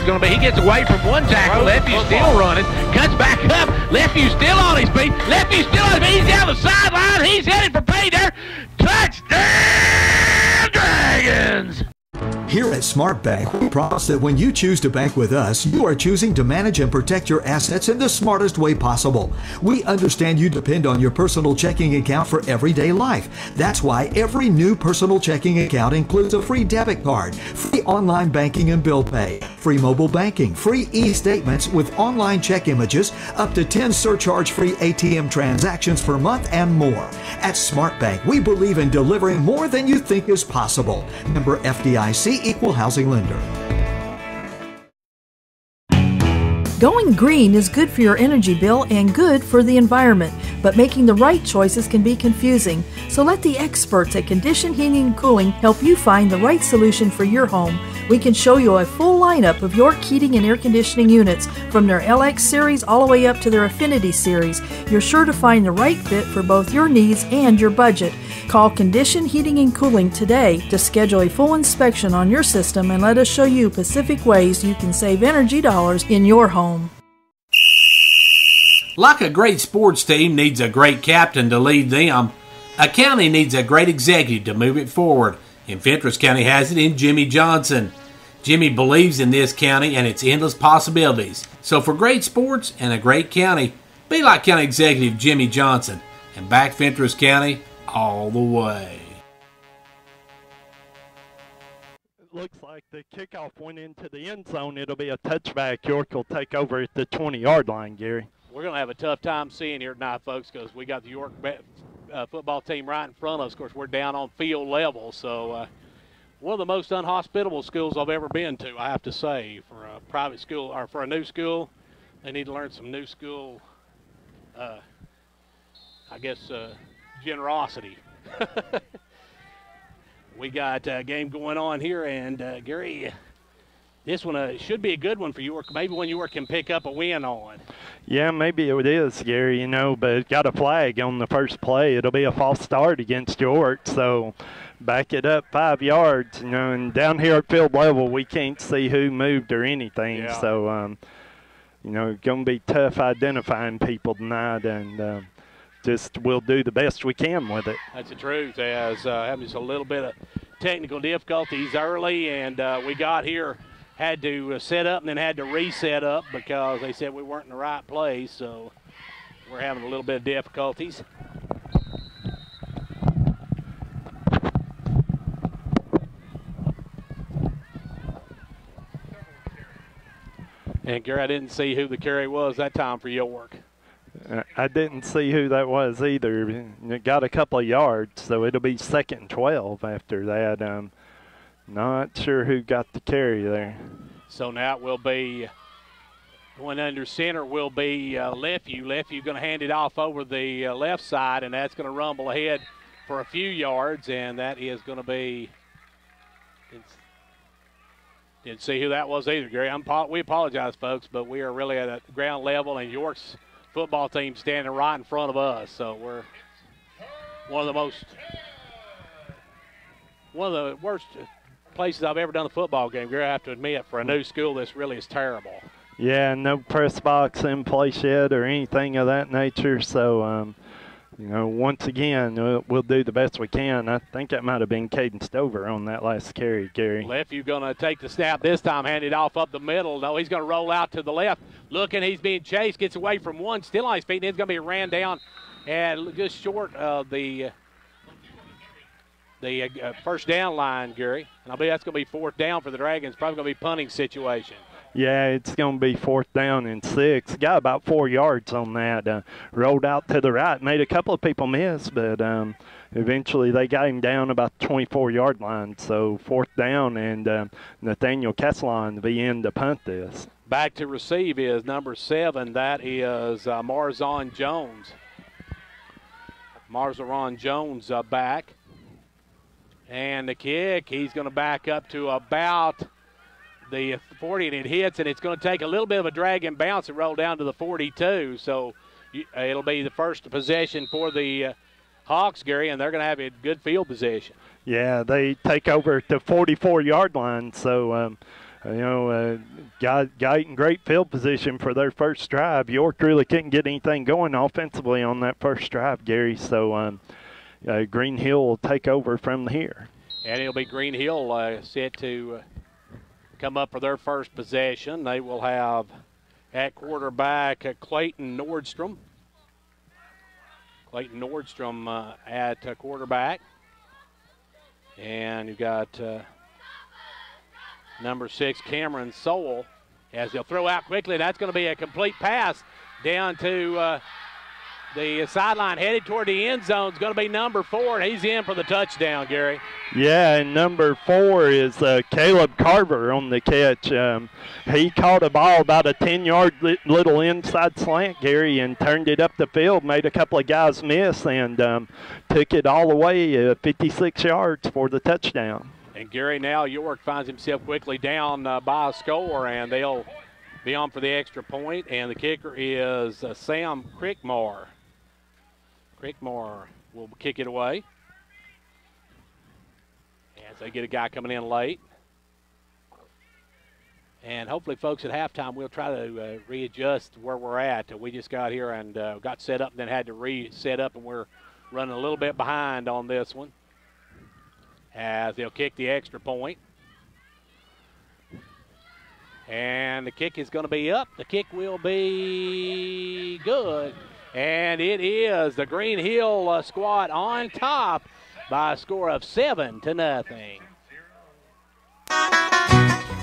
going to be. He gets away from one tackle. Lefty's still running. Cuts back up. Lefty's still on his feet. Lefty's still on his feet. He's down the sideline. He's headed for pay there. Touchdown, Dragons! Here at Smart Bank, we promise that when you choose to bank with us, you are choosing to manage and protect your assets in the smartest way possible. We understand you depend on your personal checking account for everyday life. That's why every new personal checking account includes a free debit card, free online banking and bill pay, free mobile banking, free e-statements with online check images, up to 10 surcharge-free ATM transactions per month, and more. At Smart Bank, we believe in delivering more than you think is possible. Member FDIC, Equal Housing Lender. Going green is good for your energy bill and good for the environment, but making the right choices can be confusing. So let the experts at Condition Heating and Cooling help you find the right solution for your home. We can show you a full lineup of York heating and air conditioning units, from their LX series all the way up to their Affinity series. You're sure to find the right fit for both your needs and your budget. Call Condition Heating and Cooling today to schedule a full inspection on your system and let us show you specific ways you can save energy dollars in your home. Like a great sports team needs a great captain to lead them, a county needs a great executive to move it forward. And Fentress County has it in Jimmy Johnson. Jimmy believes in this county and its endless possibilities. So for great sports and a great county, be like County Executive Jimmy Johnson and back Fentress County all the way. It looks like the kickoff went into the end zone. It'll be a touchback. York will take over at the 20-yard line, Gary. We're going to have a tough time seeing here tonight, folks, because we got the York football team right in front of us. Of course, we're down on field level, so one of the most unhospitable schools I've ever been to, I have to say, for a private school or for a new school. They need to learn some new school, generosity. We got a game going on here, and Gary, this one should be a good one for York. Maybe one York can pick up a win on. Yeah, maybe it is, Gary, but got a flag on the first play. It'll be a false start against York, so back it up 5 yards, and down here at field level, we can't see who moved or anything. Yeah. So, going to be tough identifying people tonight, and just we'll do the best we can with it. That's the truth, as having just a little bit of technical difficulties early, and we got here, had to set up and then had to reset up because they said we weren't in the right place, so we're having a little bit of difficulties. And Gary, I didn't see who the carry was that time for York. I didn't see who that was either. It got a couple of yards, so it'll be 2nd and 12 after that. Not sure who got the carry there. So now it will be, going under center will be Lefew. Lefew going to hand it off over the left side, and that's going to rumble ahead for a few yards, and that is going to be, didn't see who that was either, Gary. We apologize, folks, but we are really at a ground level, and York's football team standing right in front of us. So we're one of the worst places I've ever done a football game, Gary, I have to admit. For a new school, this really is terrible. Yeah, no press box in place yet or anything of that nature. So, once again, we'll do the best we can. I think that might have been Caden Stover on that last carry, Gary. Lefew going to take the snap this time, hand it off up the middle. No, he's going to roll out to the left. Looking, he's being chased, gets away from one, still on his feet, and he's going to be ran down and just short of the first down line, Gary. And I believe that's going to be 4th down for the Dragons. Probably going to be punting situation. Yeah, it's going to be 4th down and 6. Got about 4 yards on that. Rolled out to the right. Made a couple of people miss, but eventually they got him down about the 24-yard line. So 4th down, and Nathaniel Kesselon to be in to punt this. Back to receive is number 7. That is Marzon Jones. Marzon Jones back. And the kick, he's going to back up to about the 40, and it hits, and it's going to take a little bit of a drag and bounce and roll down to the 42. So it'll be the first possession for the Hawks, Gary, and they're going to have a good field position. Yeah, they take over at the 44-yard line, so got in great field position for their first drive. York really couldn't get anything going offensively on that first drive, Gary. So Greenhill will take over from here. And it'll be Greenhill set to come up for their first possession. They will have at quarterback Clayton Nordstrom. Clayton Nordstrom at quarterback. And you've got number 6, Cameron Sowell, as they'll throw out quickly. That's going to be a complete pass down to the sideline, headed toward the end zone. It's going to be number 4, and he's in for the touchdown, Gary. Yeah, and number 4 is Caleb Carver on the catch. He caught a ball about a 10-yard little inside slant, Gary, and turned it up the field, made a couple of guys miss, and took it all the way 56 yards for the touchdown. And Gary, now York finds himself quickly down by a score, and they'll be on for the extra point, and the kicker is Sam Crickmore. Crickmore will kick it away as they get a guy coming in late. And hopefully, folks, at halftime, we'll try to readjust where we're at. We just got here and got set up and then had to reset up, and we're running a little bit behind on this one as they'll kick the extra point. And the kick is going to be up. The kick will be good. And it is the Greenhill squad on top by a score of 7-0.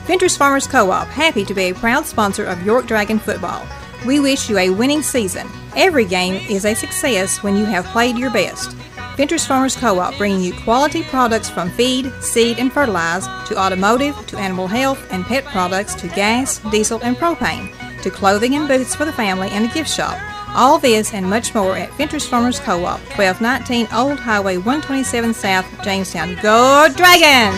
Ventures Farmers Co-op, happy to be a proud sponsor of York Dragon football. We wish you a winning season. Every game is a success when you have played your best. Ventures Farmers Co-op, bringing you quality products from feed, seed, and fertilizer, to automotive, to animal health and pet products, to gas, diesel, and propane, to clothing and boots for the family and a gift shop. All this and much more at Ventures Farmers Co-op, 1219 Old Highway 127 South, Jamestown. Go Dragons!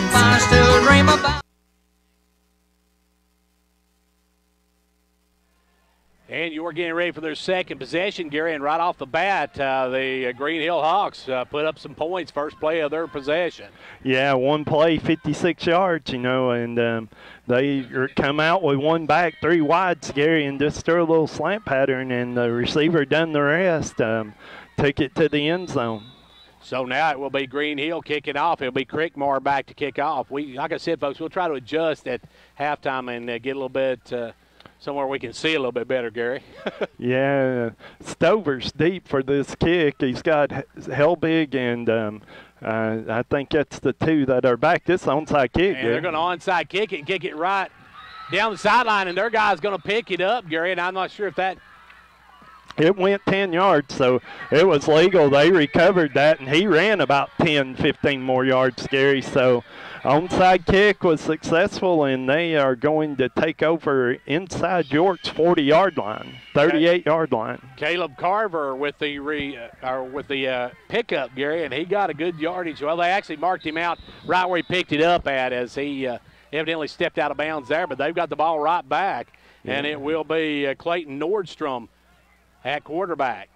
And you're getting ready for their second possession, Gary, and right off the bat, the Greenhill Hawks put up some points, first play of their possession. Yeah, one play, 56 yards, and they come out with one back, 3 wides, Gary, and just threw a little slant pattern, and the receiver done the rest, took it to the end zone. So now it will be Greenhill kicking off. It'll be Crickmore back to kick off. Like I said, folks, we'll try to adjust at halftime and get a little bit somewhere we can see a little bit better, Gary. Yeah, Stover's deep for this kick. He's got Helbig and I think that's the 2 that are back. This onside kick. And they're going to onside kick it and kick it right down the sideline, and their guy's going to pick it up, Gary, and I'm not sure if that – it went 10 yards, so it was legal. They recovered that, and he ran about 10, 15 more yards, Gary. So onside kick was successful, and they are going to take over inside York's 40-yard line, 38-yard line. Caleb Carver with the pickup, Gary, and he got a good yardage. Well, they actually marked him out right where he picked it up at, as he evidently stepped out of bounds there, but they've got the ball right back, and it will be Clayton Nordstrom at quarterback.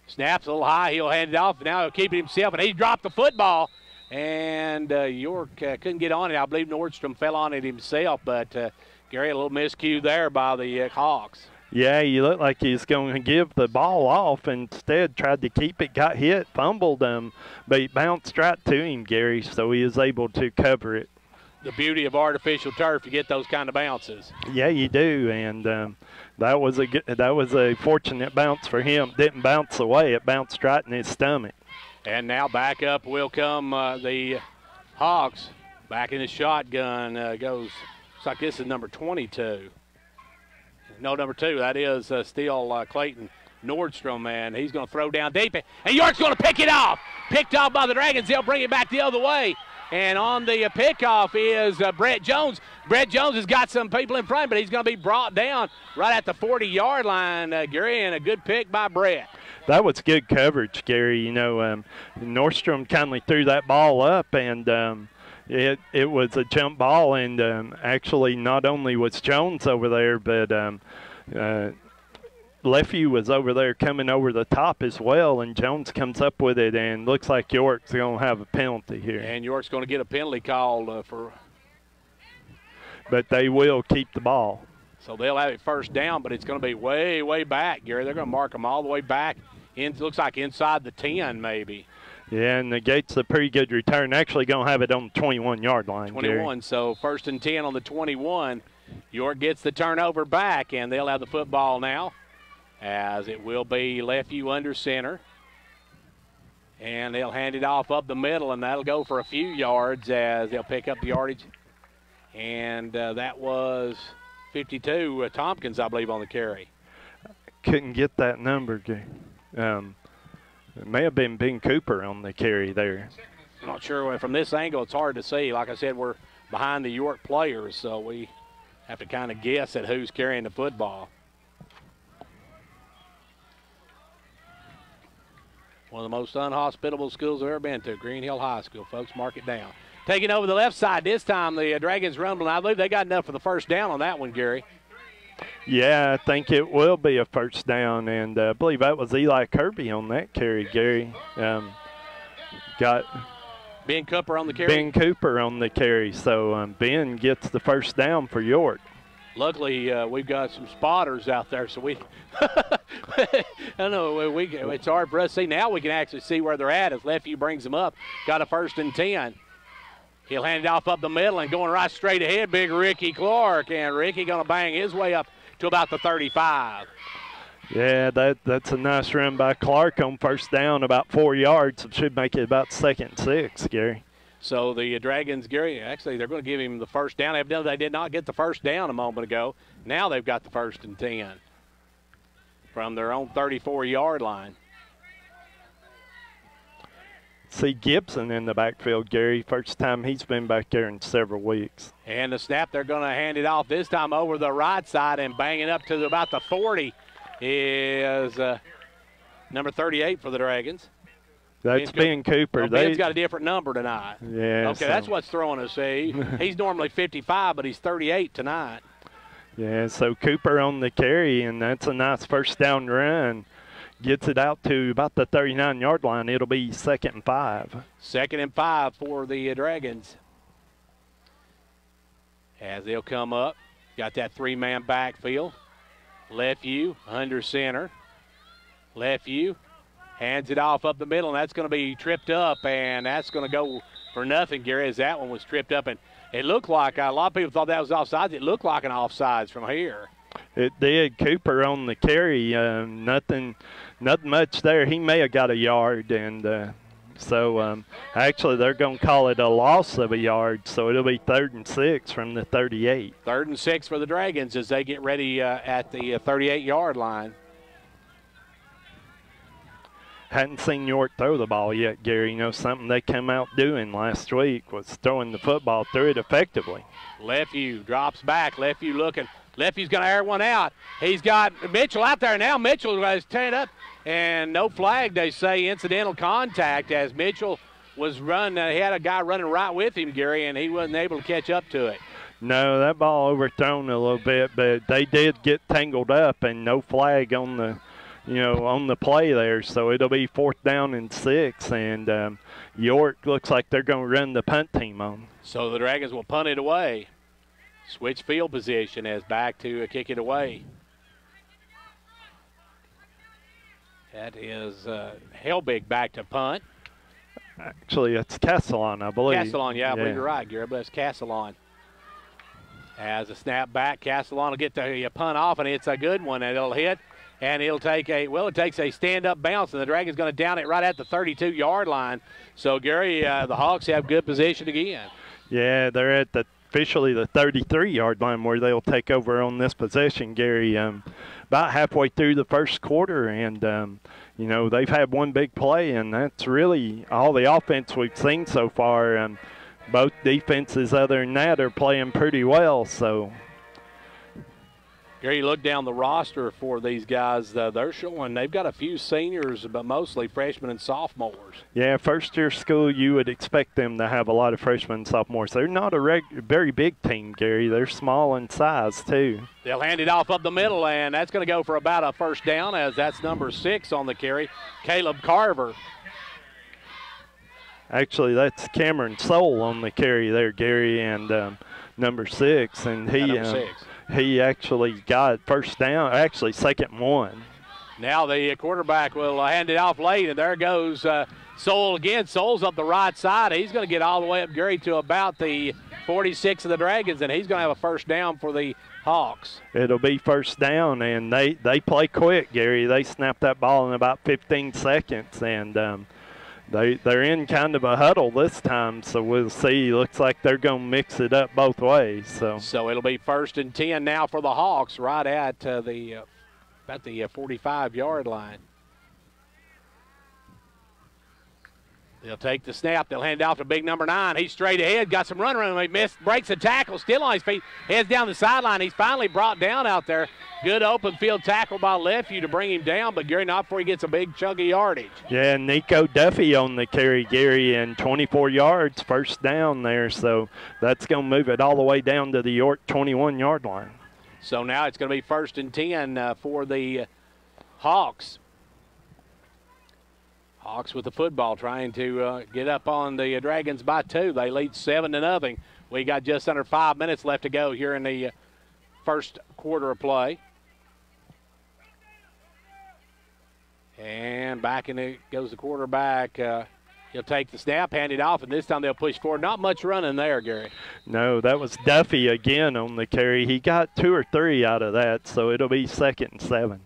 Snaps a little high. He'll hand it off. Now he'll keep it himself, and he dropped the football. And York couldn't get on it. I believe Nordstrom fell on it himself, but Gary, a little miscue there by the Hawks. Yeah, he looked like he's going to give the ball off. Instead, tried to keep it, got hit, fumbled but he bounced right to him, Gary, so he was able to cover it. The beauty of artificial turf, you get those kind of bounces. Yeah, you do, and that was a fortunate bounce for him. Didn't bounce away; it bounced right in his stomach. And now back up will come the Hawks. Back in the shotgun goes. Looks like this is number 22. No, number 2. That is still Clayton Nordstrom, and he's going to throw down deep, and York's going to pick it off. Picked off by the Dragons. They'll bring it back the other way. And on the pickoff is Brett Jones. Brett Jones has got some people in front, but he's going to be brought down right at the 40-yard line, Gary, and a good pick by Brett. That was good coverage, Gary. Nordstrom kindly threw that ball up, and it was a jump ball. And actually, not only was Jones over there, but Lefevue was over there coming over the top as well, and Jones comes up with it, and looks like York's going to have a penalty here. And York's going to get a penalty called for. but they will keep the ball. So they'll have it first down, but it's going to be way, way back, Gary. They're going to mark them all the way back. Looks like inside the 10 maybe. Yeah, and the Gates a pretty good return. Actually going to have it on the 21-yard line, 21, Gary. So first and 10 on the 21. York gets the turnover back, and they'll have the football now, as it will be Lefeview under center. And they'll hand it off up the middle, and that'll go for a few yards as they'll pick up the yardage. And that was 52, Tompkins, I believe, on the carry. Couldn't get that number, Gary. It may have been Ben Cooper on the carry there. I'm not sure. From this angle, it's hard to see. Like I said, we're behind the York players, so we have to kind of guess at who's carrying the football. One of the most unhospitable schools I've ever been to, Greenhill High School, folks. Mark it down. Taking over the left side this time, the Dragons rumbling. I believe they got enough for the first down on that one, Gary. Yeah, I think it will be a first down, and I believe that was Eli Kirby on that carry, Gary. Got Ben Cooper on the carry? Ben Cooper on the carry, so Ben gets the first down for York. Luckily, we've got some spotters out there, so we I don't know, it's hard for us to see. Now we can actually see where they're at as Lefeview brings them up. Got a first and 10. He'll hand it off up the middle and going right straight ahead, big Ricky Clark. And Ricky going to bang his way up to about the 35. Yeah, that's a nice run by Clark on first down, about 4 yards. It should make it about 2nd and 6, Gary. So the Dragons, Gary, actually they're going to give him the first down. Evidently they did not get the first down a moment ago. Now they've got the first and 10 from their own 34-yard line. See Gibson in the backfield, Gary. First time he's been back there in several weeks. And the snap, they're going to hand it off this time over the right side and bang it up to about the 40 is number 38 for the Dragons. That's Ben Cooper. Ben's got a different number tonight. Yeah. Okay, that's what's throwing us. He's normally 55, but he's 38 tonight. Yeah, so Cooper on the carry, and that's a nice first down run. Gets it out to about the 39-yard line. It'll be 2nd and 5. 2nd and 5 for the Dragons. As they'll come up, got that three-man backfield. Lefeview under center. Lefeview hands it off up the middle, and that's going to be tripped up, and that's going to go for nothing, Gary, as that one was tripped up. And it looked like a lot of people thought that was offsides. It looked like an offsides from here. It did. Cooper on the carry, nothing much there. He may have got a yard, and so actually they're going to call it a loss of a yard, so it'll be 3rd and 6 from the 38. 3rd and 6 for the Dragons as they get ready at the 38-yard line. Hadn't seen York throw the ball yet, Gary. You know, something they came out doing last week was throwing the football through it effectively. Lefeview drops back. Lefeview looking. Leftview's going to air one out. He's got Mitchell out there now. Mitchell has teared up, and no flag, they say, incidental contact as Mitchell was running. He had a guy running right with him, Gary, and he wasn't able to catch up to it. No, that ball overthrown a little bit, but they did get tangled up, and no flag on the, on the play there. So it'll be 4th down and 6, and York looks like they're going to run the punt team on. So the Dragons will punt it away. Switch field position as back to kick it away. That is Helbig back to punt. Actually, it's Castellon, I believe. Castellon, yeah, I believe you're right, Gary, but it's Castellon. As a snap back, Castellon will get the punt off, and it's a good one, and it'll hit. And it'll take it takes a stand-up bounce, and the Dragons going to down it right at the 32-yard line. So, Gary, the Hawks have good position again. Yeah, they're at officially the 33-yard line where they'll take over on this possession, Gary. About halfway through the first quarter, and, they've had one big play, and that's really all the offense we've seen so far. Both defenses other than that are playing pretty well, so. Gary, you look down the roster for these guys, they're showing they've got a few seniors, but mostly freshmen and sophomores. Yeah, first-year school, you would expect them to have a lot of freshmen and sophomores. They're not a very big team, Gary. They're small in size, too. They'll hand it off up the middle, and that's going to go for about a first down, as that's number 6 on the carry, Caleb Carver. Actually, that's Cameron Soule on the carry there, Gary, and number 6, and number 6. He actually got first down, actually second one. Now the quarterback will hand it off late, and there goes Soul again. Soul's up the right side. He's going to get all the way up, Gary, to about the 46 of the Dragons, and he's going to have a first down for the Hawks. It'll be first down, and they play quick, Gary. They snap that ball in about 15 seconds, and they're in kind of a huddle this time, so we'll see. Looks like they're going to mix it up both ways. So it'll be 1st and 10 now for the Hawks, right at about the 45-yard line. They'll take the snap. They'll hand it off to big number 9. He's straight ahead, got some run room. He missed, breaks a tackle, still on his feet, heads down the sideline. He's finally brought down out there. Good open field tackle by Lefeview to bring him down, but Gary, not before he gets a big chunk of yardage. Yeah, Nico Duffy on the carry, Gary, and 24 yards, first down there. So that's going to move it all the way down to the York 21-yard line. So now it's going to be 1st and 10 for the Hawks. Hawks with the football, trying to get up on the Dragons by 2. They lead 7-0. We got just under 5 minutes left to go here in the first quarter of play. And back in it goes the quarterback. He'll take the snap, hand it off, and this time they'll push forward. Not much running there, Gary. No, that was Duffy again on the carry. He got 2 or 3 out of that, so it'll be 2nd and 7.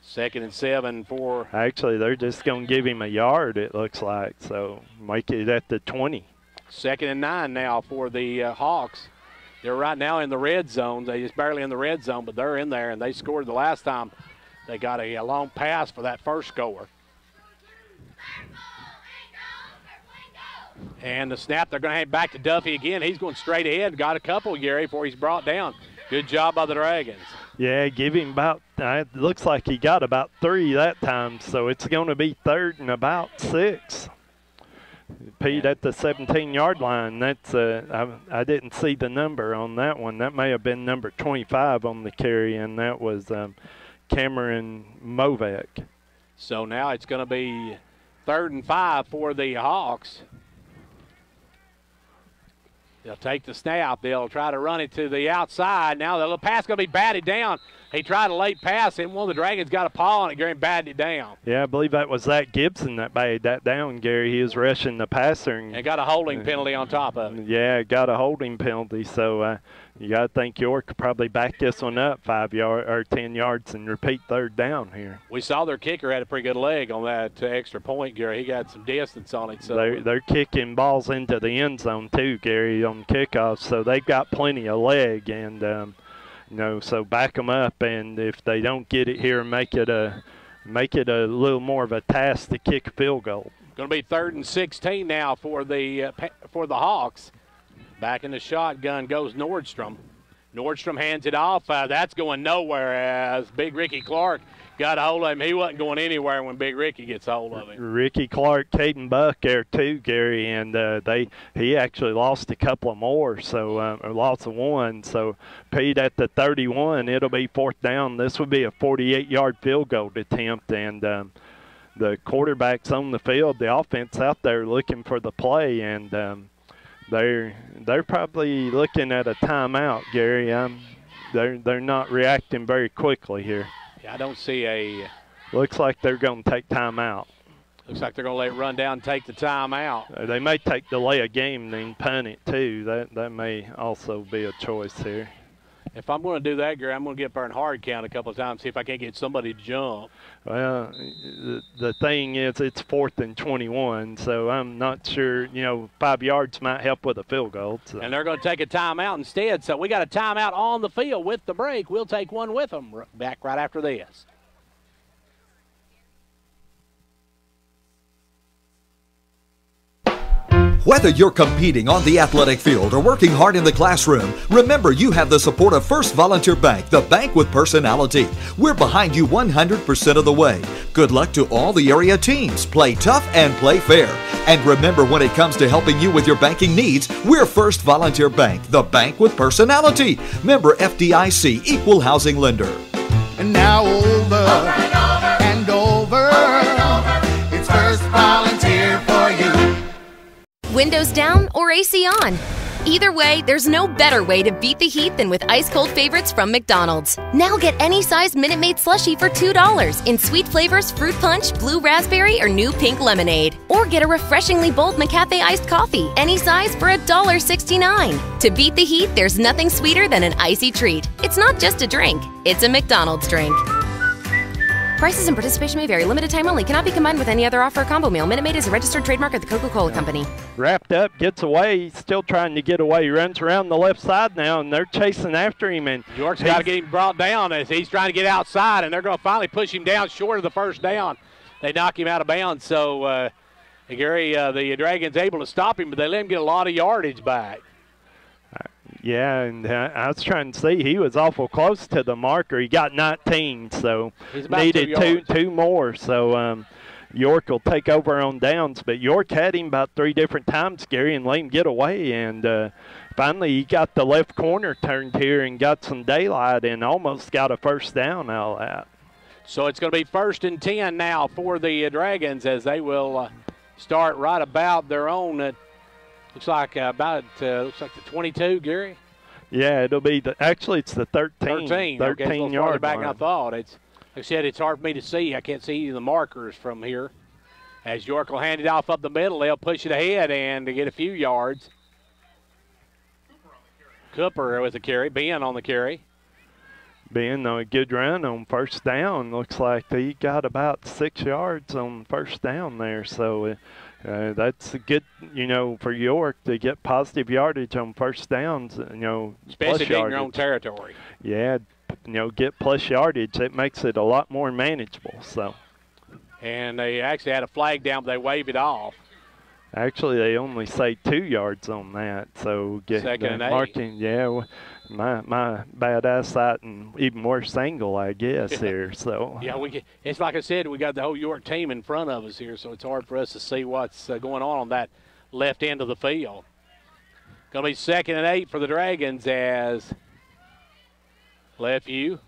2nd and 7 for. Actually, they're just going to give him a yard, it looks like, so make it at the 20. 2nd and 9 now for the Hawks. They're right now in the red zone. They just barely in the red zone, but they're in there, and they scored the last time. They got a long pass for that first score. And the snap, they're going to hand it back to Duffy again. He's going straight ahead. Got a couple, Gary, before he's brought down. Good job by the Dragons. Yeah, give him about, it looks like he got about 3 that time, so it's going to be 3rd and about 6. Pete at the 17-yard line. That's I didn't see the number on that one. That may have been number 25 on the carry, and that was Cameron Movek. So now it's going to be 3rd and 5 for the Hawks. They'll take the snap. They'll try to run it to the outside. Now the little pass going to be batted down. He tried a late pass, and one of the Dragons got a paw on it, Gary, and batted it down. Yeah, I believe that was Zach Gibson that batted that down, Gary. He was rushing the passer. And got a holding penalty on top of it. Yeah, got a holding penalty. So you got to think York could probably back this one up 5 yards or 10 yards and repeat 3rd down here. We saw their kicker had a pretty good leg on that extra point, Gary. He got some distance on it. So they're kicking balls into the end zone too, Gary, on kickoffs. So they've got plenty of leg, and so back them up. And if they don't get it here, make it a little more of a task to kick a field goal. Going to be 3rd and 16 now for the Hawks. Back in the shotgun goes Nordstrom. Nordstrom hands it off. That's going nowhere as Big Ricky Clark got a hold of him. He wasn't going anywhere when Big Ricky gets a hold of him. Ricky Clark, Caden Buck there too, Gary, and he actually lost a couple of more, so or lost of one. So Pete at the 31, it'll be 4th down. This would be a 48-yard field goal attempt, and the quarterback's on the field, the offense out there looking for the play, and they're probably looking at a timeout, Gary. They're not reacting very quickly here. Yeah, I don't see a. Looks like they're going to take timeout. Looks like they're going to let it run down and take the timeout. They may take delay a game and then punt it too. That may also be a choice here. If I'm going to do that, Gary, I'm going to get up there and hard count a couple of times, see if I can't get somebody to jump. Well, the thing is, it's 4th and 21, so I'm not sure. 5 yards might help with a field goal. So. And they're going to take a timeout instead. So we got a timeout on the field with the break. We'll take one with them. Back right after this. Whether you're competing on the athletic field or working hard in the classroom, remember you have the support of First Volunteer Bank, the bank with personality. We're behind you 100% of the way. Good luck to all the area teams. Play tough and play fair. And remember, when it comes to helping you with your banking needs, we're First Volunteer Bank, the bank with personality. Member FDIC, equal housing lender. And now over and over, it's First Volunteer for you. Windows down or AC on? Either way, there's no better way to beat the heat than with ice-cold favorites from McDonald's. Now get any size Minute Maid slushie for $2 in sweet flavors fruit punch, blue raspberry, or new pink lemonade. Or get a refreshingly bold McCafe iced coffee, any size for $1.69. To beat the heat, there's nothing sweeter than an icy treat. It's not just a drink, it's a McDonald's drink. Prices and participation may vary. Limited time only. Cannot be combined with any other offer or combo meal. Minute Maid is a registered trademark of the Coca-Cola Company. Wrapped up, gets away. He's still trying to get away. He runs around the left side now, and they're chasing after him. And York's got to get him brought down as he's trying to get outside, and they're going to finally push him down short of the first down. They knock him out of bounds. So, Gary, the Dragons able to stop him, but they let him get a lot of yardage back. Yeah, and I was trying to see. He was awful close to the marker. He got 19, so needed two more. So York will take over on downs. But York had him about 3 different times, Gary, and let him get away. And finally he got the left corner turned here and got some daylight and almost got a first down out of that. So it's going to be 1st and 10 now for the Dragons as they will start right about their own looks like the 22, Gary. Yeah, it'll be actually it's the 13. 13 okay, yard back than I thought. It's like I said, it's hard for me to see. I can't see the markers from here. As York will hand it off up the middle, they'll push it ahead and to get a few yards. Cooper with the carry. Ben on the carry. Ben, a good run on first down. Looks like he got about 6 yards on first down there. So that's good, for York to get positive yardage on first downs, especially in your own territory. Yeah, get plus yardage. It makes it a lot more manageable. So. And they actually had a flag down, but they waved it off. Actually, they only say 2 yards on that. So get second and 8. Marking, yeah. My bad eyesight and even worse angle, I guess, here. So yeah, it's like I said, we got the whole York team in front of us here, so it's hard for us to see what's going on that left end of the field. Going to be 2nd and 8 for the Dragons as Lefevue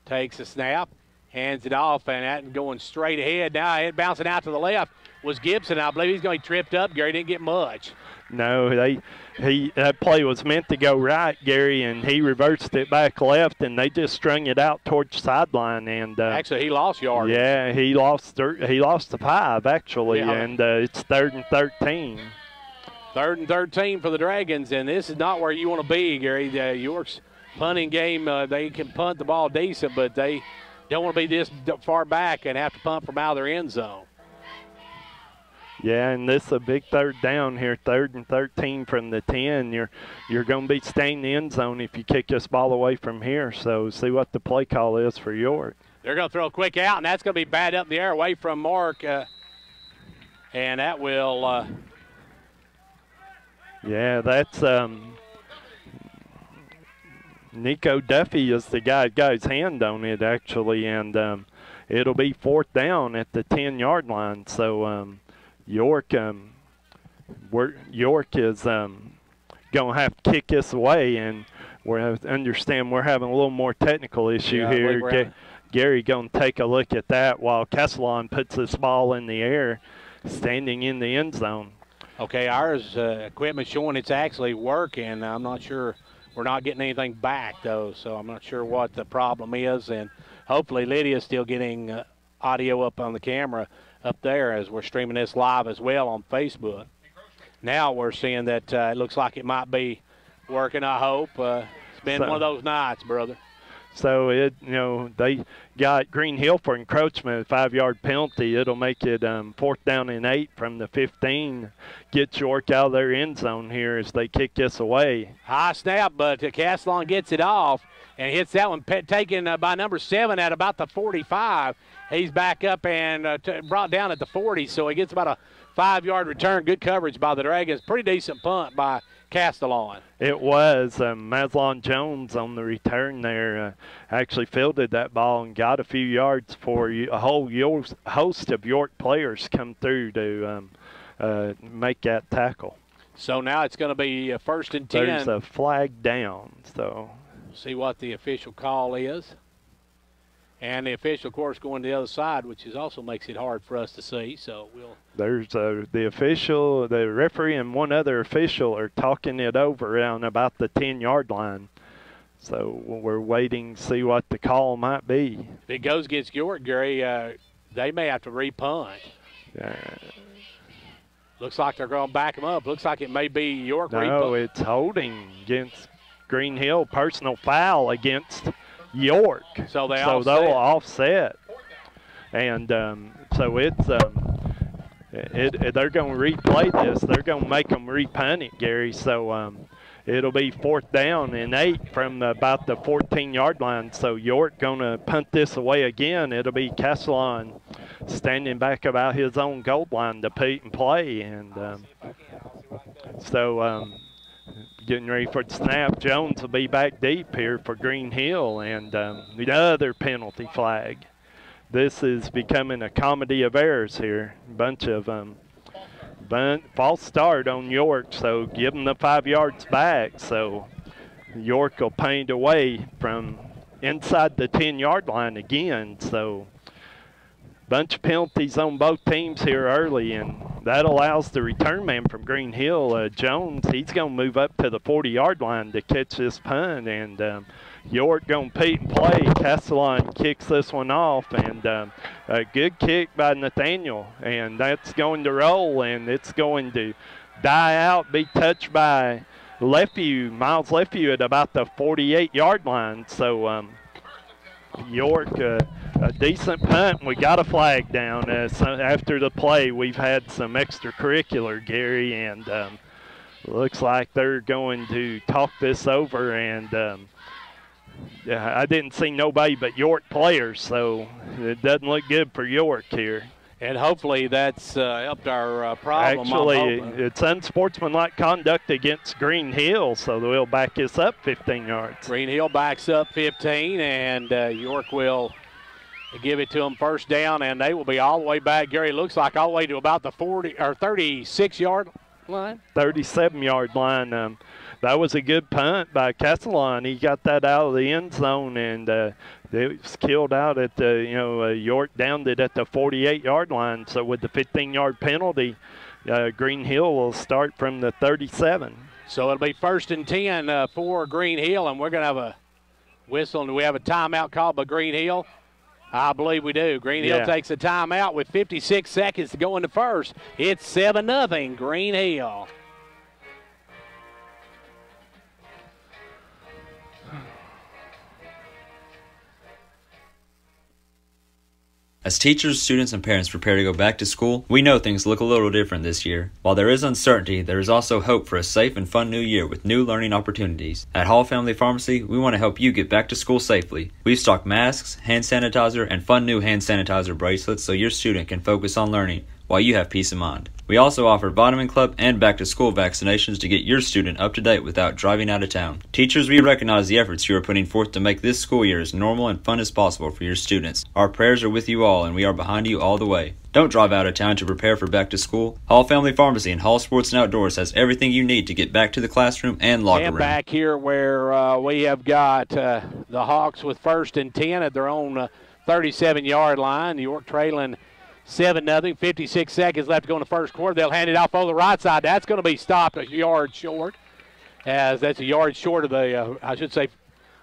takes a snap, hands it off, and that going straight ahead. Now it bouncing out to the left was Gibson. I believe he's going to be tripped up. Gary didn't get much. No, that play was meant to go right, Gary, and he reversed it back left, and they just strung it out towards the sideline. And actually, he lost yards. Yeah, he lost the 5 actually, yeah. And it's 3rd and 13. 3rd and 13 for the Dragons, and this is not where you want to be, Gary. York's punting game, they can punt the ball decent, but they don't want to be this far back and have to punt from out of their end zone. Yeah, and this is a big 3rd down here, 3rd and 13 from the 10. You're going to be staying in the end zone if you kick this ball away from here. So see what the play call is for York. They're going to throw a quick out, and that's going to be bad up in the air away from Mark. And that will yeah, that's Nico Duffy is the guy that got his hand on it, actually. And it'll be 4th down at the 10-yard line. So York is going to have to kick this away, and we're having a little more technical issue here. Gary going to take a look at that while Castellon puts this ball in the air, standing in the end zone. Okay, ours equipment showing it's actually working. I'm not sure. We're not getting anything back, though, so I'm not sure what the problem is. And hopefully Lydia's still getting audio up on the camera up there as we're streaming this live as well on Facebook. Now we're seeing that it looks like it might be working, I hope. It's been one of those nights, brother. So, they got Greenhill for encroachment, a 5-yard penalty. It'll make it 4th down and 8 from the 15. Get York out of their end zone here as they kick this away. High snap, but Castellon gets it off and hits that one, taken by number 7 at about the 45. He's back up and brought down at the 40, so he gets about a 5-yard return. Good coverage by the Dragons. Pretty decent punt by Castellon. It was. Maslon Jones on the return there actually fielded that ball and got a few yards for a whole host of York players come through to make that tackle. So now it's going to be 1st and 10. There's a flag down. So see what the official call is. And the official, of course, going to the other side, which also makes it hard for us to see. So There's the official, the referee, and one other official are talking it over around about the 10-yard line. So we're waiting to see what the call might be. If it goes against York, Gary, they may have to repunt. Looks like they're going to back them up. Looks like it may be York repunt. No, it's holding against Greenhill, personal foul against York. So they'll offset. And so it's they're going to replay this. They're going to make them repunt it, Gary. So it'll be 4th down and 8 from about the 14-yard line. So York going to punt this away again. It'll be Castellon standing back about his own goal line to play. And getting ready for the snap. Jones will be back deep here for Greenhill, and the other penalty flag. This is becoming a comedy of errors here. Bunch of false start on York, so give them the 5 yards back. So York will paint away from inside the 10-yard line again. So bunch of penalties on both teams here early, and that allows the return man from Greenhill, Jones, he's going to move up to the 40-yard line to catch this punt, and York going to peep and play. Castellon kicks this one off, and a good kick by Nathaniel, and that's going to roll, and it's going to die out, be touched by Miles Lefevue at about the 48-yard line. So York, a decent punt. We got a flag down. After the play, we've had some extracurricular, Gary, and looks like they're going to talk this over. And I didn't see nobody but York players, so it doesn't look good for York here. And hopefully that's helped our problem. Actually, it's unsportsmanlike conduct against Greenhill, so they'll back us up 15 yards. Greenhill backs up 15, and York will give it to them 1st down, and they will be all the way back. Gary, looks like all the way to about the 40 or 36-yard line. 37-yard line. That was a good punt by Castellon. He got that out of the end zone, and it was killed out at the, York downed it at the 48-yard line. So with the 15-yard penalty, Greenhill will start from the 37. So it'll be 1st and 10 for Greenhill, and we're going to have a whistle. And do we have a timeout called by Greenhill? I believe we do. Greenhill takes a timeout with 56 seconds to go into first. It's 7-0 Greenhill. As teachers, students, and parents prepare to go back to school, we know things look a little different this year. While there is uncertainty, there is also hope for a safe and fun new year with new learning opportunities. At Hall Family Pharmacy, we want to help you get back to school safely. We've stocked masks, hand sanitizer, and fun new hand sanitizer bracelets so your student can focus on learning while you have peace of mind. We also offer Vitamin Club and back-to-school vaccinations to get your student up to date without driving out of town. Teachers, we recognize the efforts you are putting forth to make this school year as normal and fun as possible for your students. Our prayers are with you all, and we are behind you all the way. Don't drive out of town to prepare for back to school. Hall Family Pharmacy and Hall Sports and Outdoors has everything you need to get back to the classroom and locker room. And back here where we have got the Hawks with 1st and 10 at their own 37-yard line. York trailing 7-0, 56 seconds left to go in the first quarter. They'll hand it off over the right side. That's going to be stopped a yard short, as that's a yard short of the,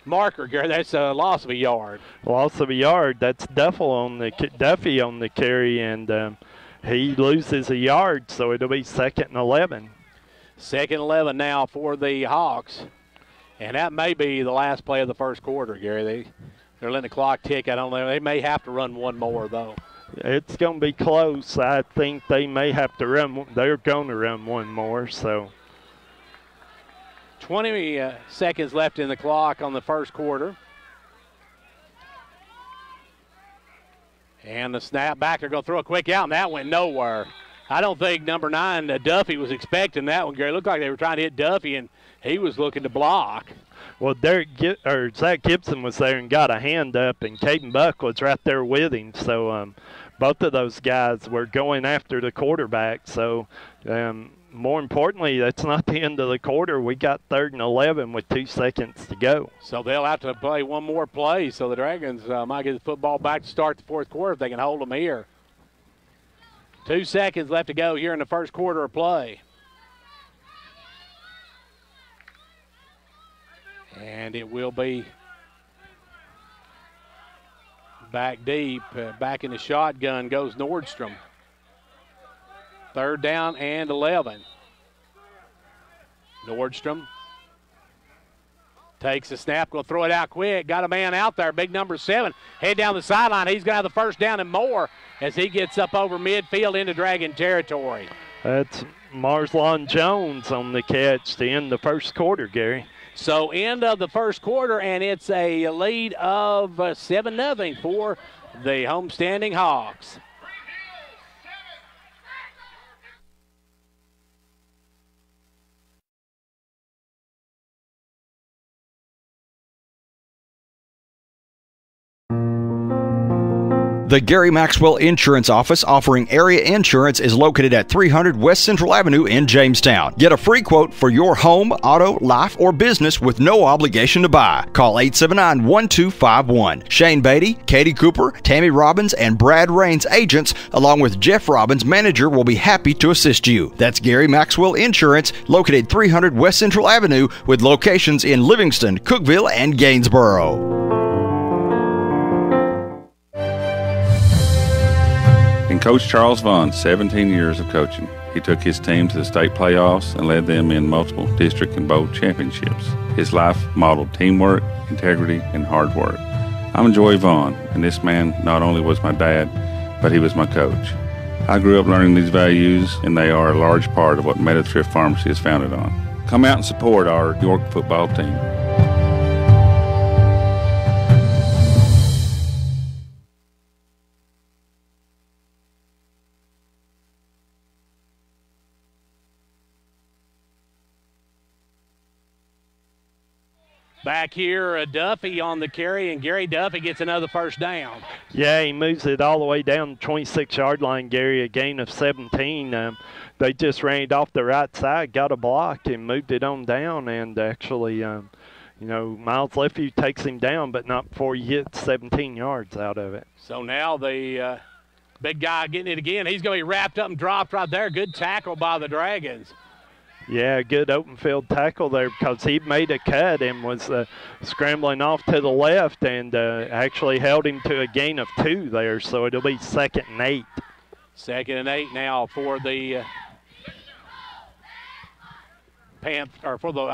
marker, Gary. That's a loss of a yard. Loss of a yard. That's Duffy on the carry, and he loses a yard, so it'll be 2nd and 11. 2nd and 11 now for the Hawks, and that may be the last play of the first quarter, Gary. They're letting the clock tick. I don't know. They may have to run one more, though. It's going to be close. I think they may have to run. They're going to run one more. So 20 seconds left in the clock on the first quarter. And the snap back. They're going to throw a quick out, and that went nowhere. I don't think number 9, Duffy, was expecting that one, Gary. It looked like they were trying to hit Duffy, and he was looking to block. Well, Zach Gibson was there and got a hand up, and Caden Buck was right there with him. So both of those guys were going after the quarterback. So more importantly, that's not the end of the quarter. We got 3rd and 11 with 2 seconds to go. So they'll have to play one more play. So the Dragons might get the football back to start the 4th quarter if they can hold them here. 2 seconds left to go here in the 1st quarter of play. And it will be back deep. Back in the shotgun goes Nordstrom. 3rd down and 11. Nordstrom takes the snap, going to throw it out quick. Got a man out there, big number 7. Head down the sideline. He's going to have the 1st down and more as he gets up over midfield into Dragon territory. That's Marslon Jones on the catch to end the 1st quarter, Gary. So end of the 1st quarter, and it's a lead of 7-0 for the homestanding Hawks. The Gary Maxwell Insurance Office, offering area insurance, is located at 300 West Central Avenue in Jamestown. Get a free quote for your home, auto, life, or business with no obligation to buy. Call 879-1251. Shane Beatty, Katie Cooper, Tammy Robbins, and Brad Rains agents, along with Jeff Robbins, manager, will be happy to assist you. That's Gary Maxwell Insurance, located 300 West Central Avenue, with locations in Livingston, Cookeville, and Gainsboro. And Coach Charles Vaughn's 17 years of coaching. He took his team to the state playoffs and led them in multiple district and bowl championships. His life modeled teamwork, integrity, and hard work. I'm Joy Vaughn, and this man not only was my dad, but he was my coach. I grew up learning these values, and they are a large part of what Meta-Thrift Pharmacy is founded on. Come out and support our York football team. Back here, Duffy on the carry, and Gary Duffy gets another 1st down. Yeah, he moves it all the way down the 26-yard line, Gary, a gain of 17. They just ran it off the right side, got a block, and moved it on down. And actually, Miles Lefevue takes him down, but not before he gets 17 yards out of it. So now the big guy getting it again. He's going to be wrapped up and dropped right there. Good tackle by the Dragons. Yeah, good open field tackle there because he made a cut and was scrambling off to the left and actually held him to a gain of 2 there. So it'll be 2nd and 8. 2nd and 8 now for the I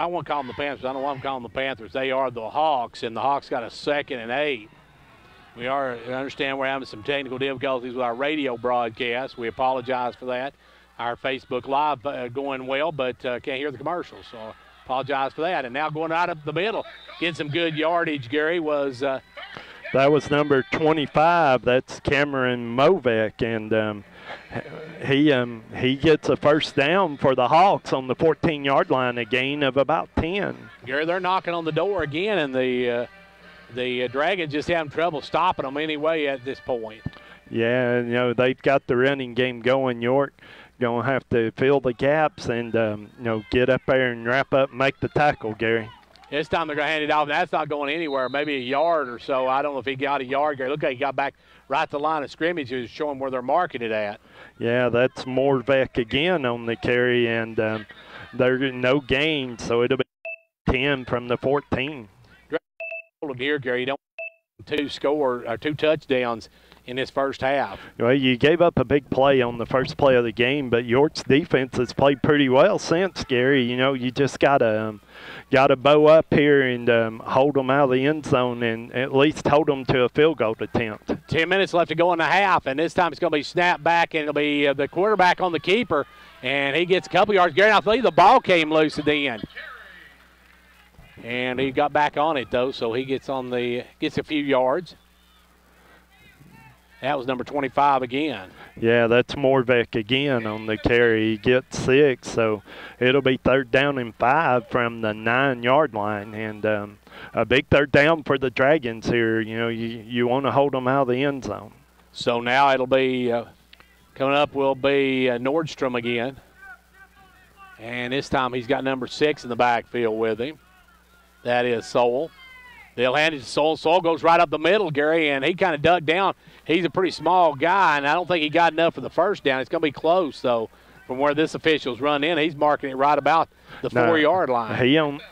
won't call them the Panthers. I don't want to call them the Panthers. They are the Hawks, and the Hawks got a 2nd and 8. I understand we're having some technical difficulties with our radio broadcast. We apologize for that. Our Facebook Live going well, but can't hear the commercials, so apologize for that. And now going out up the middle, getting some good yardage, Gary, was that was number 25. That's Cameron Movek, and he gets a 1st down for the Hawks on the 14-yard line, a gain of about 10. Gary, they're knocking on the door again, and the Dragons just having trouble stopping them anyway at this point. Yeah, they've got the running game going. York going to have to fill the gaps and, get up there and wrap up and make the tackle, Gary. This time they're going to hand it off. That's not going anywhere, maybe a yard or so. I don't know if he got a yard, Gary. Look like he got back right to the line of scrimmage. He was showing where they're marking it at. Yeah, that's Morvek again on the carry, and there's no gain, so it'll be 10 from the 14. Here, Gary, you don't want 2 touchdowns in this first half. Well, you gave up a big play on the first play of the game, but York's defense has played pretty well since, Gary. You just gotta bow up here and hold them out of the end zone and at least hold them to a field goal attempt. 10 minutes left to go in the half, and this time it's going to be snapped back, and it'll be the quarterback on the keeper, and he gets a couple yards. Gary, I believe the ball came loose at the end. And he got back on it, though, so he gets a few yards. That was number 25 again. Yeah, that's Morvek again on the carry. He gets 6, so it'll be 3rd down and 5 from the 9-yard line. And a big 3rd down for the Dragons here. You want to hold them out of the end zone. So now it'll be coming up will be Nordstrom again. And this time he's got number 6 in the backfield with him. That is Sowell. They'll hand it to Sowell. Sowell goes right up the middle, Gary, and he kind of dug down. He's a pretty small guy, and I don't think he got enough for the first down. It's going to be close, though, from where this official's run in. He's marking it right about the 4-yard line.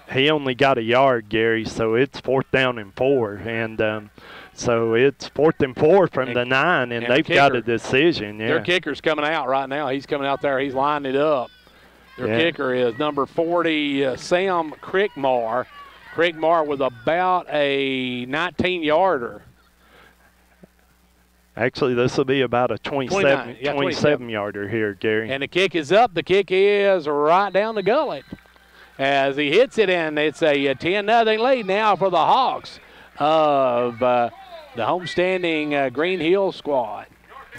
He only got a yard, Gary, so it's 4th down and 4. And so it's 4th and 4 from the 9, and they've got a decision. Yeah. Their kicker's coming out right now. He's coming out there. He's lining it up. Their kicker is number 40, Sam Crickmar. Crickmar with about a 19-yarder. Actually, this will be about a 27-yarder here, Gary. And the kick is up. The kick is right down the gullet as he hits it, and it's a 10-0 lead now for the Hawks of the homestanding Greenhill squad.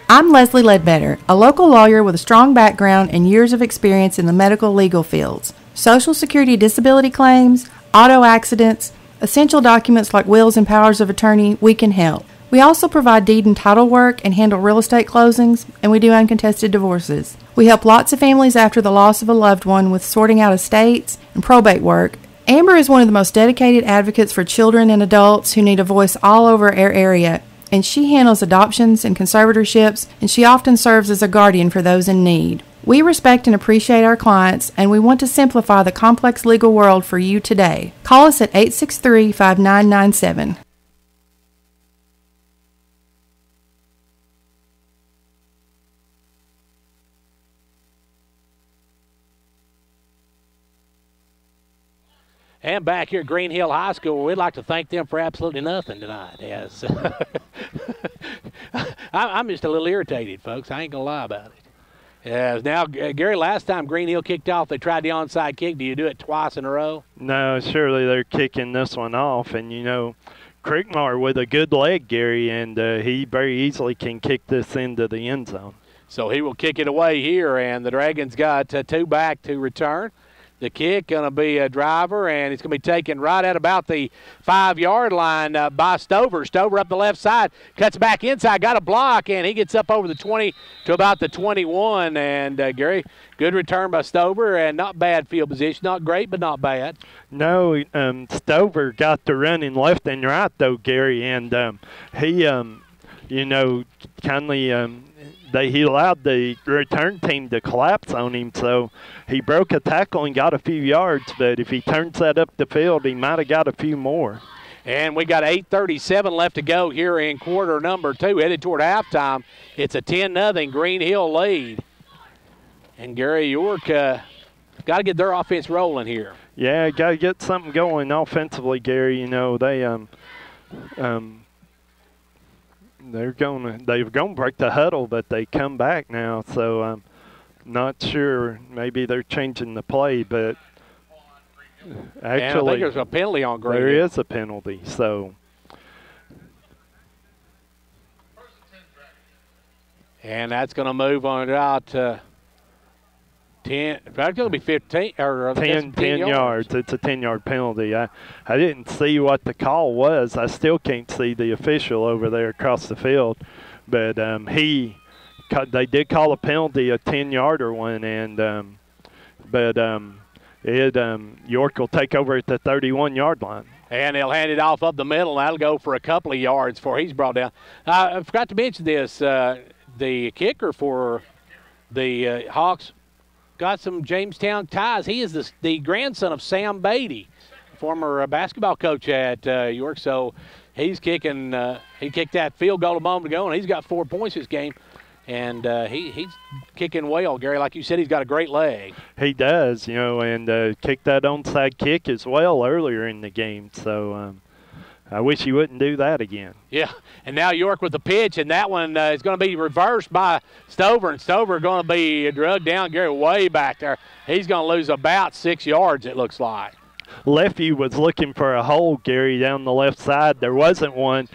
I'm Leslie Ledbetter, a local lawyer with a strong background and years of experience in the medical legal fields. Social Security disability claims, auto accidents, essential documents like wills and powers of attorney, we can help. We also provide deed and title work and handle real estate closings, and we do uncontested divorces. We help lots of families after the loss of a loved one with sorting out estates and probate work. Amber is one of the most dedicated advocates for children and adults who need a voice all over our area, and she handles adoptions and conservatorships, and she often serves as a guardian for those in need. We respect and appreciate our clients, and we want to simplify the complex legal world for you today. Call us at 863-5997. And back here at Greenhill High School, we'd like to thank them for absolutely nothing tonight. Yes. I'm just a little irritated, folks. I ain't going to lie about it. Yes. Now, Gary, last time Greenhill kicked off, they tried the onside kick. Do you do it twice in a row? No, surely they're kicking this one off. And, you know, Crickmar with a good leg, Gary, and he very easily can kick this into the end zone. So he will kick it away here, and the Dragons got 2 back to return. The kick going to be a driver, and it's going to be taken right at about the 5-yard line by Stover. Stover up the left side, cuts back inside, got a block, and he gets up over the 20 to about the 21. And, Gary, good return by Stover, and not bad field position. Not great, but not bad. No, Stover got the running left and right, though, Gary, and he, you know, kindly he allowed the return team to collapse on him, so he broke a tackle and got a few yards, but if he turns that up the field, he might have got a few more. And we got 8:37 left to go here in quarter number 2, headed toward halftime. It's a 10-0 Greenhill lead. And Gary York got to get their offense rolling here. Yeah, got to get something going offensively, Gary. You know, they're going to break the huddle, but they come back now. So I'm not sure. Maybe they're changing the play, but actually, I think there's a penalty on Greenhill. There is a penalty. So, and that's going to move on out to 10. That's going to be 15 or 10 yards. It's a 10-yard penalty. I didn't see what the call was. I still can't see the official over there across the field, but they did call a penalty, a 10-yarder one, and York will take over at the 31-yard line. And they'll hand it off up the middle, and that'll go for a couple of yards before he's brought down. I forgot to mention this. The kicker for the Hawks got some Jamestown ties. He is the grandson of Sam Beatty, former basketball coach at York. So he's kicking. He kicked that field goal a moment ago, and he's got 4 points this game. And he's kicking well, Gary. Like you said, he's got a great leg. He does, you know, and kicked that onside kick as well earlier in the game. So I wish he wouldn't do that again. Yeah, and now York with the pitch, and that one is going to be reversed by Stover, and Stover going to be drugged down, Gary, way back there. He's going to lose about 6 yards, it looks like. Lefty was looking for a hole, Gary, down the left side. There wasn't one.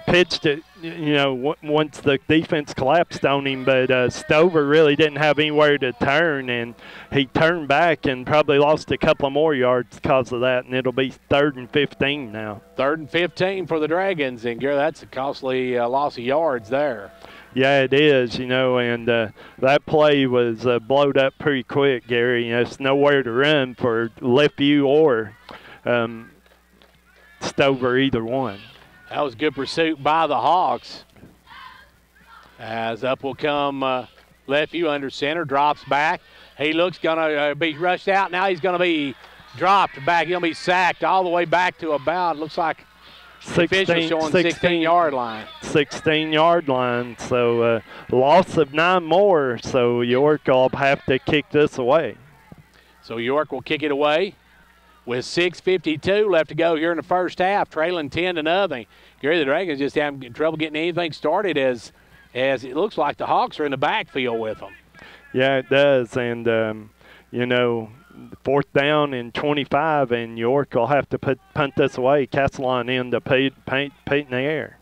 Pitched it, you know, once the defense collapsed on him, but Stover really didn't have anywhere to turn, and he turned back and probably lost a couple more yards because of that, and it'll be 3rd and 15 now. 3rd and 15 for the Dragons, and Gary, that's a costly loss of yards there. Yeah, it is, and that play was blowed up pretty quick, Gary. It's nowhere to run for Leftview or Stover, either one. That was good pursuit by the Hawks. As up will come Leftview under center, drops back. He looks going to be rushed out. Now he's going to be dropped back. He'll be sacked all the way back to about, looks like, 16-yard line. 16-yard line. So loss of 9 more. So York will have to kick this away. So York will kick it away with 6:52 left to go here in the first half, trailing 10-0. Gary, the Dragons just having trouble getting anything started as it looks like the Hawks are in the backfield with them. Yeah, it does. And, 4th down and 25, and York will have to punt this away. Castellon in the paint in the air.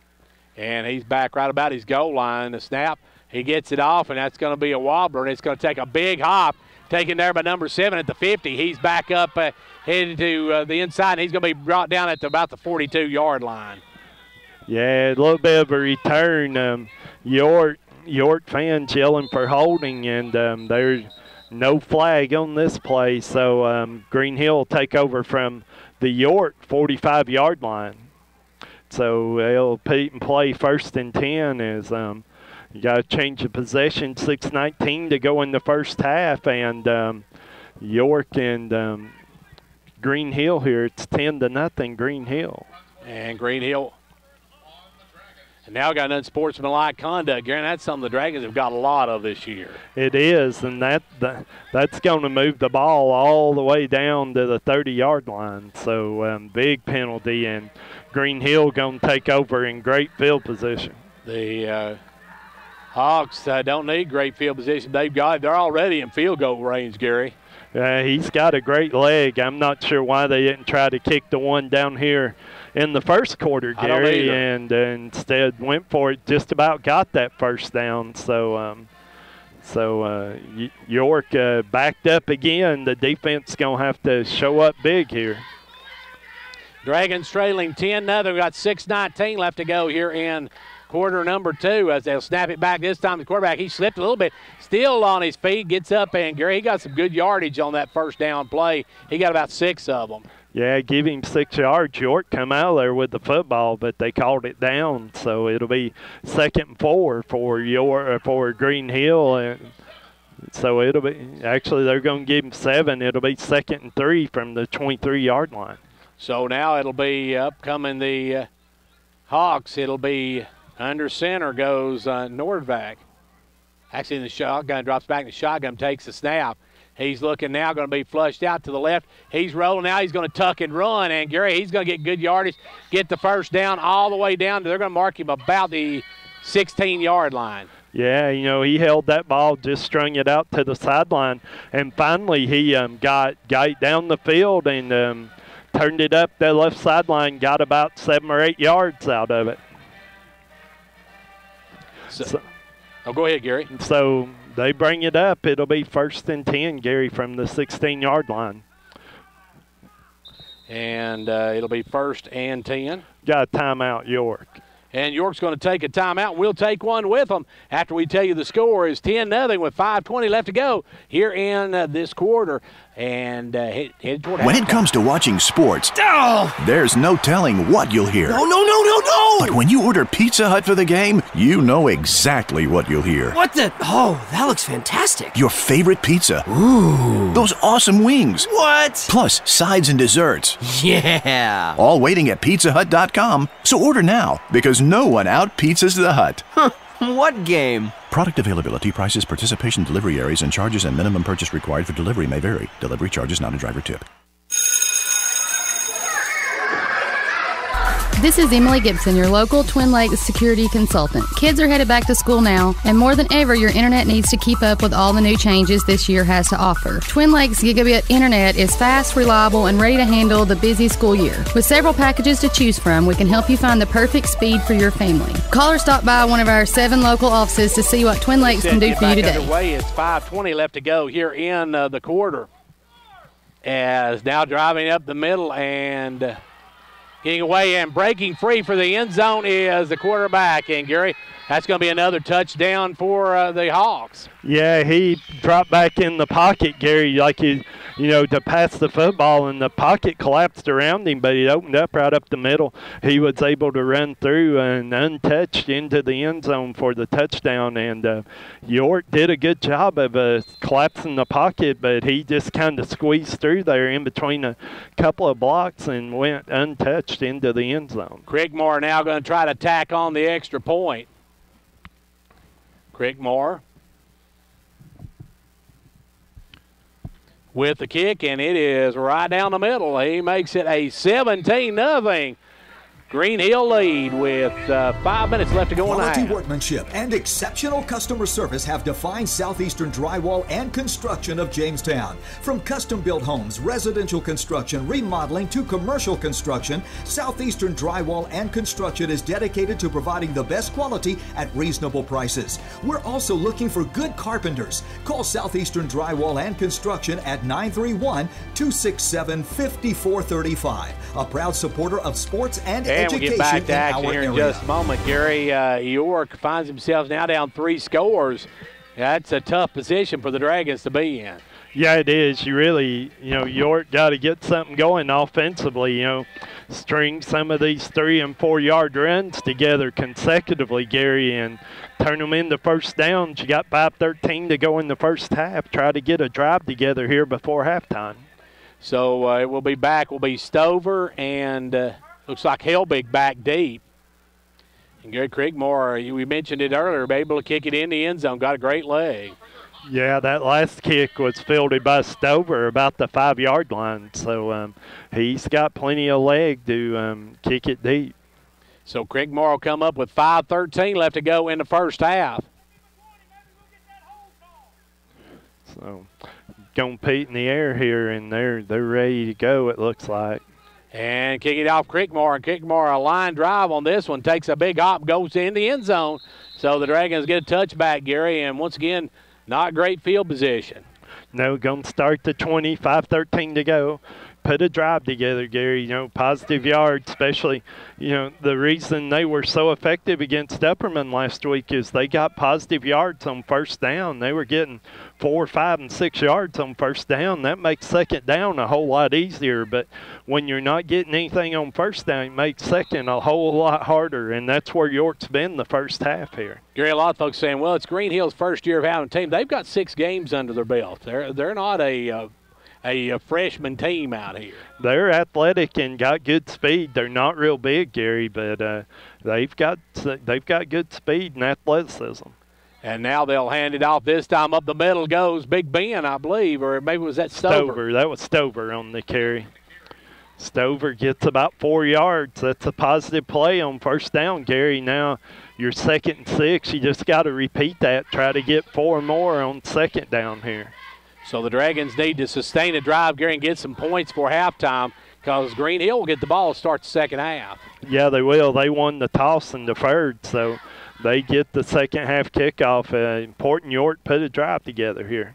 And he's back right about his goal line. The snap, he gets it off, and that's going to be a wobbler, and it's going to take a big hop. Taken there by number 7 at the 50. He's back up, headed to the inside, and he's going to be brought down at about the 42-yard line. Yeah, a little bit of a return. York fans yelling for holding, and there's no flag on this play. So Greenhill will take over from the York 45-yard line. So they'll play 1st and 10 as you got to change the possession. 6:19 to go in the first half, and York and Greenhill here. It's 10-0 Greenhill. And Greenhill. And now got an unsportsmanlike conduct, Gary. That's something the Dragons have got a lot of this year. It is, and that's going to move the ball all the way down to the 30-yard line. So big penalty, and Greenhill going to take over in great field position. The Hawks don't need great field position. They're already in field goal range, Gary. He's got a great leg. I'm not sure why they didn't try to kick the one down here in the first quarter, Gary, and instead went for it. Just about got that first down. So York backed up again. The defense going to have to show up big here. Dragons trailing 10-0. We've got 6:19 left to go here in quarter number 2 as they'll snap it back. This time the quarterback, he slipped a little bit, still on his feet, gets up, and Gary, he got some good yardage on that first down play. He got about 6 of them. Yeah, give him 6 yards. York come out there with the football, but they called it down, so it'll be 2nd and 4 for Greenhill. And so it'll be, actually they're going to give him 7. It'll be 2nd and 3 from the 23-yard line. So now it'll be upcoming the Hawks. It'll be under center goes Nordvac. Actually, the shotgun drops back. The shotgun takes the snap. He's looking now, going to be flushed out to the left. He's rolling now. He's going to tuck and run. And, Gary, he's going to get good yardage, get the first down all the way down. They're going to mark him about the 16-yard line. Yeah, he held that ball, just strung it out to the sideline. And finally he got it down the field and turned it up the left sideline, got about 7 or 8 yards out of it. Go ahead, Gary. So they bring it up. It'll be 1st and 10, Gary, from the 16-yard line. And it'll be 1st and 10. Got a timeout, York. And York's going to take a timeout. We'll take one with them after we tell you the score is 10-0 with 5:20 left to go here in this quarter. And head toward when it comes to watching sports, there's no telling what you'll hear. No! But when you order Pizza Hut for the game, you know exactly what you'll hear. What the? Oh, that looks fantastic. Your favorite pizza. Ooh. Those awesome wings. What? Plus sides and desserts. Yeah. All waiting at pizzahut.com. So order now, because no one out-pizzas the Hut. Huh. What game? Product availability, prices, participation, delivery areas, and charges and minimum purchase required for delivery may vary. Delivery charges not a driver tip. This is Emily Gibson, your local Twin Lakes security consultant. Kids are headed back to school now, and more than ever, your internet needs to keep up with all the new changes this year has to offer. Twin Lakes Gigabit Internet is fast, reliable, and ready to handle the busy school year. With several packages to choose from, we can help you find the perfect speed for your family. Call or stop by one of our 7 local offices to see what Twin Lakes can do for you today. Underway. It's 5:20 left to go here in the quarter. As now driving up the middle, and getting away and breaking free for the end zone is the quarterback. And, Gary, that's going to be another touchdown for the Hawks. Yeah, he dropped back in the pocket, Gary, like to pass the football, and the pocket collapsed around him, but he opened up right up the middle. He was able to run through and untouched into the end zone for the touchdown, and York did a good job of collapsing the pocket, but he just kind of squeezed through there in between a couple of blocks and went untouched into the end zone. Creekmore now going to try to tack on the extra point. Creekmore with the kick, and it is right down the middle. He makes it a 17-0 Greenhill lead with 5 minutes left to go in the half. Quality workmanship and exceptional customer service have defined Southeastern Drywall and Construction of Jamestown. From custom-built homes, residential construction, remodeling to commercial construction, Southeastern Drywall and Construction is dedicated to providing the best quality at reasonable prices. We're also looking for good carpenters. Call Southeastern Drywall and Construction at 931-267-5435. A proud supporter of sports and we get back to action here in just a moment. Gary, York finds himself now down 3 scores. That's a tough position for the Dragons to be in. Yeah, it is. You really, York got to get something going offensively, string some of these 3- and 4-yard runs together consecutively, Gary, and turn them into first downs. You got 5:13 to go in the first half. Try to get a drive together here before halftime. So it will be back. Will be Stover and looks like Helbig back deep. And Gary Creekmore, we mentioned it earlier, able to kick it in the end zone. Got a great leg. Yeah, that last kick was fielded by Stover about the 5-yard line. So he's got plenty of leg to kick it deep. So Creekmore will come up with 5:13 left to go in the first half. So going Pete in the air here, and they're ready to go, it looks like. And kick it off Creekmore. And Creekmore, a line drive on this one, takes a big hop, goes in the end zone. So the Dragons get a touchback, Gary, and once again, not great field position. No, going to start the 20, 5:13 to go. Put a drive together, Gary, positive yards, especially, the reason they were so effective against Upperman last week is they got positive yards on first down. They were getting 4, 5, and 6 yards on first down. That makes second down a whole lot easier, but when you're not getting anything on first down, it makes second a whole lot harder, and that's where York's been the first half here. Gary, a lot of folks saying, well, it's Greenhill's first year of having a team. They've got 6 games under their belt. They're not a freshman team out here. They're athletic and got good speed. They're not real big, Gary, but they've got good speed and athleticism. And now they'll hand it off. This time up the middle goes Big Ben, I believe, or maybe was that Stover? That was Stover on the carry. Stover gets about 4 yards. That's a positive play on first down, Gary. Now you're 2nd and 6. You just got to repeat that. Try to get 4 more on second down here. So the Dragons need to sustain a drive, Gary, and get some points for halftime because Greenhill will get the ball to start the second half. Yeah, they will. They won the toss and deferred, so they get the second half kickoff. Important York put a drive together here.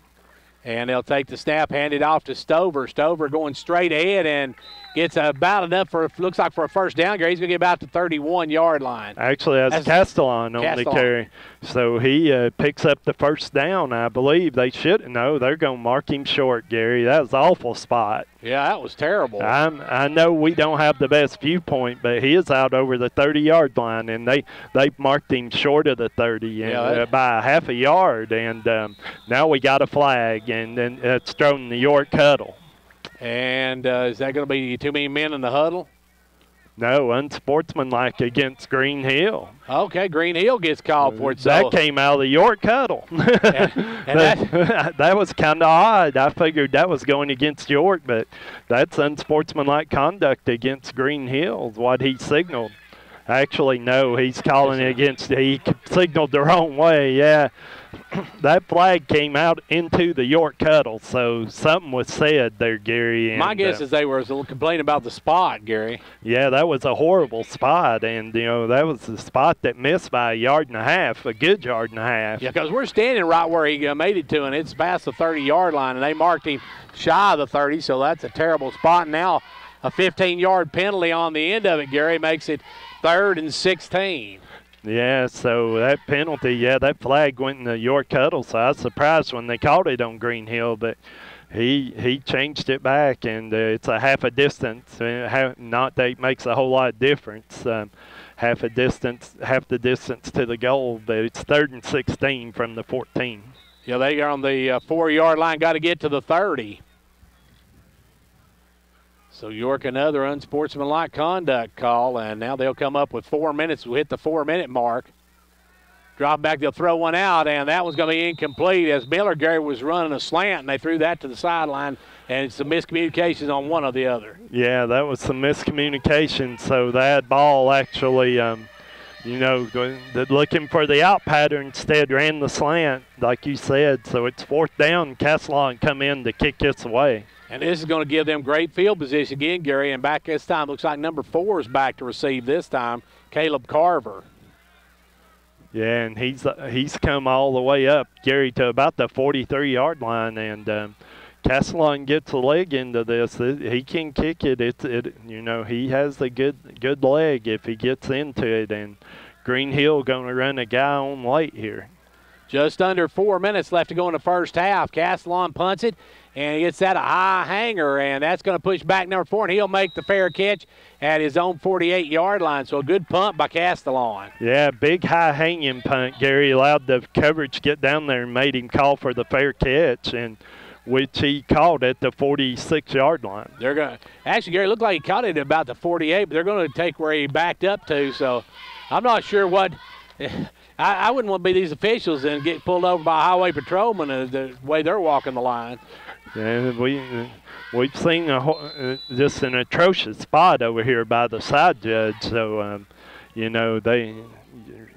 And they'll take the snap, hand it off to Stover. Stover going straight ahead and gets about enough looks like for a first down. He's going to get about the 31-yard line. Actually, that's Castellon on the carry. So he picks up the first down, I believe. They should know. They're going to mark him short, Gary. That was an awful spot. Yeah, that was terrible. I know we don't have the best viewpoint, but he is out over the 30-yard line, and they marked him short of the 30 by a half a yard. And now we got a flag, and then it's thrown in the York huddle. And is that going to be too many men in the huddle? No, unsportsmanlike against Greenhill. Okay, Greenhill gets called for it. So that came out of the York huddle. That was kind of odd. I figured that was going against York, but that's unsportsmanlike conduct against Greenhill is what he signaled. Actually, no, he's calling it against – he signaled the wrong way, yeah. That flag came out into the York huddle, so something was said there, Gary. And, my guess is they were complaining about the spot, Gary. Yeah, that was a horrible spot, and, that was the spot that missed by a yard and a half, a good yard and a half. Yeah, because we're standing right where he made it to, and it's past the 30-yard line, and they marked him shy of the 30, so that's a terrible spot. Now a 15-yard penalty on the end of it, Gary, makes it 3rd and 16. Yeah, so that penalty, that flag went in the York huddle, so I was surprised when they called it on Greenhill, but he changed it back, and it's a half a distance. Not that it makes a whole lot of difference. Half the distance to the goal, but it's 3rd and 16 from the 14. Yeah, they are on the 4-yard line, got to get to the 30. So York, another unsportsmanlike conduct call, and now they'll come up with 4 minutes. We'll hit the 4-minute mark. Drop back, they'll throw one out, and that was going to be incomplete as Miller, Gary, was running a slant, and they threw that to the sideline, and some miscommunications on one or the other. Yeah, that was some miscommunication. So that ball actually, looking for the out pattern instead ran the slant, like you said. So it's 4th down. Castellon come in to kick this away. And this is going to give them great field position again, Gary. And back this time, looks like number 4 is back to receive this time, Caleb Carver. Yeah, and he's come all the way up, Gary, to about the 43-yard line, and Castellon gets a leg into this. He can kick it. He has a good leg if he gets into it, and Greenhill going to run a guy on late here. Just under 4 minutes left to go in the first half. Castellon punts it, and he gets that a high hanger, and that's going to push back number 4, and he'll make the fair catch at his own 48-yard line. So a good punt by Castellon. Yeah, big high hanging punt. Gary allowed the coverage get down there and made him call for the fair catch, and which he called at the 46-yard line. They're going to actually, Gary, looked like he caught it at about the 48, but they're going to take where he backed up to. So I'm not sure what. I wouldn't want to be these officials and get pulled over by a highway patrolman the way they're walking the line. Yeah, we've seen just an atrocious spot over here by the side judge. So,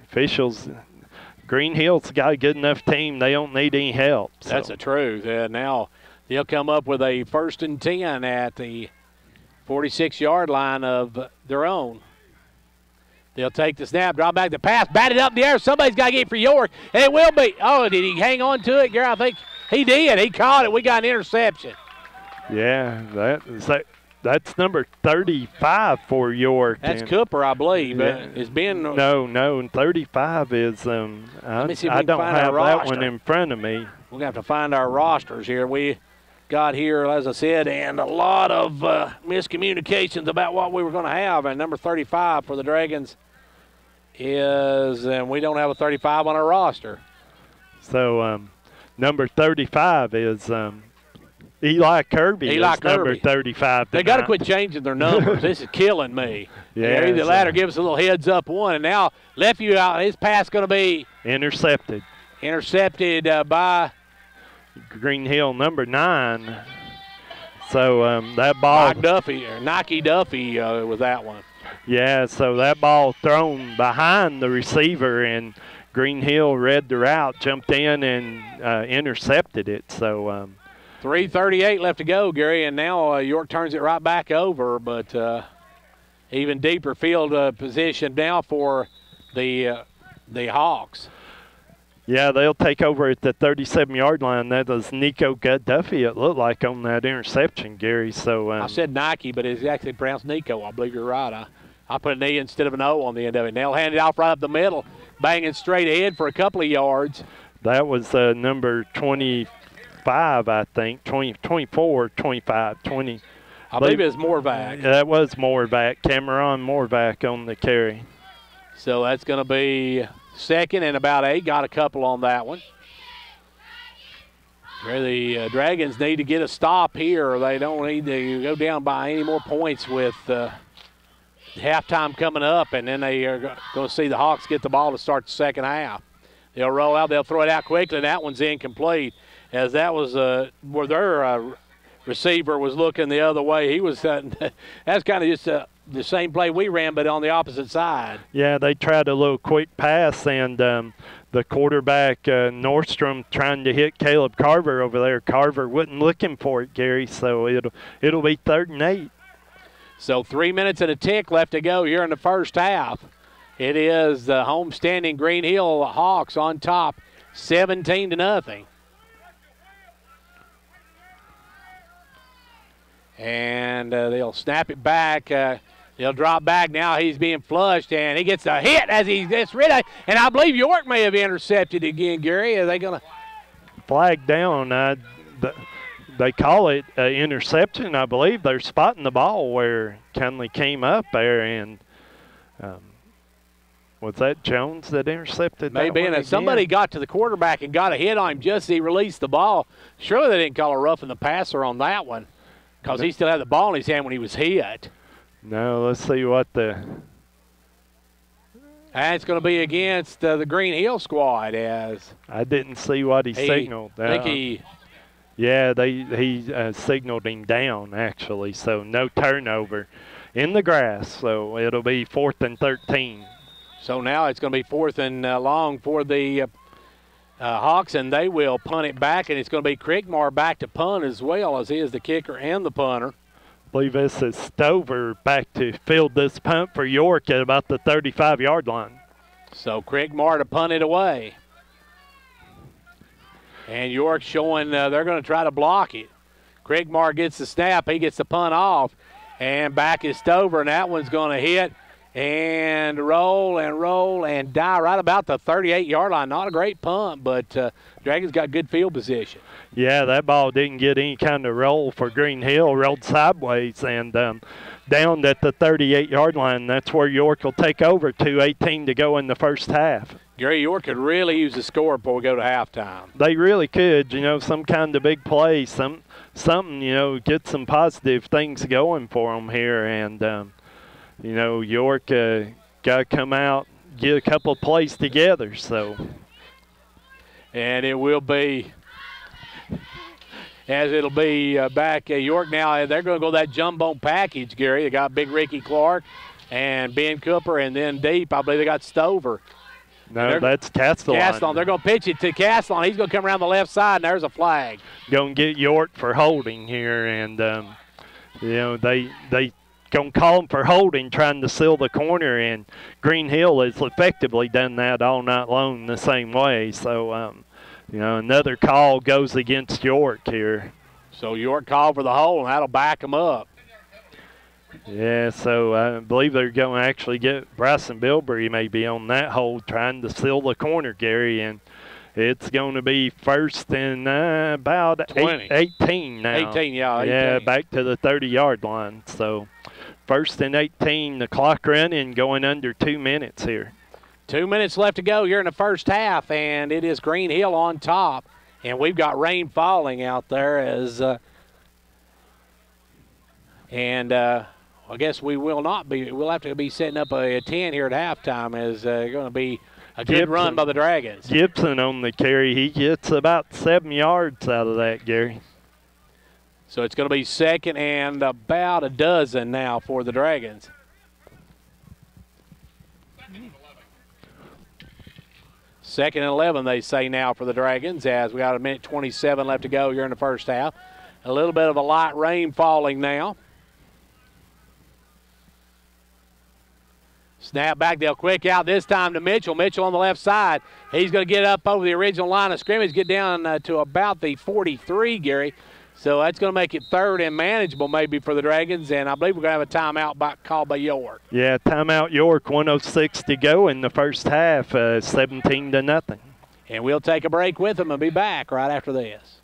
officials, Greenhill's got a good enough team. They don't need any help. So. That's the truth. Now they'll come up with a 1st and 10 at the 46-yard line of their own. They'll take the snap, drop back the pass, bat it up in the air. Somebody's got to get it for York, and it will be. Oh, did he hang on to it, Gary? I think he did. He caught it. We got an interception. Yeah, that's number 35 for York. That's Cooper, I believe. Yeah. It's been no. 35 is. I don't have that one in front of me. We're gonna have to find our rosters here. We got here, as I said, and a lot of miscommunications about what we were going to have. And number 35 for the Dragons is, and we don't have a 35 on our roster. So number 35 is Eli Kirby. Eli Kirby. Number 35. They got to quit changing their numbers. This is killing me. Yeah. Either that or give us a little heads up one. And now Lefeview out. His pass going to be intercepted by Greenhill, number 9. So that ball. Nike Duffy with that one. Yeah, so that ball thrown behind the receiver, and Greenhill read the route, jumped in, and intercepted it. So 3:38 left to go, Gary, and now York turns it right back over, but even deeper field position now for the Hawks. Yeah, they'll take over at the 37-yard line. That was Nico Duffy, it looked like, on that interception, Gary. So I said Nike, but it's actually pronounced Nico. I believe you're right. I put an E instead of an O on the end of it. And they'll hand it off right up the middle, banging straight ahead for a couple of yards. That was number 25, I think, 24, 25, 20. I believe it was Morvac. That was Morvac, Cameron Morvac on the carry. So that's going to be second and about 8. Got a couple on that one. Where the Dragons need to get a stop here. They don't need to go down by any more points with halftime coming up, and then they are going to see the Hawks get the ball to start the second half. They'll roll out. They'll throw it out quickly, and that one's incomplete, as that was where their receiver was looking the other way. He was that's kind of just the same play we ran, but on the opposite side. Yeah, they tried a little quick pass, and the quarterback, Nordstrom, trying to hit Caleb Carver over there. Carver wasn't looking for it, Gary, so it'll be 3rd and 8. So 3 minutes and a tick left to go here in the first half. It is the homestanding Greenhill Hawks on top, 17-0. And they'll snap it back. He'll drop back now. He's being flushed, and he gets a hit as he gets rid of it. And I believe York may have intercepted again, Gary. Are they going to? Flag down. They call it an interception. I believe they're spotting the ball where Conley came up there, and was that Jones that intercepted that Maybe, one and somebody got to the quarterback and got a hit on him just as he released the ball. Surely they didn't call a roughing the passer on that one because he still had the ball in his hand when he was hit. No, let's see what the... And it's going to be against the Greenhill squad as... I didn't see what he signaled. I think he... Yeah, he signaled him down, actually, so no turnover in the grass. So it'll be 4th and 13. So now it's going to be 4th and long for the Hawks, and they will punt it back, and it's going to be Creekmore back to punt as well, as he is the kicker and the punter. I believe this is Stover back to field this punt for York at about the 35-yard line. So Creekmore to punt it away. And York showing they're going to try to block it. Creekmore gets the snap. He gets the punt off. And back is Stover, and that one's going to hit and roll and die right about the 38-yard line. Not a great punt, but Dragons got good field position. Yeah, that ball didn't get any kind of roll for Greenhill. Rolled sideways and down at the 38-yard line. That's where York will take over. 2:18 to go in the first half. Gary, York could really use a score before we go to halftime. They really could. You know, some kind of big play, something, you know, get some positive things going for them here. And, you know, York got to come out, get a couple of plays together. So, and it will be, as it'll be back at York now. They're going to go that jumbo package, Gary. They got Big Ricky Clark and Ben Cooper, and then deep, I believe they got Stover. No, that's Castellon. Castellon. They're going to pitch it to Castellon. He's going to come around the left side, and there's a flag. Going to get York for holding here, and, you know, they going to call him for holding, trying to seal the corner, and Greenhill has effectively done that all night long the same way. So, you know, another call goes against York here. So York called for the hold, and that'll back them up. Yeah, so I believe they're going to actually get Bryson Bilberry maybe on that hold, trying to seal the corner, Gary, and it's going to be 1st and about 18 now. 18, yeah. 18. Yeah, back to the 30-yard line. So 1st and 18, the clock running, going under 2 minutes here. 2 minutes left to go here in the first half, and it is Greenhill on top. And we've got rain falling out there as I guess we will not be. We'll have to be setting up a 10 here at halftime as going to be a good run by the Dragons. Gibson on the carry. He gets about 7 yards out of that, Gary. So it's going to be 2nd and about a dozen now for the Dragons. Second and 11, they say now for the Dragons, as we got a minute 27 left to go here in the first half. A little bit of a light rain falling now. Snap back, they'll quick out this time to Mitchell. Mitchell on the left side. He's going to get up over the original line of scrimmage, get down to about the 43, Gary. So that's going to make it 3rd and manageable maybe for the Dragons, and I believe we're going to have a timeout called by York. Yeah, timeout York, 1:06 to go in the first half, 17-0. And we'll take a break with them and be back right after this.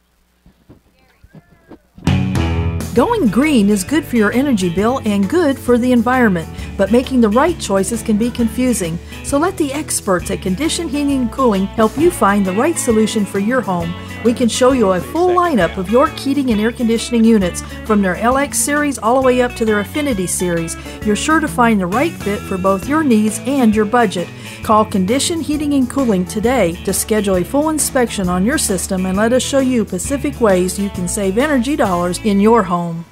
Going green is good for your energy bill and good for the environment, but making the right choices can be confusing. So let the experts at Condition Heating and Cooling help you find the right solution for your home. We can show you a full lineup of York heating and air conditioning units, from their LX series all the way up to their Affinity series. You're sure to find the right fit for both your needs and your budget. Call Condition Heating and Cooling today to schedule a full inspection on your system and let us show you specific ways you can save energy dollars in your home.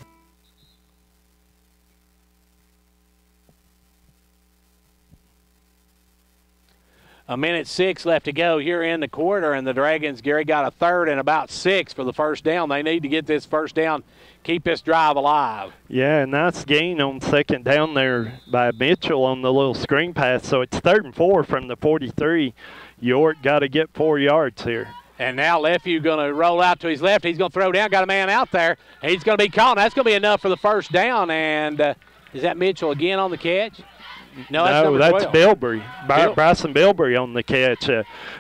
A minute 6 left to go here in the quarter, and the Dragons, Gary, got a 3rd and about 6 for the first down. They need to get this first down, keep this drive alive. Yeah, nice gain on 2nd down there by Mitchell on the little screen pass. So it's 3rd and 4 from the 43. York got to get 4 yards here. And now Lefevue going to roll out to his left. He's going to throw down. Got a man out there. He's going to be caught. That's going to be enough for the first down. And is that Mitchell again on the catch? No, that's Bilberry. Bryson Bilberry on the catch.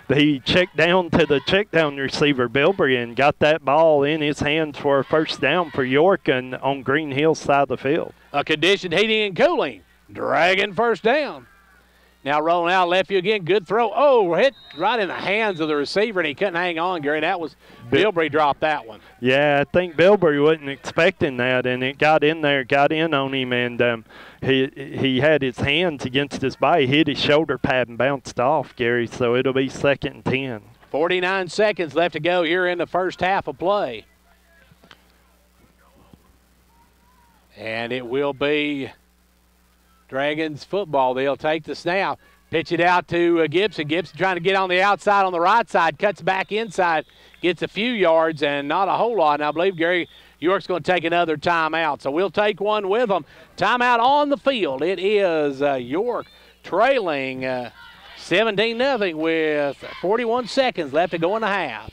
He checked down to the check down receiver, Bilberry, and got that ball in his hands for a first down for York and on Greenhill's side of the field. A conditioned heating and cooling. Dragging first down. Now rolling out Lefevue again. Good throw. Oh, hit right in the hands of the receiver, and he couldn't hang on, Gary. That was Bilberry dropped that one. Yeah, I think Bilberry wasn't expecting that, and it got in there, got in on him, and he had his hands against his body, hit his shoulder pad and bounced off, Gary, so it'll be 2nd and 10. 49 seconds left to go here in the first half of play. And it will be Dragons football. They'll take the snap, pitch it out to Gibson. Gibson trying to get on the outside on the right side, cuts back inside, gets a few yards and not a whole lot. And I believe Gary York's going to take another timeout. So we'll take one with them. Timeout on the field. It is York trailing 17-0 with 41 seconds left to go in the half.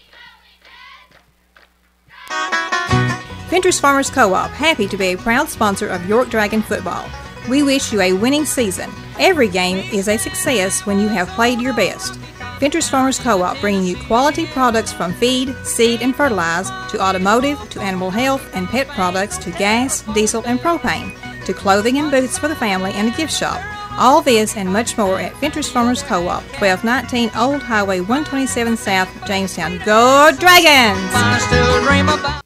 Ventures Farmers Co-op, happy to be a proud sponsor of York Dragon football. We wish you a winning season. Every game is a success when you have played your best. Ventures Farmers Co-op bringing you quality products from feed, seed, and fertilizer to automotive, to animal health and pet products, to gas, diesel, and propane, to clothing and boots for the family and a gift shop. All this and much more at Ventures Farmers Co-op, 1219 Old Highway 127 South, Jamestown. Go Dragons! I still dream about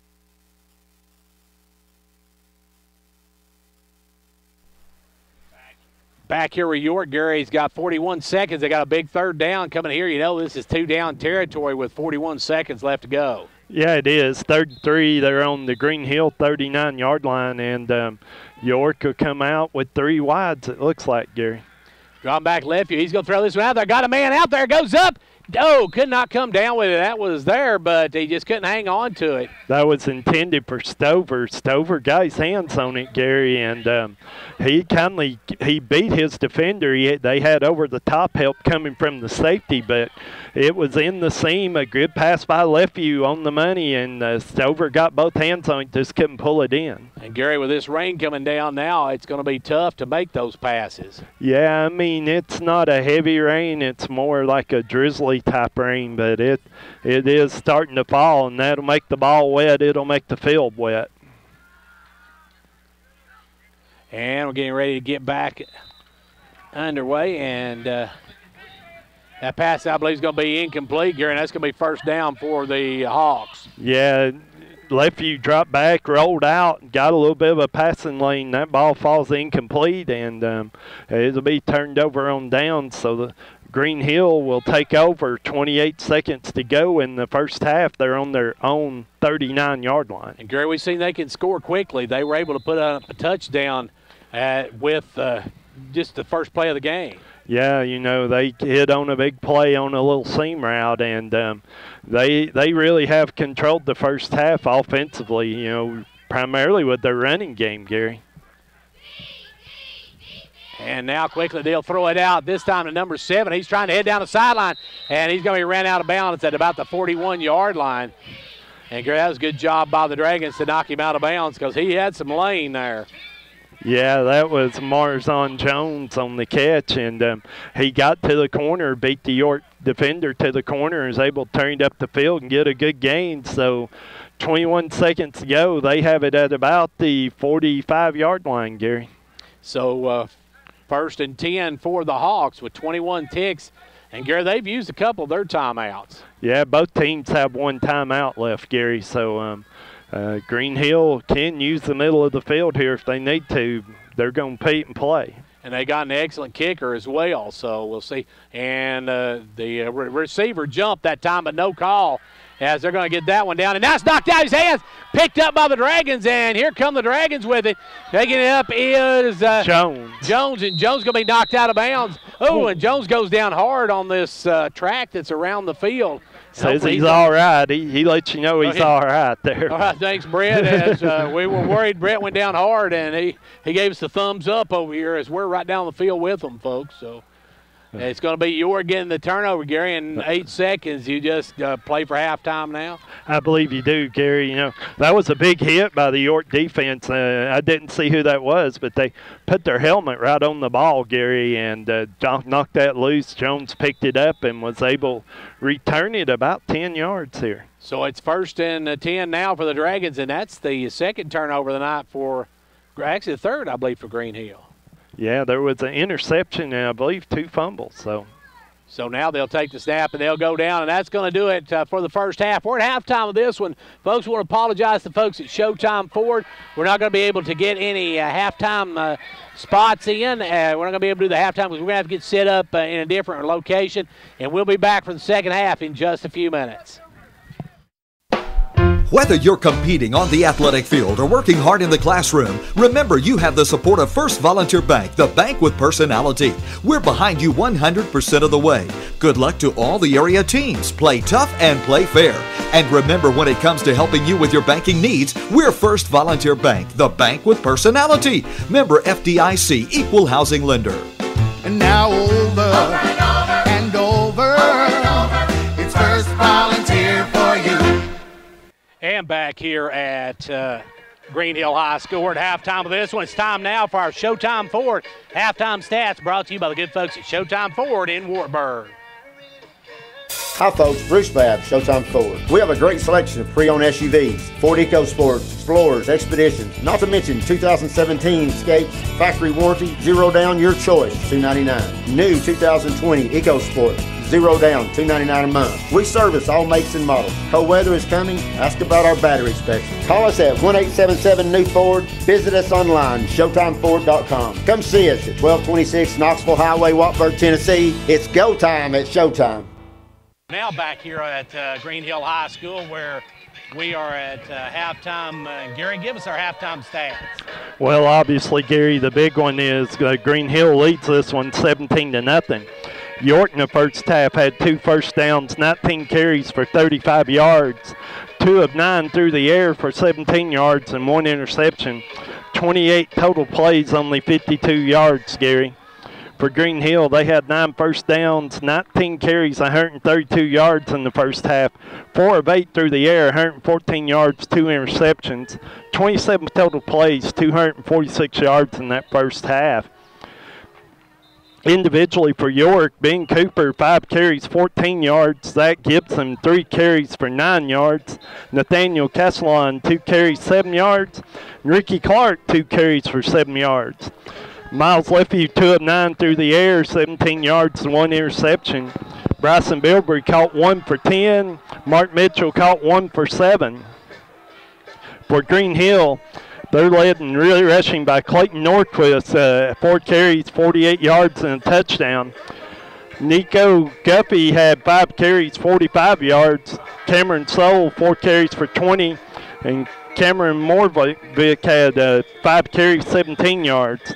Back here with York, Gary's got 41 seconds. They got a big third down coming here. You know this is 2-down territory with 41 seconds left to go. Yeah, it is. 3rd and 3. They're on the Greenhill 39-yard line, and York will come out with 3 wides, it looks like, Gary. Drawing back Lefevue. He's going to throw this one out there. Got a man out there. Goes up. Oh, could not come down with it. That was there, but he just couldn't hang on to it. That was intended for Stover. Stover got his hands on it, Gary, and he beat his defender. They had over-the-top help coming from the safety, but it was in the seam. A good pass by Lefevue on the money, and Stover got both hands on it, just couldn't pull it in. And, Gary, with this rain coming down now, it's going to be tough to make those passes. Yeah, I mean, it's not a heavy rain. It's more like a drizzly type rain, but it is starting to fall, and that'll make the ball wet. It'll make the field wet. And we're getting ready to get back underway, and that pass, I believe, is going to be incomplete, Gary, and that's going to be first down for the Hawks. Yeah, Lefevue dropped back, rolled out, got a little bit of a passing lane. That ball falls incomplete, and it'll be turned over on down, so the Greenhill will take over. 28 seconds to go in the first half. They're on their own 39-yard line. And, Gary, we've seen they can score quickly. They were able to put up a touchdown with just the first play of the game. Yeah, you know, they hit on a big play on a little seam route, and they really have controlled the first half offensively, you know, primarily with their running game, Gary. And now quickly they'll throw it out, this time to number 7. He's trying to head down the sideline, and he's going to be ran out of bounds at about the 41-yard line. And, Gary, that was a good job by the Dragons to knock him out of bounds because he had some lane there. Yeah, that was Marzon Jones on the catch, and he got to the corner, beat the York defender to the corner, and was able to turn it up the field and get a good gain. So 21 seconds to go. They have it at about the 45-yard line, Gary. So first and 10 for the Hawks with 21 ticks. And, Gary, they've used a couple of their timeouts. Yeah, both teams have one timeout left, Gary. So Greenhill can use the middle of the field here if they need to. They're going to compete and play. And they got an excellent kicker as well, so we'll see. And the receiver jumped that time, but no call as they're going to get that one down. And now it's knocked out of his hands, picked up by the Dragons, and here come the Dragons with it. Taking it up is Jones. Jones, and Jones going to be knocked out of bounds. Oh, and Jones goes down hard on this track that's around the field. Says he's all right. He lets you know he's all right there. All right, thanks, Brett. As we were worried, Brett went down hard, and he gave us the thumbs up over here as we're right down the field with them, folks. So It's going to be York getting the turnover, Gary, in 8 seconds. You just play for halftime now? I believe you do, Gary. You know, that was a big hit by the York defense. I didn't see who that was, but they put their helmet right on the ball, Gary, and knocked that loose. Jones picked it up and was able to return it about 10 yards here. So it's 1st and 10 now for the Dragons, and that's the second turnover of the night actually the third, I believe, for Greenhill. Yeah, there was an interception and I believe 2 fumbles. So now they'll take the snap and they'll go down, and that's going to do it for the first half. We're at halftime of this one. Folks, we want to apologize to folks at Showtime Ford. We're not going to be able to get any halftime spots in. We're not going to be able to do the halftime because we're going to have to get set up in a different location, and we'll be back for the second half in just a few minutes. Whether you're competing on the athletic field or working hard in the classroom, remember you have the support of First Volunteer Bank, the bank with personality. We're behind you 100% of the way. Good luck to all the area teams. Play tough and play fair. And remember, when it comes to helping you with your banking needs, we're First Volunteer Bank, the bank with personality. Member FDIC, Equal Housing Lender. And now over and over, it's First Volunteer for you. And back here at Greenhill High School. We're at halftime of this one. It's time now for our Showtime Ford halftime stats, brought to you by the good folks at Showtime Ford in Wartburg. Hi folks, Bruce Babb, Showtime Ford. We have a great selection of pre-owned SUVs, Ford EcoSports, Explorers, Expeditions, not to mention 2017 Escapes, factory warranty, 0 down, your choice, $299. New 2020 EcoSport, 0 down, $299 a month. We service all makes and models. Cold weather is coming, ask about our battery inspection. Call us at 1-877-NEW-FORD. Visit us online, ShowtimeFord.com. Come see us at 1226 Knoxville Highway, Watford, Tennessee. It's go time at Showtime. Now back here at Greenhill High School, where we are at halftime. Gary, give us our halftime stats. Well, obviously, Gary, the big one is Greenhill leads this one 17-0. York in the first half had 2 first downs, 19 carries for 35 yards, 2 of 9 through the air for 17 yards and 1 interception. 28 total plays, only 52 yards, Gary. For Greenhill, they had 9 first downs, 19 carries, 132 yards in the first half, 4 of 8 through the air, 114 yards, 2 interceptions, 27 total plays, 246 yards in that first half. Individually for York, Ben Cooper, 5 carries, 14 yards. Zach Gibson, 3 carries for 9 yards. Nathaniel Castellon, 2 carries, 7 yards. And Ricky Clark, 2 carries for 7 yards. Miles Lefevue, 2 of 9 through the air, 17 yards and 1 interception. Bryson Bilberry caught 1 for 10. Mark Mitchell caught 1 for 7. For Greenhill, they're led in really rushing by Clayton Norquist, 4 carries, 48 yards, and a touchdown. Nico Guffey had 5 carries, 45 yards. Cameron Soule, 4 carries for 20. And Cameron Morvik had 5 carries, 17 yards.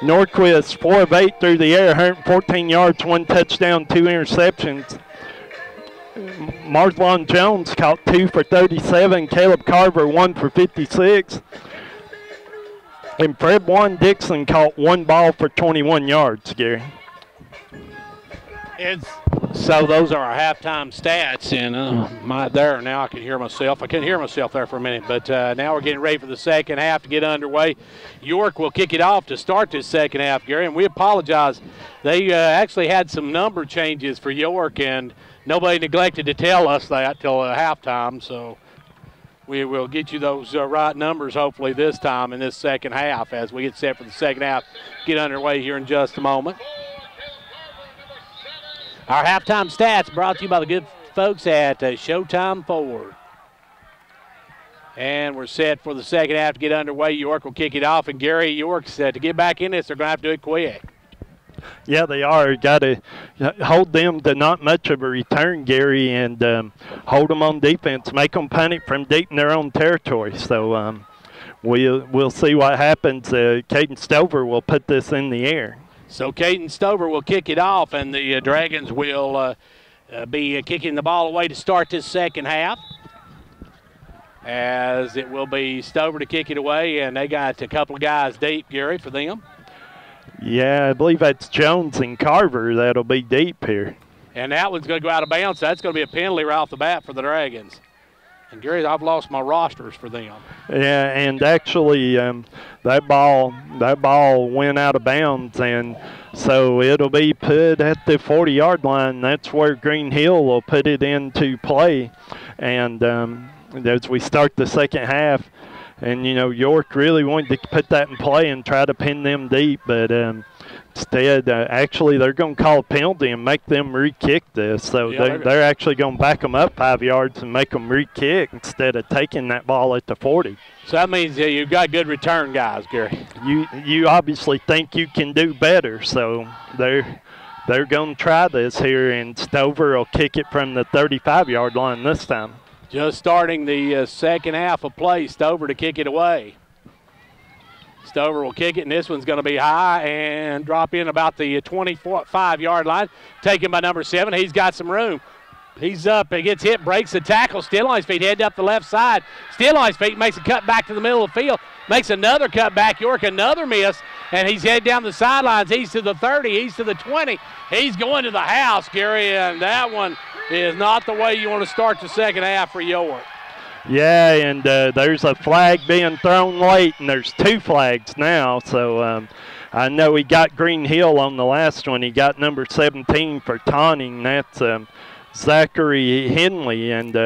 Norquist, 4 of 8 through the air, 114 yards, 1 touchdown, 2 interceptions. Marlon Jones caught 2 for 37. Caleb Carver, 1 for 56. And Fred Juan Dixon caught 1 ball for 21 yards, Gary. So those are our halftime stats, and there now I can hear myself. I couldn't hear myself there for a minute, but now we're getting ready for the second half to get underway. York will kick it off to start this second half, Gary, and we apologize. They actually had some number changes for York, and nobody neglected to tell us that till halftime, so we will get you those right numbers hopefully this time in this second half as we get set for the second half. Get underway here in just a moment. Our halftime stats brought to you by the good folks at Showtime Ford. And we're set for the second half to get underway. York will kick it off, and Gary, York's to get back in this, they're going to have to do it quick. Yeah, they are. Got to hold them to not much of a return, Gary, and hold them on defense. Make them punt it from deep in their own territory. So we'll see what happens. Caden Stover will put this in the air. So Caden Stover will kick it off, and the Dragons will be kicking the ball away to start this second half. As it will be Stover to kick it away, and they got a couple of guys deep, Gary, for them. Yeah, I believe that's Jones and Carver that'll be deep here. And that one's going to go out of bounds. That's going to be a penalty right off the bat for the Dragons. And, Gary, I've lost my rosters for them. Yeah, and actually that ball went out of bounds, and so it'll be put at the 40-yard line. That's where Greenhill will put it into play. And as we start the second half, and, you know, York really wanted to put that in play and try to pin them deep, but instead, actually, they're going to call a penalty and make them re-kick this. So they're actually going to back them up 5 yards and make them re-kick instead of taking that ball at the 40. So that means you've got good return guys, Gary. You obviously think you can do better, so they're going to try this here, and Stover will kick it from the 35-yard line this time. Just starting the second half of play, Stover to kick it away. Stover will kick it, and this one's going to be high and drop in about the 25-yard line. Taken by number 7. He's got some room. He's up. He gets hit, breaks the tackle. Still on his feet, headed up the left side. Still on his feet, makes a cut back to the middle of the field. Makes another cut back. York, another miss, and he's headed down the sidelines. He's to the 30. He's to the 20. He's going to the house, Gary, and that one is not the way you want to start the second half for York. Yeah, and there's a flag being thrown late, and there's 2 flags now. So I know he got Greenhill on the last one. He got number 17 for taunting. That's Zachary Henley, and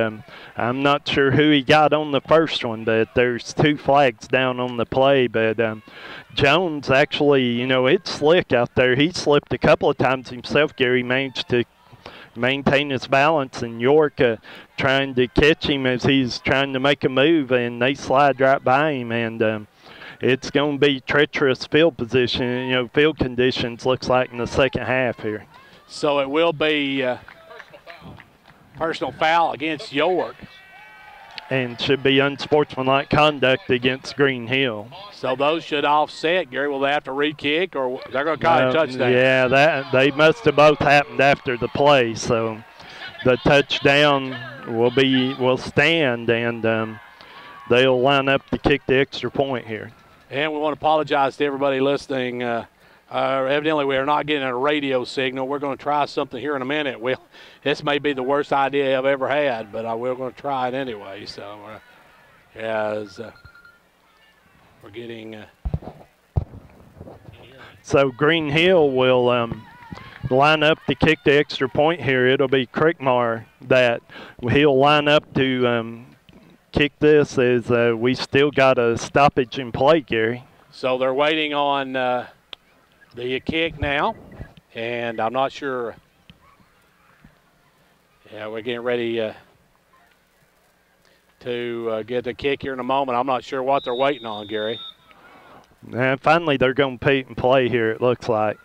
I'm not sure who he got on the first one, but there's 2 flags down on the play. But Jones actually, you know, it's slick out there. He slipped a couple of times himself. Gary managed to maintain his balance, and York trying to catch him as he's trying to make a move, and they slide right by him, and it's going to be treacherous field position, you know, field conditions looks like in the second half here. So it will be personal foul against York. And should be unsportsmanlike conduct against Greenhill. So those should offset. Gary, will they have to re-kick, or they're going to call a touchdown? Yeah, they must have both happened after the play. So the touchdown will stand, and they'll line up to kick the extra point here. And we want to apologize to everybody listening. Evidently, we are not getting a radio signal. We're going to try something here in a minute. Well, this may be the worst idea I've ever had, but we're going to try it anyway. So, as we're getting. So Greenhill will line up to kick the extra point here. It'll be Crickmar that he'll line up to kick this, as we still got a stoppage in play, Gary. So they're waiting on the kick now, and I'm not sure. Yeah, we're getting ready to get the kick here in a moment. I'm not sure what they're waiting on, Gary. And finally, they're going to put and play here, it looks like.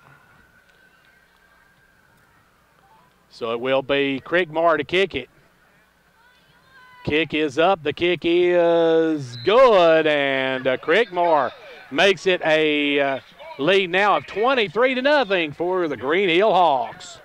So it will be Crickmar to kick it. Kick is up. The kick is good, and Crickmar makes it a lead now of 23-0 for the Greenhill Hawks.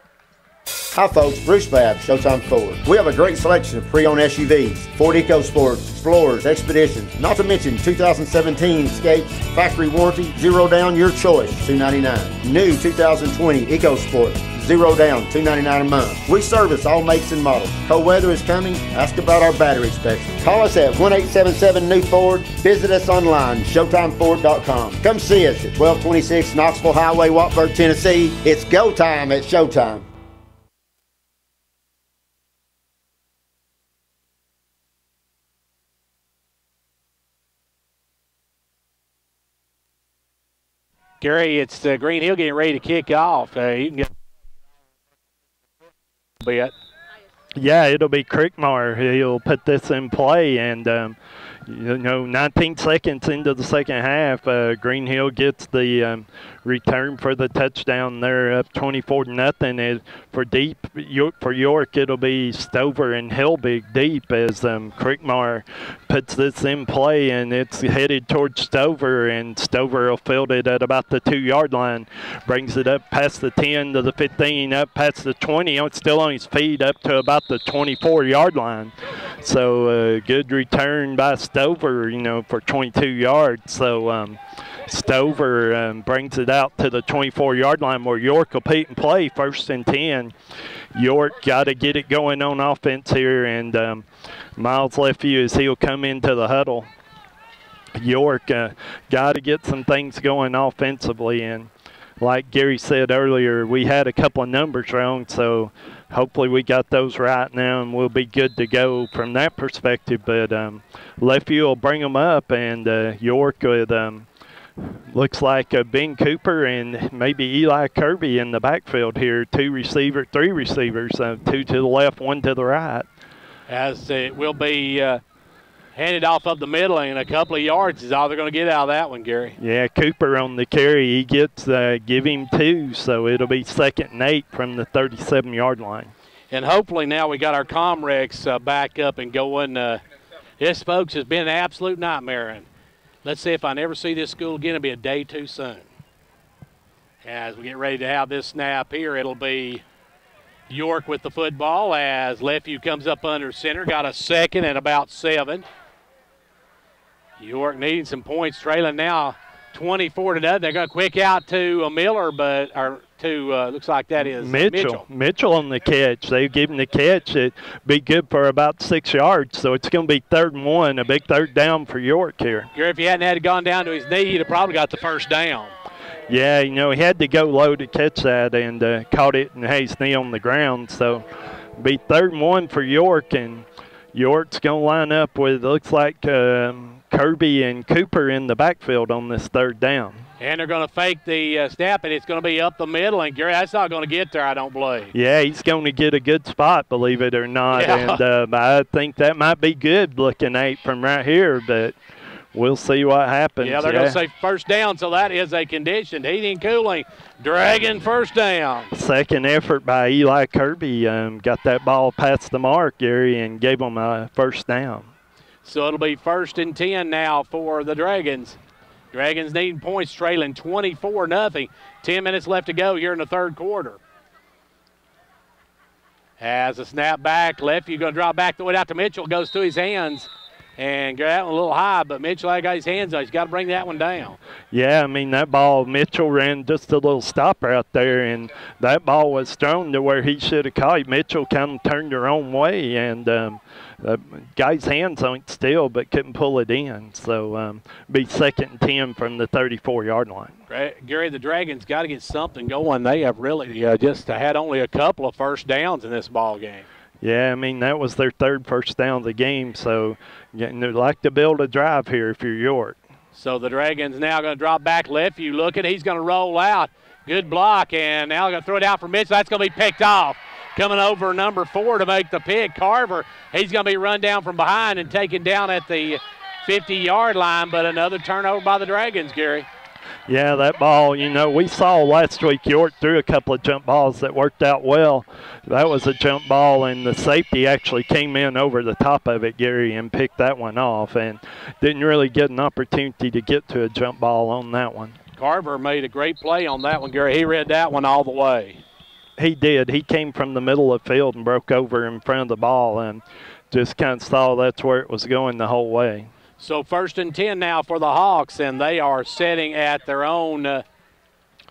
Hi folks, Bruce Babb, Showtime Ford. We have a great selection of pre-owned SUVs, Ford EcoSports, Explorers, Expeditions, not to mention 2017 Escapes, factory warranty, 0 down, your choice, $299. New 2020 EcoSport, 0 down, $299 a month. We service all makes and models. Cold weather is coming, ask about our battery inspection. Call us at 1-877-NEW-FORD. Visit us online, ShowtimeFord.com. Come see us at 1226 Knoxville Highway, Watford, Tennessee. It's go time at Showtime. Gary, it's Greenhill getting ready to kick off. You can get a bit. Yeah, it'll be Crickmar. He'll put this in play, and 19 seconds into the second half, Greenhill gets the return for the touchdown. They're up 24-0. For York, it'll be Stover and Helbig deep as Crickmar puts this in play, and it's headed towards Stover, and Stover will field it at about the 2-yard line. Brings it up past the 10 to the 15, up past the 20. It's still on his feet up to about the 24-yard line. So good return by Stover, for 22 yards. So Stover brings it out to the 24-yard line where York will play 1st and 10. York got to get it going on offense here, and Miles Lefevue as he'll come into the huddle. York got to get some things going offensively, and like Gary said earlier, we had a couple of numbers wrong, so hopefully we got those right now and we'll be good to go from that perspective. But Lefevue will bring them up, and York with looks like Ben Cooper and maybe Eli Kirby in the backfield here. 3 receivers, 2 to the left, 1 to the right. As it will be handed off up the middle, and a couple of yards is all they're going to get out of that one, Gary. Yeah, Cooper on the carry. He gets, give him 2, so it'll be 2nd and 8 from the 37-yard line. And hopefully now we got our Comrex back up and going. This, folks, has been an absolute nightmare. And let's see if I never see this school again. It'll be a day too soon. As we get ready to have this snap here, it'll be York with the football as Lefevue comes up under center. Got a 2nd and about 7. York needing some points, trailing now 24-0. They're going to quick out to Miller, looks like that is Mitchell. Mitchell on the catch. They give him the catch. It'd be good for about 6 yards, so it's going to be 3rd and 1, a big 3rd down for York here. Gary, if he hadn't had gone down to his knee, he'd have probably got the 1st down. Yeah, he had to go low to catch that and caught it and had his knee on the ground. So it'll be 3rd and 1 for York, and York's going to line up with, looks like, Kirby and Cooper in the backfield on this 3rd down. And they're going to fake the snap, and it's going to be up the middle. And, Gary, that's not going to get there, I don't believe. Yeah, he's going to get a good spot, believe it or not. Yeah. And I think that might be good looking at from right here, but we'll see what happens. Yeah, they're going to say 1st down, so that is a conditioned heating and cooling. Dragon 1st down. 2nd effort by Eli Kirby. Got that ball past the mark, Gary, and gave them a 1st down. So it'll be 1st and 10 now for the Dragons. Dragons needing points, trailing 24-0. 10 minutes left to go here in the 3rd quarter. As a snap back, Lefevue going to drop back the way out to Mitchell. Goes through his hands. And got that one a little high, but Mitchell got his hands on. He's got to bring that one down. Yeah, I mean, that ball, Mitchell ran just a little stopper out there, and that ball was thrown to where he should have caught it. Mitchell kind of turned the wrong way, and got his hands on it still, but couldn't pull it in. So be 2nd and 10 from the 34-yard line. Gary, the Dragons got to get something going. They have really just had only a couple of 1st downs in this ball game. Yeah, I mean, that was their 3rd 1st down of the game, so they'd like to build a drive here if you're York. So the Dragons now going to drop back. Lefevue looking. He's going to roll out. Good block, and now going to throw it out for Mitchell. That's going to be picked off. Coming over number 4 to make the pick, Carver. He's going to be run down from behind and taken down at the 50-yard line, but another turnover by the Dragons, Gary. Yeah, that ball, we saw last week York threw a couple of jump balls that worked out well. That was a jump ball, and the safety actually came in over the top of it, Gary, and picked that one off, and didn't really get an opportunity to get to a jump ball on that one. Carver made a great play on that one, Gary. He read that one all the way. He did. He came from the middle of the field and broke over in front of the ball and just kind of saw that's where it was going the whole way. So 1st and 10 now for the Hawks, and they are setting at their own, or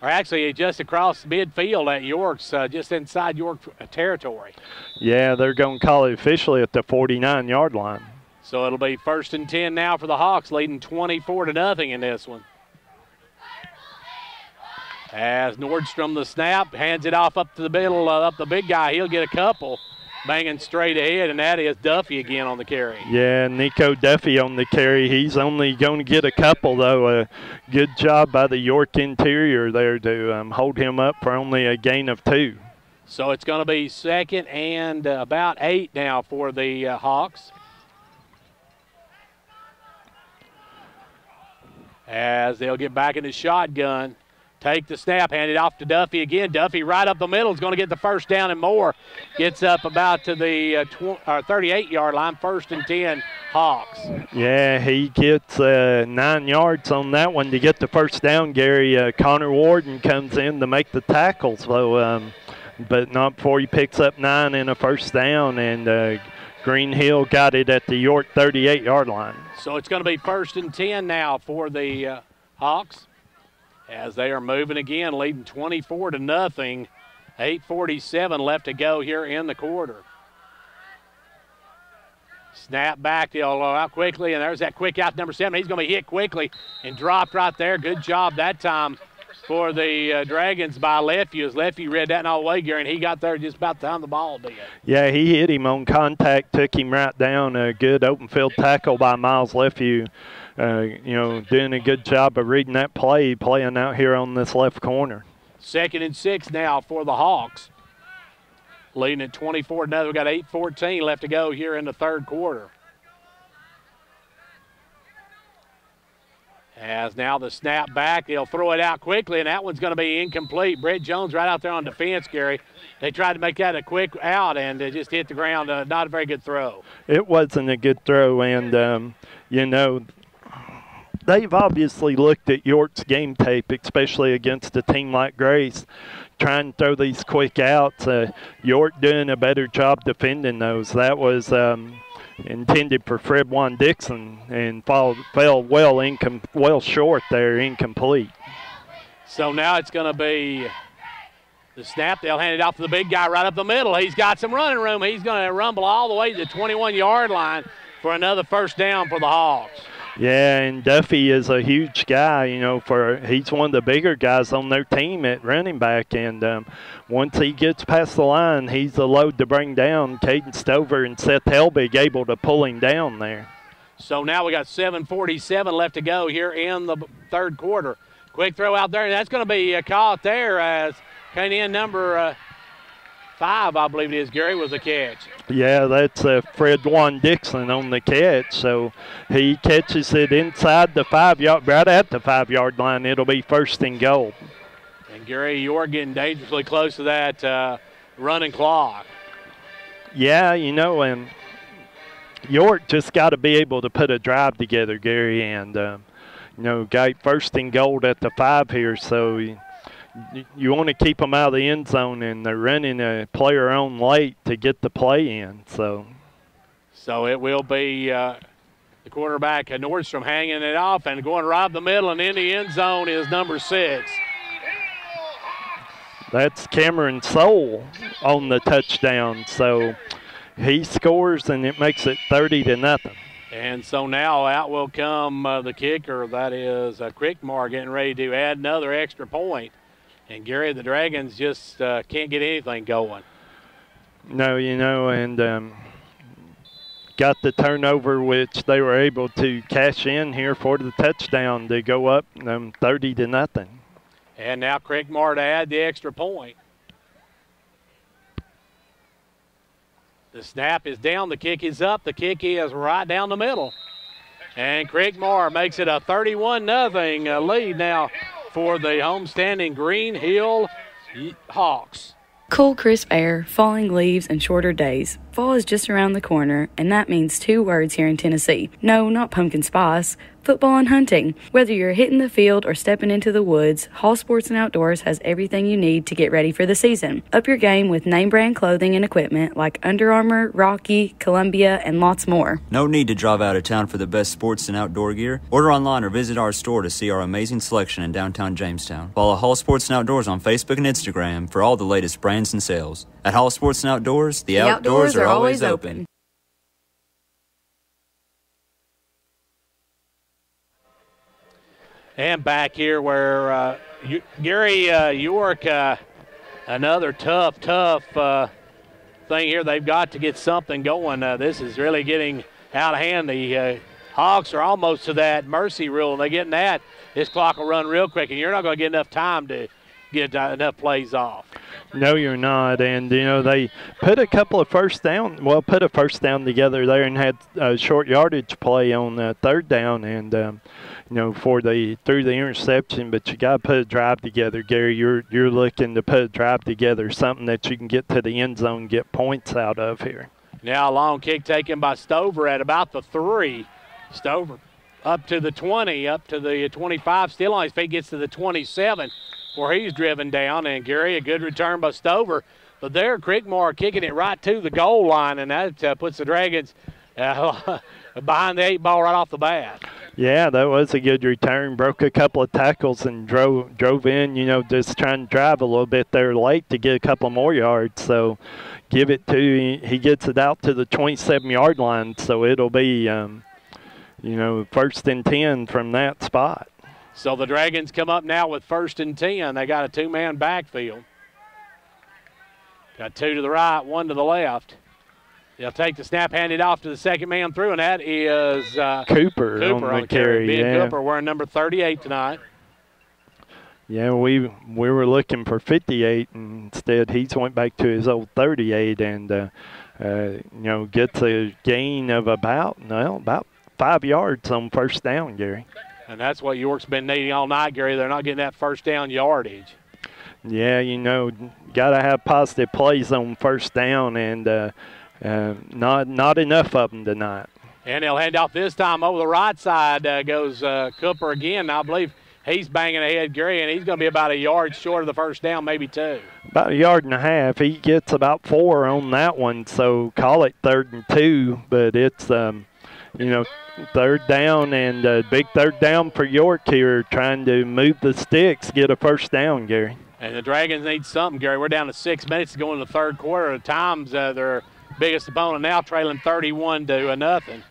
actually just across midfield at York's, just inside York territory. Yeah, they're going to call it officially at the 49-yard line. So it'll be 1st and 10 now for the Hawks, leading 24-0 in this one. As Nordstrom the snap, hands it off up to the middle, up the big guy. He'll get a couple. Banging straight ahead, and that is Duffy again on the carry. Yeah, Nico Duffy on the carry. He's only going to get a couple, though. Good job by the York interior there to hold him up for only a gain of 2. So it's going to be 2nd and about 8 now for the Hawks. As they'll get back in the shotgun. Take the snap, hand it off to Duffy again. Duffy right up the middle is going to get the 1st down and more. Gets up about to the 38-yard line, 1st and 10 Hawks. Yeah, he gets 9 yards on that one to get the 1st down, Gary. Connor Warden comes in to make the tackle, so, but not before he picks up 9 and a 1st down, and Greenhill got it at the York 38-yard line. So it's going to be 1st and 10 now for the Hawks. as they are moving again, leading 24-0. 8:47 left to go here in the quarter. Snap back, they'll out quickly, and there's that quick out number 7. He's going to be hit quickly and dropped right there. Good job that time for the Dragons by Lefevue, as Lefevue read that all the way, Gary, and he got there just about the time the ball did. Yeah, he hit him on contact, took him right down. A good open field tackle by Miles Lefevue. Doing a good job of reading that play, playing out here on this left corner. 2nd and 6 now for the Hawks. Leading at 24-0. We've got 8:14 left to go here in the third quarter. As now the snap back, they'll throw it out quickly, and that one's going to be incomplete. Brett Jones right out there on defense, Gary. They tried to make that a quick out, and it just hit the ground. Not a very good throw. It wasn't a good throw, and, they've obviously looked at York's game tape, especially against a team like Grace, trying to throw these quick outs. York doing a better job defending those. That was intended for Fred Juan Dixon and fell well short there, incomplete. So now it's going to be the snap. They'll hand it off to the big guy right up the middle. He's got some running room. He's going to rumble all the way to the 21-yard line for another first down for the Hawks. Yeah, and Duffy is a huge guy, he's one of the bigger guys on their team at running back. And once he gets past the line, he's a load to bring down. Caden Stover and Seth Helbig able to pull him down there. So now we got 7:47 left to go here in the third quarter. Quick throw out there, and that's going to be caught there as came in number 5, I believe it is, Gary, was the catch. Yeah, that's Fred Juan Dixon on the catch. So he catches it inside the 5-yard, right at the 5-yard line. It'll be 1st and goal. And Gary, you're getting dangerously close to that running clock. Yeah, and York just got to be able to put a drive together, Gary, and got 1st and goal at the 5 here. So you want to keep them out of the end zone, and they're running a player on late to get the play in. So it will be the quarterback, Nordstrom, hanging it off and going right up the middle, and in the end zone is number 6. That's Cameron Soule on the touchdown. So he scores, and it makes it 30-0. And so now out will come the kicker. That is Crickmore getting ready to add another extra point. And, Gary, the Dragons just can't get anything going. No, and got the turnover, which they were able to cash in here for the touchdown to go up 30-0. And now Crickmore to add the extra point. The snap is down. The kick is up. The kick is right down the middle. And Crickmore makes it a 31-0 lead now for the homestanding Greenhill Hawks. Cool, crisp air, falling leaves, and shorter days. Fall is just around the corner, and that means 2 words here in Tennessee. No, not pumpkin spice. Football and hunting. Whether you're hitting the field or stepping into the woods, Hall Sports and Outdoors has everything you need to get ready for the season. Up your game with name brand clothing and equipment like Under Armour, Rocky, Columbia, and lots more. No need to drive out of town for the best sports and outdoor gear. Order online or visit our store to see our amazing selection in downtown Jamestown. Follow Hall Sports and Outdoors on Facebook and Instagram for all the latest brands and sales. At Hall Sports and Outdoors, the outdoors are always open. And back here where Gary York, another tough thing here. They've got to get something going. This is really getting out of hand. The Hawks are almost to that mercy rule, and they're getting that. This clock will run real quick, and you're not going to get enough time to get enough plays off. No, you're not. And, they put a first down together there and had a short yardage play on third down and, through the interception. But you got to put a drive together, Gary. You're looking to put a drive together, something that you can get to the end zone and get points out of here. Now a long kick taken by Stover at about the 3. Stover up to the 20, up to the 25, still on his feet, gets to the 27. Where he's driven down, and Gary, a good return by Stover. But there, Crickmore kicking it right to the goal line, and that puts the Dragons behind the 8 ball right off the bat. Yeah, that was a good return. Broke a couple of tackles and drove in, just trying to drive a little bit there late to get a couple more yards. So give it to, he gets it out to the 27-yard line. So it'll be, first and 10 from that spot. So the Dragons come up now with first and 10. They got a two-man backfield. Got two to the right, one to the left. They'll take the snap, hand it off to the second man through, and that is Cooper on the carry. Ben Cooper wearing number 38 tonight. Yeah, we were looking for 58, and instead he's went back to his old 38 and, gets a gain of about 5 yards on first down, Gary. And that's what York's been needing all night, Gary. They're not getting that first down yardage. Yeah, got to have positive plays on first down, and not enough of them tonight. And they'll hand off this time over the right side goes Cooper again. I believe he's banging ahead, Gary, and he's going to be about a yard short of the first down, maybe two. About a yard and a half. He gets about 4 on that one, so call it 3rd and 2, but it's, third down and a big third down for York here, trying to move the sticks, get a first down, Gary. And the Dragons need something, Gary. We're down to 6 minutes to go in the third quarter. At times, their biggest opponent now trailing 31-0.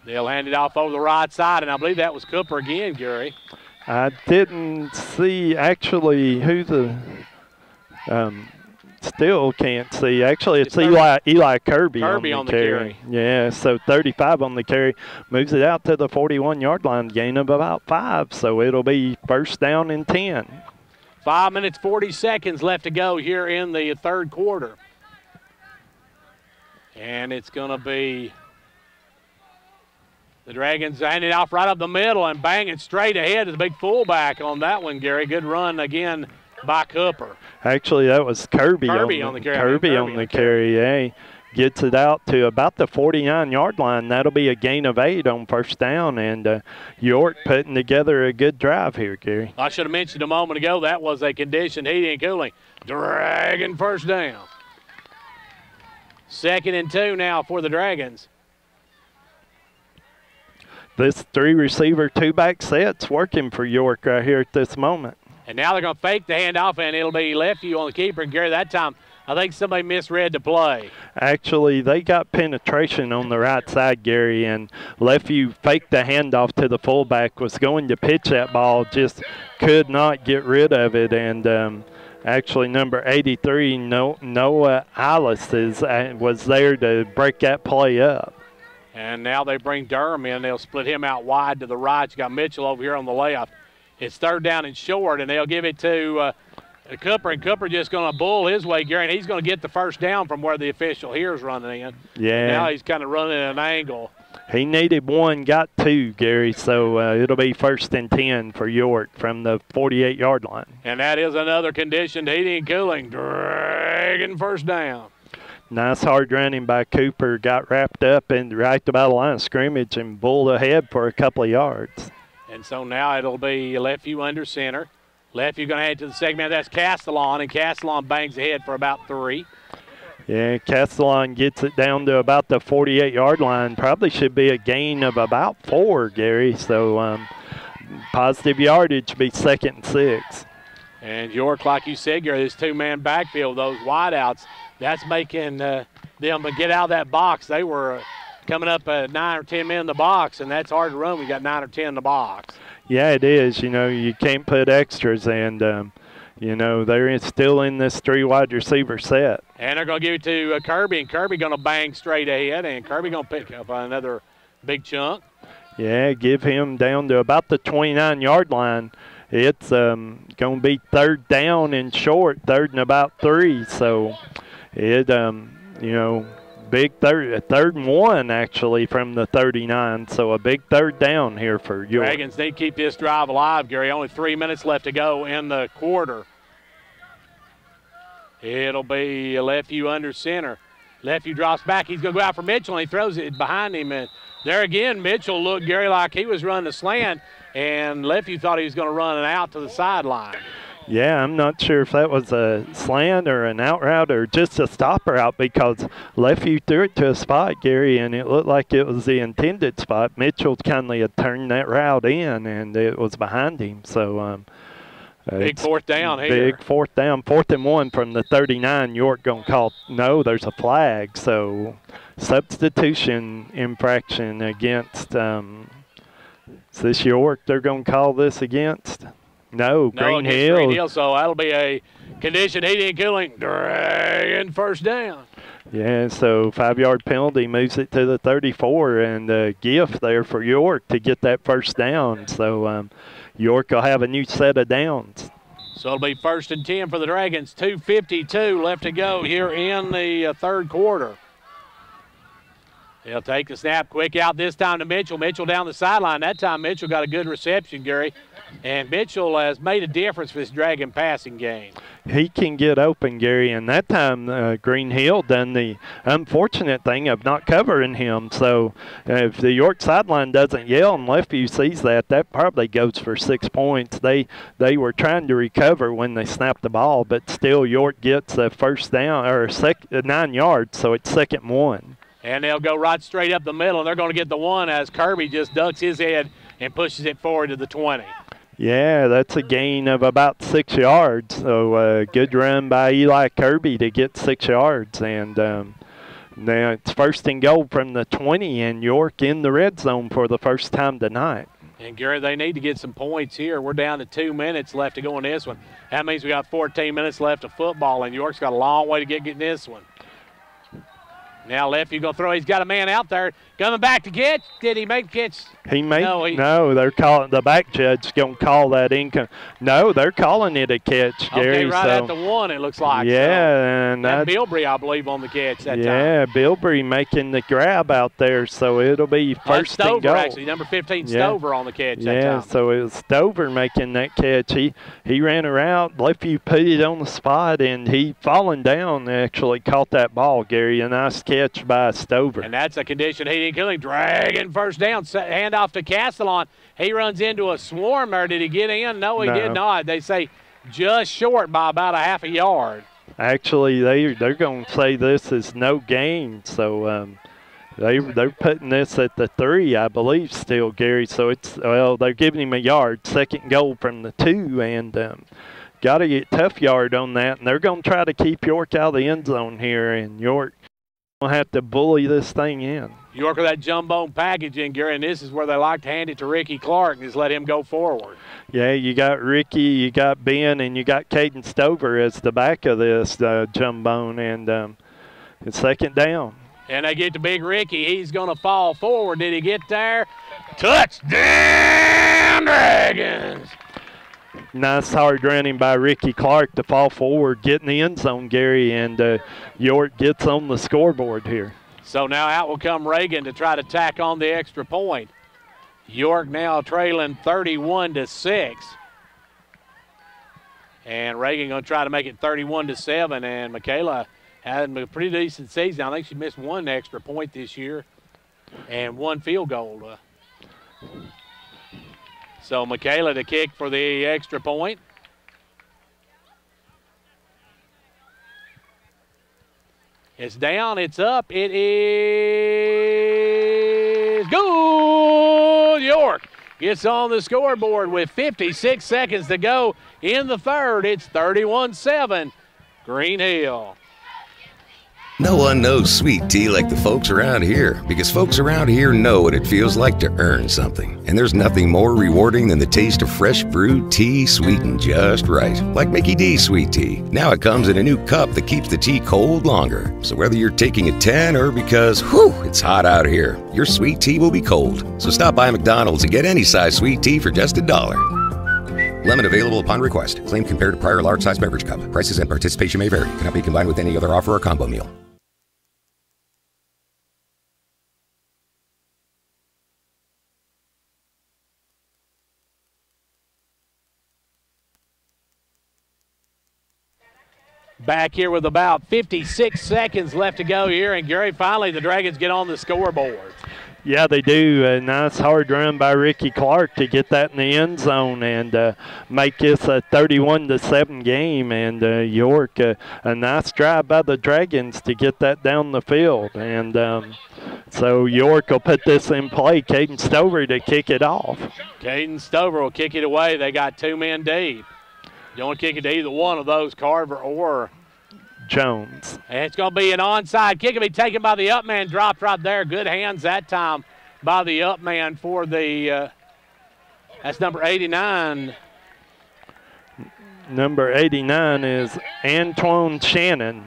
They'll hand it off over the right side, and I believe that was Cooper again, Gary. I didn't see actually who the still can't see. Actually, it's Eli Kirby on the carry. Yeah, so 35 on the carry. Moves it out to the 41-yard line, gain of about 5, so it'll be first down and 10. 5 minutes, 40 seconds left to go here in the third quarter. And it's going to be the Dragons handing it off right up the middle and banging straight ahead. Is a big fullback on that one, Gary. Good run again by Cooper. Actually, that was Kirby on the carry. Kirby on the carry, yeah. Gets it out to about the 49-yard line. That'll be a gain of 8 on first down, and York putting together a good drive here, Gary. I should have mentioned a moment ago that was a conditioned heating and cooling. Dragon first down. 2nd and 2 now for the Dragons. This 3-receiver, 2-back set's working for York right here at this moment. And now they're going to fake the handoff, and it'll be Lefty on the keeper. And, Gary, that time I think somebody misread the play. Actually, they got penetration on the right side, Gary, and Lefty faked the handoff to the fullback, was going to pitch that ball, just could not get rid of it. And actually, number 83, Noah Alice, was there to break that play up. And now they bring Durham in. They'll split him out wide to the right. You got Mitchell over here on the left. It's 3rd down and short, and they'll give it to Cooper, and Cooper just going to bull his way, Gary, and he's going to get the first down from where the official here is running in. Yeah. Now he's kind of running at an angle. He needed 1, got 2, Gary, so it'll be 1st and 10 for York from the 48-yard line. And that is another conditioned heating and cooling. Dragging first down. Nice hard running by Cooper. Got wrapped up and right about the line of scrimmage and bulled ahead for a couple of yards. And so now it'll be Lefty under center. Lefty going to head to the second man. That's Castellon, and Castellon bangs ahead for about 3. Yeah, Castellon gets it down to about the 48-yard line. Probably should be a gain of about 4, Gary. So positive yardage be 2nd and 6. And York, like you said, Gary, this 2-man backfield, those wideouts, that's making them get out of that box. They were coming up 9 or 10 men in the box, and that's hard to run. We got 9 or 10 in the box. Yeah, it is. You can't put extras, and they're still in this 3-wide receiver set. And they're going to give it to Kirby, and Kirby going to bang straight ahead, and Kirby going to pick up another big chunk. Yeah, give him down to about the 29-yard line. It's going to be 3rd down and short, 3rd and about 3. So it, big 3rd and 1 actually from the 39. So a big 3rd down here for York. Dragons need to keep this drive alive, Gary. Only 3 minutes left to go in the quarter. It'll be Lefty under center. Lefty drops back. He's going to go out for Mitchell, and he throws it behind him. And there again, Mitchell looked, Gary, like he was running a slant, and Lefty thought he was going to run it out to the sideline. Yeah, I'm not sure if that was a slant or an out route or just a stop route because Lefeview threw it to a spot, Gary, and it looked like it was the intended spot. Mitchell kindly had turned that route in, and it was behind him. So big fourth down here. Big fourth down, 4th and 1 from the 39. York going to call, no, there's a flag. So substitution infraction against, is this York they're going to call this against? No, Greenhill. Greenhill, so that'll be a condition heating and cooling dragging first down. Yeah, so 5-yard penalty moves it to the 34, and a gift there for York to get that first down. So York will have a new set of downs. So it'll be 1st and 10 for the Dragons. 2:52 left to go here in the third quarter. He'll take the snap quick out this time to Mitchell. Mitchell down the sideline. That time Mitchell got a good reception, Gary. And Mitchell has made a difference for this Dragon passing game. He can get open, Gary, and that time Greenhill done the unfortunate thing of not covering him. So if the York sideline doesn't yell and Lefeview sees that, that probably goes for 6 points. They were trying to recover when they snapped the ball, but still York gets a first down, or 9 yards, so it's 2nd and 1. And they'll go right straight up the middle, and they're going to get the one as Kirby just ducks his head and pushes it forward to the 20. Yeah, that's a gain of about 6 yards. So good run by Eli Kirby to get 6 yards. And now it's 1st and goal from the 20, and York in the red zone for the first time tonight. And, Gary, they need to get some points here. We're down to 2 minutes left to go in this one. That means we got 14 minutes left of football, and York's got a long way to get in this one. Now Lefeview going to throw. He's got a man out there. Coming back to catch. Did he make the catch? No, they're calling, the back judge going to call that income. No, they're calling it a catch, Gary. Okay, right at the 1 it looks like. Yeah. So. And Bilbrey, I believe, on the catch that time. Yeah, Bilbrey making the grab out there, so it'll be 1st and goal. Actually, number 15, Stover on the catch that time. Yeah, so it was Stover making that catch. He ran around, Lefeview put it on the spot, and he falling down actually caught that ball, Gary. A nice catch by Stover. And that's a condition heating killing. Dragging first down. Hand off to Castellon. He runs into a swarm there. Did he get in? No, he did not. They say just short by about a half a yard. Actually, they're going to say this is no gain. So they're putting this at the 3, I believe, still, Gary. So they're giving him a yard. 2nd goal from the 2, and got to get tough yard on that. And they're going to try to keep York out of the end zone here, and York will have to bully this thing in. York with that jumbo package in, Gary, and this is where they like to hand it to Ricky Clark and just let him go forward. Yeah, you got Ricky, you got Ben, and you got Caden Stover as the back of this jumbo, and it's 2nd down. And they get to Big Ricky. He's going to fall forward. Did he get there? Touchdown, Dragons! Nice hard running by Ricky Clark to fall forward, get in the end zone, Gary, and York gets on the scoreboard here. So now out will come Reagan to try to tack on the extra point. York now trailing 31-6. And Reagan going to try to make it 31-7. And Michaela had a pretty decent season. I think she missed 1 extra point this year and 1 field goal. So Michaela to kick for the extra point. It's down, it's up, it is good. York gets on the scoreboard with 56 seconds to go in the third. It's 31-7, Greenhill. No one knows sweet tea like the folks around here, because folks around here know what it feels like to earn something. And there's nothing more rewarding than the taste of fresh brewed tea sweetened just right. Like Mickey D's sweet tea. Now it comes in a new cup that keeps the tea cold longer. So whether you're taking a 10 or because, it's hot out here, your sweet tea will be cold. So stop by McDonald's and get any size sweet tea for just $1. Lemon available upon request. Claim compared to prior large size beverage cup. Prices and participation may vary. Cannot be combined with any other offer or combo meal. back here with about 56 seconds left to go here. And, Gary, finally the Dragons get on the scoreboard. Yeah, they do. A nice hard run by Ricky Clark to get that in the end zone and make this a 31-7 game. And York, a nice drive by the Dragons to get that down the field. And so York will put this in play. Caden Stover to kick it off. Caden Stover will kick it away. They got 2 men deep. You want to kick it to either one of those, Carver or Jones. And it's going to be an onside kick. It'll be taken by the up man. Dropped right there. Good hands that time by the up man for the, that's number 89. Number 89 is Antoine Shannon.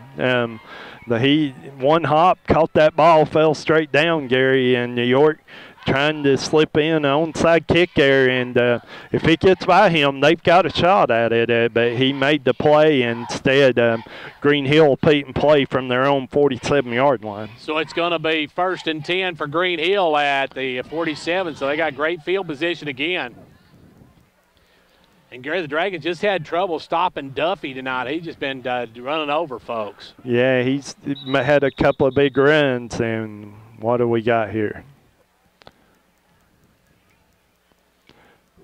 He one hop, caught that ball, fell straight down, Gary, and New York trying to slip in an onside kick there, and if it gets by him, they've got a shot at it, but he made the play. Instead, Greenhill play from their own 47-yard line. So it's going to be 1st and 10 for Greenhill at the 47, so they got great field position again. And, Gary, the Dragons just had trouble stopping Duffy tonight. He's just been running over folks. Yeah, he's had a couple of big runs, and what do we got here?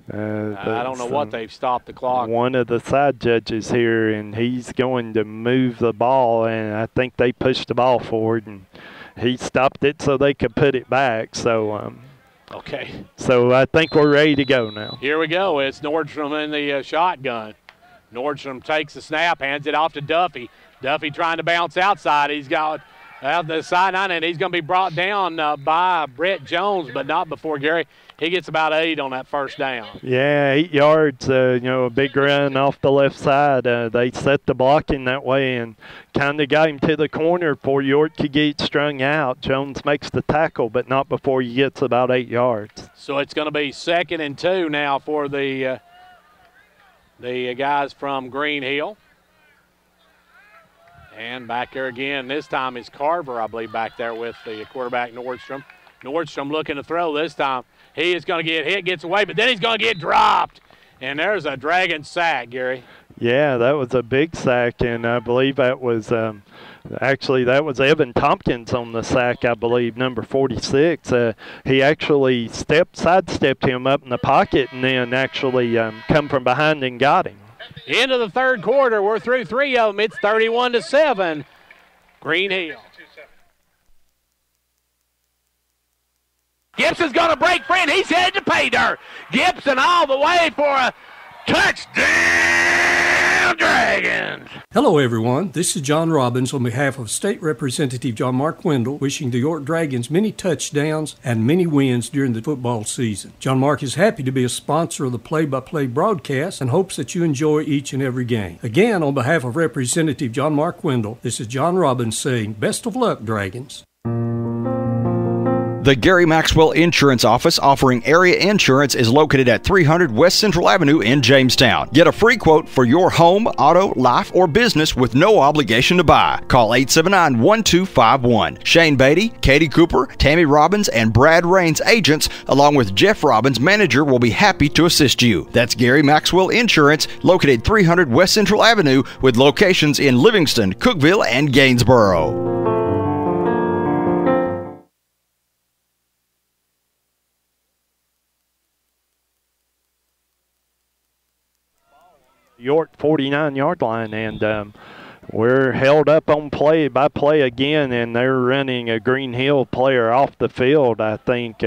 I don't know what they've stopped the clock. One of the side judges here, and he's going to move the ball, and I think they pushed the ball forward, and he stopped it so they could put it back. So, okay. So I think we're ready to go now. Here we go. It's Nordstrom in the shotgun. Nordstrom takes the snap, hands it off to Duffy. Duffy trying to bounce outside. He's got out the sideline, and he's going to be brought down by Brett Jones, but not before, Gary. He gets about 8 on that first down. Yeah, 8 yards, a big run off the left side. They set the blocking that way and kind of got him to the corner before York could get strung out. Jones makes the tackle, but not before he gets about 8 yards. So it's going to be 2nd and 2 now for the guys from Greenhill. And back there again, this time is Carver, I believe, back there with the quarterback Nordstrom. Nordstrom looking to throw this time. He is going to get hit, gets away, but then he's going to get dropped. And there's a Dragon sack, Gary. Yeah, that was a big sack, and I believe that was actually that was Evan Tompkins on the sack, I believe, number 46. He actually sidestepped him up in the pocket and then actually come from behind and got him. Into the third quarter. We're through 3 of them. It's 31-7. Greenhill. Gibson's going to break free, and he's headed to pay dirt. Gibson all the way for a touchdown, Dragons. Hello, everyone. This is John Robbins on behalf of State Representative John Mark Wendell, wishing the York Dragons many touchdowns and many wins during the football season. John Mark is happy to be a sponsor of the play-by-play broadcast and hopes that you enjoy each and every game. Again, on behalf of Representative John Mark Wendell, this is John Robbins saying, best of luck, Dragons. The Gary Maxwell Insurance Office offering area insurance is located at 300 West Central Avenue in Jamestown. Get a free quote for your home, auto, life, or business with no obligation to buy. Call 879-1251. Shane Beatty, Katie Cooper, Tammy Robbins, and Brad Raines agents, along with Jeff Robbins, manager, will be happy to assist you. That's Gary Maxwell Insurance, located 300 West Central Avenue with locations in Livingston, Cookeville, and Gainsboro. York 49-yard line, and we're held up on play-by-play again, and they're running a Greenhill player off the field, I think.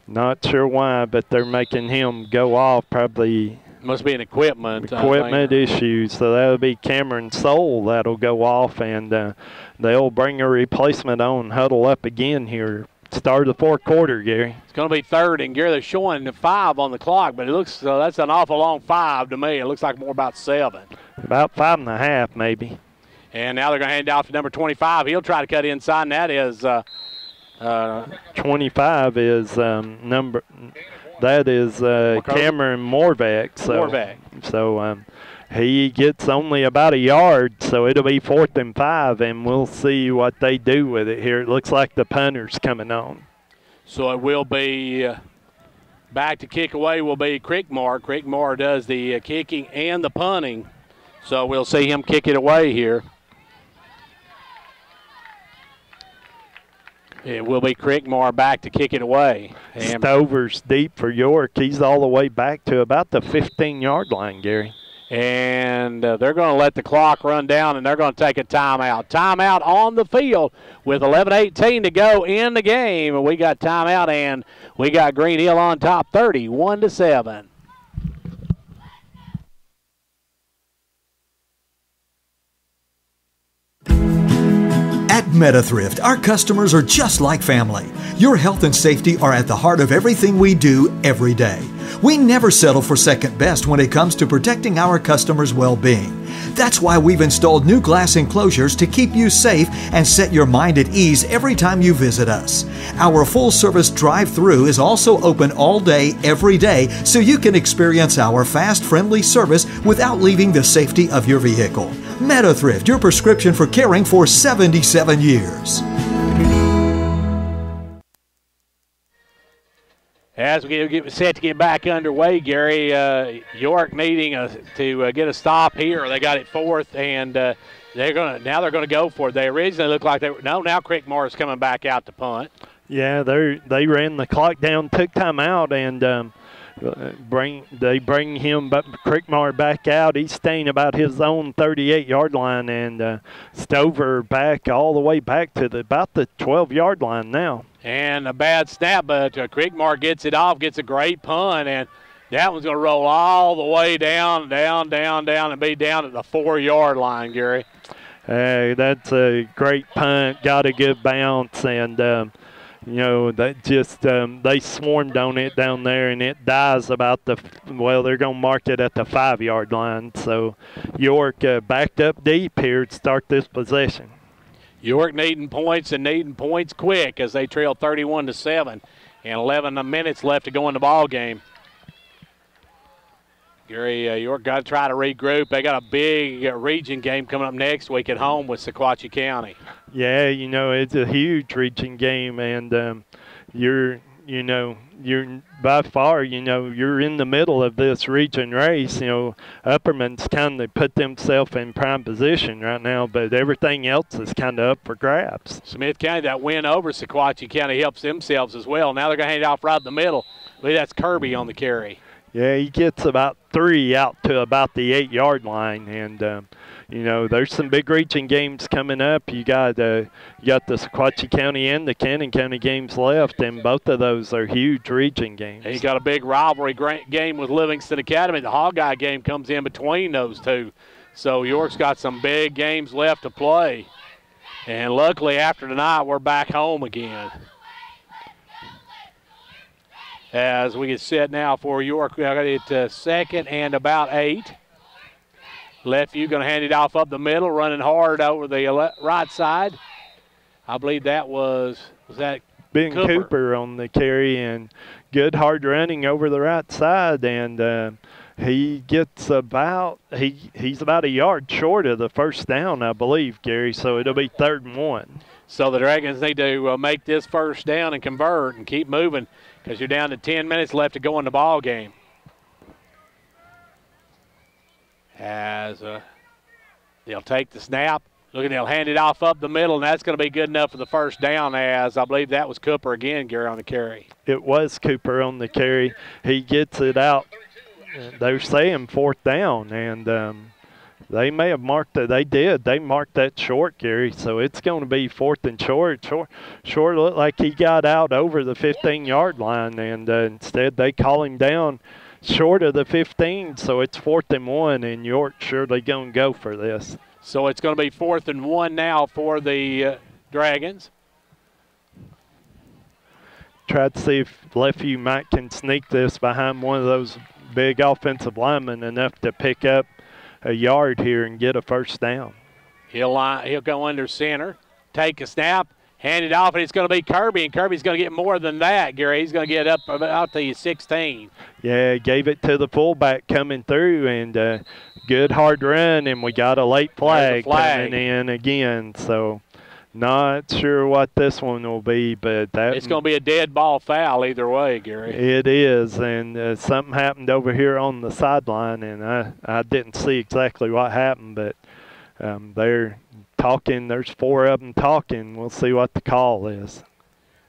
Not sure why, but they're making him go off, probably. Must be an equipment issue, so that'll be Cameron Soul that'll go off, and they'll bring a replacement on, huddle up again here. Start of the fourth quarter, Gary. It's going to be 3rd, and Gary, they're showing 5 on the clock, but it looks that's an awful long 5 to me. It looks like more about 7. About 5.5, maybe. And now they're going to hand it off to number 25. He'll try to cut inside, and that is 25 is Cameron Morvac. So he gets only about a yard, so it'll be 4th and 5, and we'll see what they do with it here. It looks like the punter's coming on. So it will be back to kick away will be Crickmore. Crickmore does the kicking and the punting. So we'll see him kick it away here. It will be Creekmore back to kick it away. And Stover's deep for York. He's all the way back to about the 15-yard line, Gary. And they're going to let the clock run down, and they're going to take a timeout. Timeout on the field with 11:18 to go in the game. We got timeout, and we got Greenhill on top 31-7. At MetaThrift, our customers are just like family. Your health and safety are at the heart of everything we do every day. We never settle for second best when it comes to protecting our customers' well-being. That's why we've installed new glass enclosures to keep you safe and set your mind at ease every time you visit us. Our full-service drive-thru is also open all day, every day, so you can experience our fast, friendly service without leaving the safety of your vehicle. MetaThrift, your prescription for caring for 77 years. As we get set to get back underway, Gary, York needing to get a stop here. They got it fourth, and they're going to go for it. They originally looked like they were. No, now Creekmore is coming back out to punt. Yeah, they ran the clock down, took time out, and bring him Creekmore back out. He's staying about his own 38-yard line, and Stover back all the way back to about the 12-yard line now. And a bad snap, but Creekmore gets it off, gets a great punt, and that one's going to roll all the way down, and be down at the 4-yard line, Gary. That's a great punt, got a good bounce, and that just they swarmed on it down there, and it dies about they're going to mark it at the 5-yard line. So York backed up deep here to start this possession. York needing points and needing points quick as they trail 31-7, and 11 minutes left to go in the ball game. Gary, York got to try to regroup. They got a big region game coming up next week at home with Sequatchie County. Yeah, it's a huge region game, and you're by far, you're in the middle of this region race. Upperman's kind of put themselves in prime position right now, but everything else is kind of up for grabs. Smith County, that win over Sequatchie County helps themselves as well. Now they're going to hand it off right in the middle. I believe that's Kirby on the carry. Yeah, he gets about 3 out to about the 8-yard line, and there's some big region games coming up. You got the Sequatchie County and the Cannon County games left, and both of those are huge region games. And you got a big rivalry game with Livingston Academy. The Hawkeye game comes in between those two. So York's got some big games left to play. And luckily after tonight, we're back home again. As we get set now for York, we got it second and about 8. Left view going to hand it off up the middle, running hard over the right side. I believe that was that Ben Cooper on the carry, and good hard running over the right side, and he gets he's about a yard short of the first down, I believe, Gary, so it'll be 3rd and 1. So the Dragons need to make this first down and convert and keep moving because you're down to 10 minutes left to go in the ball game. As they'll take the snap. They'll hand it off up the middle, and that's going to be good enough for the first down, as I believe that was Cooper again, Gary, on the carry. It was Cooper on the carry. He gets it out. They're saying 4th down, and they may have marked it. They did. They marked that short, Gary, so it's going to be 4th and short. Short looked like he got out over the 15-yard line, and instead they call him down short of the 15, so it's 4th and 1, and York surely going to go for this. So it's going to be 4th and 1 now for the Dragons. Try to see if Lefeview Mike can sneak this behind one of those big offensive linemen enough to pick up a yard here and get a first down. He'll go under center, take a snap, hand it off, and it's going to be Kirby, and Kirby's going to get more than that, Gary. He's going to get up about to 16. Yeah, gave it to the fullback coming through, and good hard run, and we got a late flag coming in again. So Not sure what this one will be, but It's going to be a dead ball foul either way, Gary. It is, and something happened over here on the sideline, and I didn't see exactly what happened, but they're talking. There's 4 of them talking. We'll see what the call is.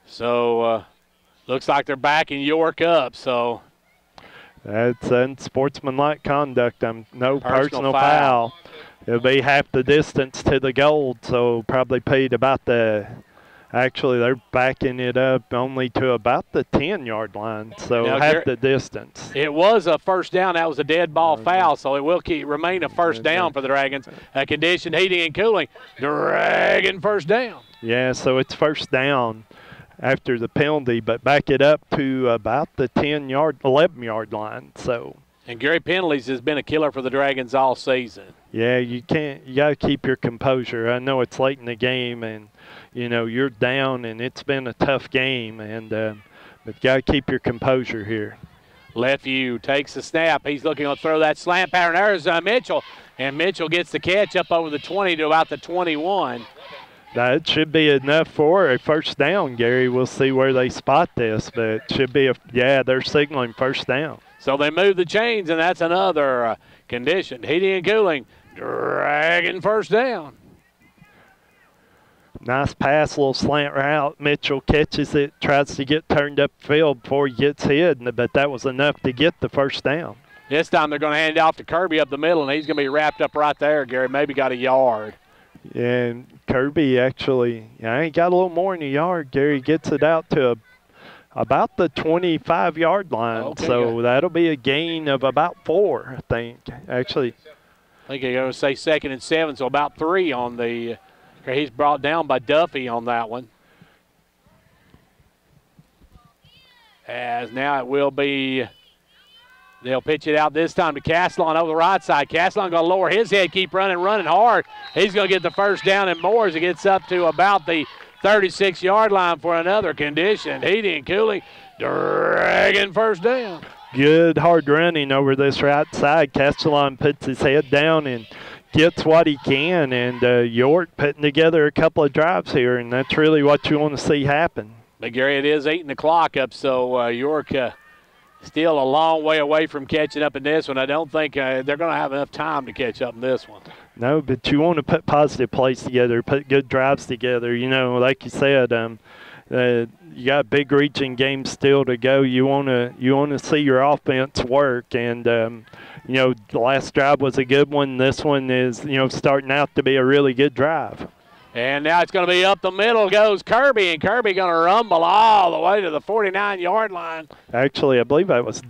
So looks like they're backing York up, so. That's unsportsmanlike conduct. No personal foul. It'll be half the distance to the goal, so probably paid about actually they're backing it up only to about the 10-yard line, so now, half the distance. It was a first down. That was a dead ball foul, so it will remain a first down for the Dragons. Conditioned heating and cooling. Dragon first down. Yeah, so it's first down after the penalty, but back it up to about the 11-yard line. So. And Gary, penalties has been a killer for the Dragons all season. Yeah, you got to keep your composure. I know it's late in the game, and you're down, and it's been a tough game, and but you got to keep your composure here. Lefeview takes the snap. He's looking to throw that slant pattern. There's Mitchell, and Mitchell gets the catch up over the 20 to about the 21. That should be enough for a first down, Gary. We'll see where they spot this, but it should be they're signaling first down. So they move the chains, and that's another condition. Heating and cooling, Dragon first down. Nice pass, little slant route. Mitchell catches it, tries to get turned upfield before he gets hit, but that was enough to get the first down. This time they're going to hand it off to Kirby up the middle, and he's going to be wrapped up right there, Gary. Maybe got a yard. Yeah, and Kirby actually, he got a little more in the yard. Gary gets it out to about the 25-yard line, okay, so that'll be a gain of about 4, I think. Actually, I think you're going to say 2nd and 7, so about 3 on the. He's brought down by Duffy on that one. As now it will be. They'll pitch it out this time to Castellon over the right side. Castellon going to lower his head, keep running hard. He's going to get the first down and more as it gets up to about the 36-yard line for another condition. Heating and cooling, Dragon first down. Good hard running over this right side. Castellon puts his head down and gets what he can, and York putting together a couple of drives here, and that's really what you want to see happen. But, Gary, it is eating the clock up, so York still a long way away from catching up in this one. I don't think they're going to have enough time to catch up in this one. No, but you want to put positive plays together, put good drives together. Like you said, you got big reaching games still to go. You want to see your offense work, and the last drive was a good one. This one is starting out to be a really good drive. And now it's going to be up the middle goes Kirby, and Kirby going to rumble all the way to the 49-yard line. Actually, I believe that was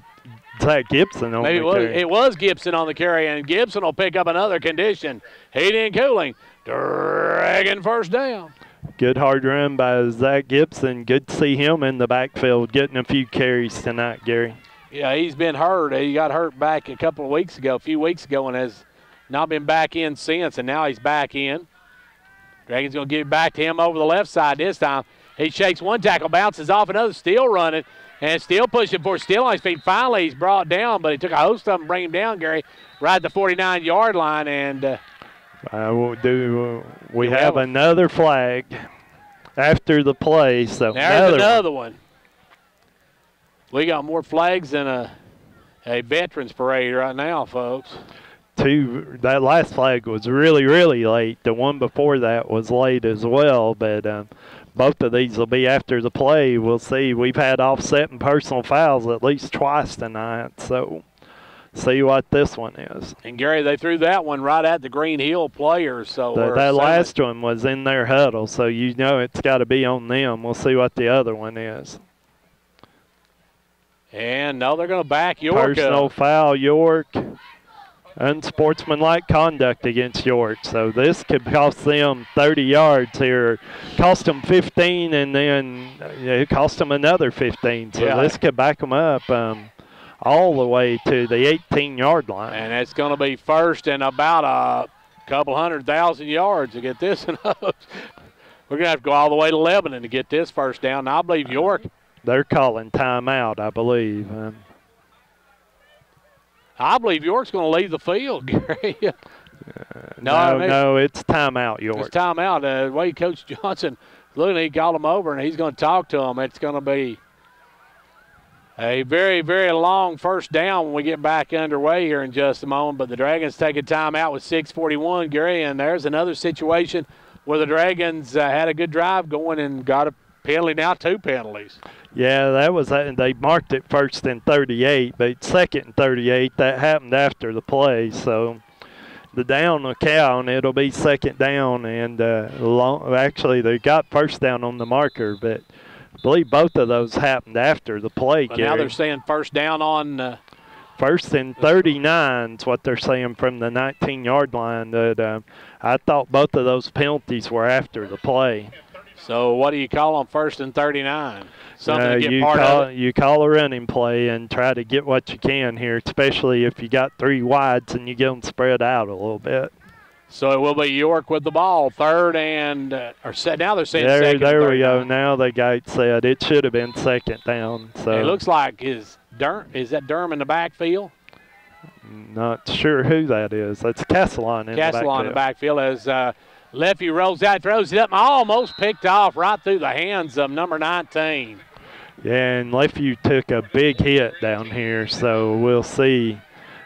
Zach Gibson on the carry. It was Gibson on the carry, and Gibson will pick up another condition. Heating and cooling, Dragon first down. Good hard run by Zach Gibson. Good to see him in the backfield getting a few carries tonight, Gary. Yeah, he's been hurt. He got hurt back a few weeks ago, and has not been back in since, and now he's back in. Dragon's going to give it back to him over the left side this time. He shakes one tackle, bounces off another, still running, and still pushing for still on his feet. Finally, he's brought down, but he took a host of them, bring him down, Gary, right at the 49-yard line. And we have another flag after the play. So there's another one. We got more flags than a veterans parade right now, folks. That last flag was really, really late. The one before that was late as well, but both of these will be after the play. We'll see. We've had offset and personal fouls at least twice tonight, so see what this one is. And, Gary, they threw that one right at the Greenhill players. So that last one was in their huddle, so it's got to be on them. We'll see what the other one is. And, no, they're going to back York up. Personal foul, York. Unsportsmanlike conduct against York. So this could cost them 30 yards here. Cost them 15, and then it cost them another 15. So this could back them up all the way to the 18-yard line. And it's going to be first and about a couple 100,000 yards to get this. We're going to have to go all the way to Lebanon to get this first down. And I believe York. They're calling timeout, I believe. I believe York's going to leave the field, Gary. No, it's timeout, York. It's timeout. The way Coach Johnson, look, he called him over, and he's going to talk to him. It's going to be a very, very long first down when we get back underway here in just a moment. But the Dragons take a timeout with 6:41, Gary, and there's another situation where the Dragons had a good drive going and got a penalty, now 2 penalties. Yeah, that was they marked it 1st and 38, but 2nd and 38, that happened after the play. So the down will count. It'll be 2nd down, and actually they got 1st down on the marker, but I believe both of those happened after the play, But Gary. now they're saying 1st down on 1st and 39 is what they're saying from the 19-yard line. That I thought both of those penalties were after the play. So what do you call on 1st and 39? Something to get part of it? You call a running play and try to get what you can here, especially if you got 3 wides and you get them spread out a little bit. So it will be York with the ball, 3rd and now they're saying 2nd. There we go. Now they got it said. It should have been 2nd down. So it looks like is that Durham in the backfield? Not sure who that is. That's Castellon in the backfield. Castellon in the backfield as Lefty rolls out, throws it up, and almost picked off right through the hands of number 19. Yeah, and Lefty took a big hit down here, so we'll see.